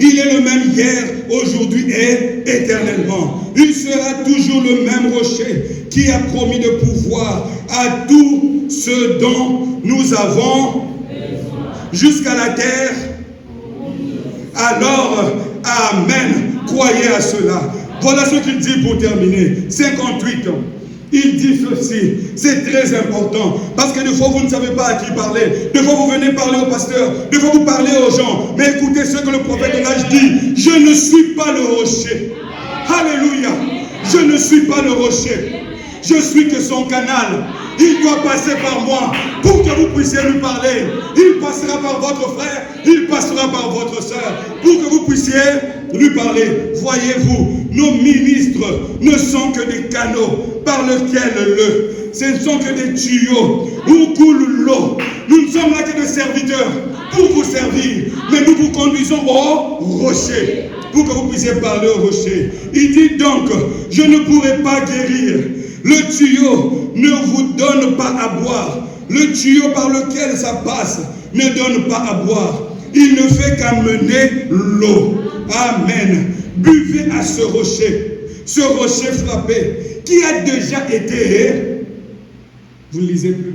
[SPEAKER 2] Il est le même hier, aujourd'hui et éternellement. Il sera toujours le même rocher qui a promis de pouvoir à tout ce dont nous avons jusqu'à la terre. Alors, amen. Croyez à cela. Voilà ce qu'il dit pour terminer. 58 ans. Il dit ceci, c'est très important, parce que des fois vous ne savez pas à qui parler, des fois vous venez parler au pasteur, des fois vous parlez aux gens, mais écoutez ce que le prophète de l'âge dit, je ne suis pas le rocher. Alléluia, je ne suis pas le rocher, je suis que son canal. Il doit passer par moi pour que vous puissiez lui parler. Il passera par votre frère, il passera par votre soeur pour que vous puissiez lui parler. Voyez-vous, nos ministres ne sont que des canaux par lesquels ce ne sont que des tuyaux où coule l'eau. Nous ne sommes là que des serviteurs pour vous servir, mais nous vous conduisons au rocher pour que vous puissiez parler au rocher. Il dit donc, je ne pourrai pas guérir. Le tuyau ne vous donne pas à boire. Le tuyau par lequel ça passe ne donne pas à boire. Il ne fait qu'amener l'eau. Amen. Buvez à ce rocher frappé, qui a déjà été, vous ne lisez plus,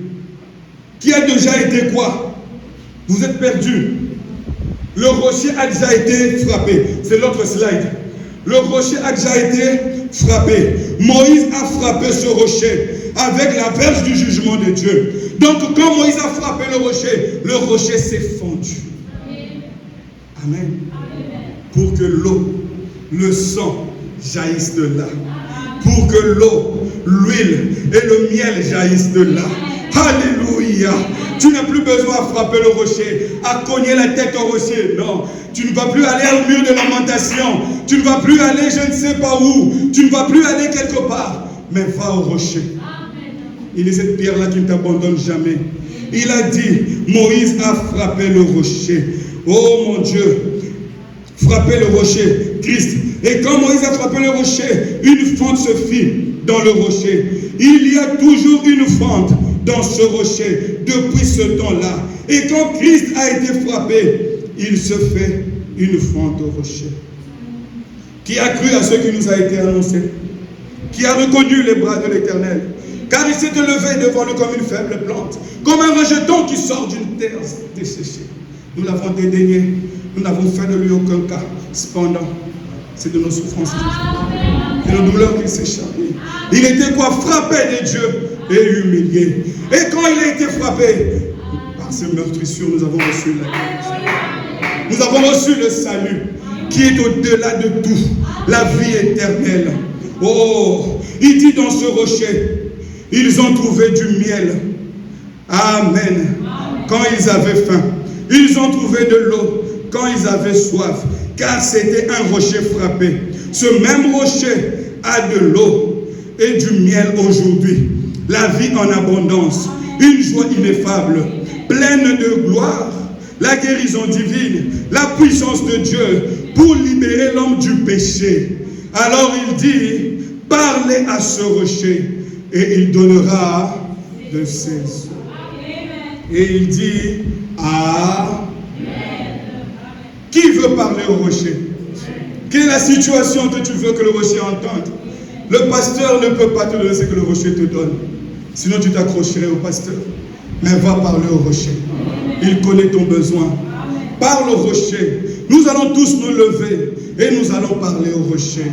[SPEAKER 2] qui a déjà été quoi? Vous êtes perdus. Le rocher a déjà été frappé. C'est l'autre slide. Le rocher a déjà été frappé. Moïse a frappé ce rocher avec la verge du jugement de Dieu. Donc quand Moïse a frappé le rocher s'est fondu. Amen. Pour que l'eau, le sang jaillissent de là. Pour que l'eau, l'huile et le miel jaillissent de là. Alléluia. Tu n'as plus besoin à frapper le rocher, à cogner la tête au rocher. Non. Tu ne vas plus aller au mur de lamentation. Tu ne vas plus aller je ne sais pas où. Tu ne vas plus aller quelque part. Mais va au rocher. Il est cette pierre-là qui ne t'abandonne jamais. Il a dit, Moïse a frappé le rocher. Oh mon Dieu. Frapper le rocher, Christ. Et quand Moïse a frappé le rocher, une fente se fit dans le rocher. Il y a toujours une fente dans ce rocher depuis ce temps-là. Et quand Christ a été frappé, il se fait une fente au rocher. Qui a cru à ce qui nous a été annoncé? Qui a reconnu les bras de l'Éternel? Car il s'est levé devant lui comme une faible plante, comme un rejeton qui sort d'une terre desséchée. Nous l'avons dédaigné. Nous n'avons fait de lui aucun cas. Cependant, c'est de nos souffrances, de nos douleurs qu'il s'est chargé. Il était quoi? Frappé de Dieu et humilié. Et quand il a été frappé, par ces meurtrissures, nous avons reçu la grâce. Nous avons reçu le salut qui est au-delà de tout, la vie éternelle. Oh, il dit dans ce rocher, ils ont trouvé du miel. Amen. Quand ils avaient faim, ils ont trouvé de l'eau. Quand ils avaient soif, car c'était un rocher frappé. Ce même rocher a de l'eau et du miel aujourd'hui. La vie en abondance, une joie ineffable, pleine de gloire, la guérison divine, la puissance de Dieu pour libérer l'homme du péché. Alors il dit, parlez à ce rocher et il donnera de ses eaux. Et il dit, qui veut parler au rocher? Quelle est la situation que tu veux que le rocher entende? Le pasteur ne peut pas te donner ce que le rocher te donne. Sinon tu t'accrocherais au pasteur. Mais va parler au rocher. Il connaît ton besoin. Parle au rocher. Nous allons tous nous lever et nous allons parler au rocher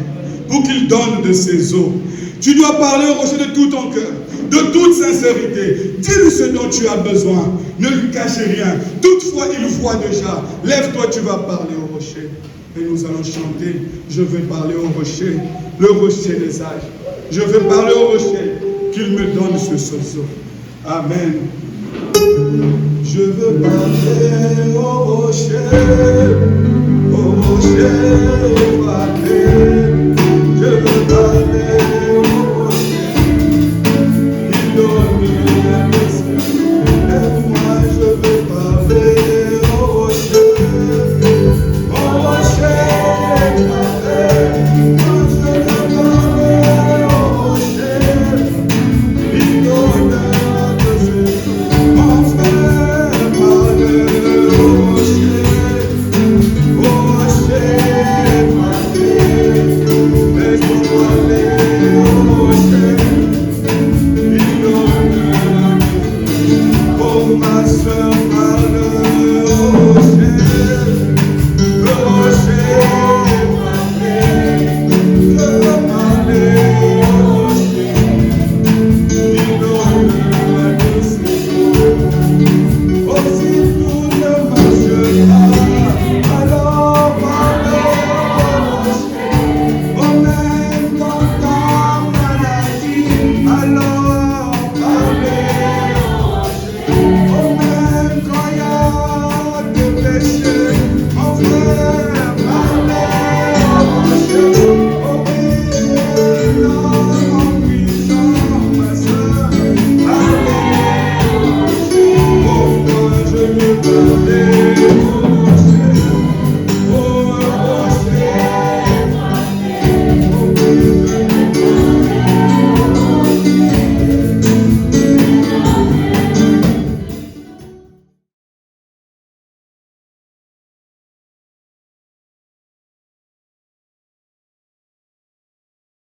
[SPEAKER 2] pour qu'il donne de ses eaux. Tu dois parler au rocher de tout ton cœur, de toute sincérité. Dis-lui ce dont tu as besoin. Ne lui cache rien. Toutefois, il voit déjà. Lève-toi, tu vas parler au rocher. Et nous allons chanter. Je vais parler au rocher, le rocher des âges. Je vais parler au rocher qu'il me donne ce sozo. Amen. Je veux parler au rocher.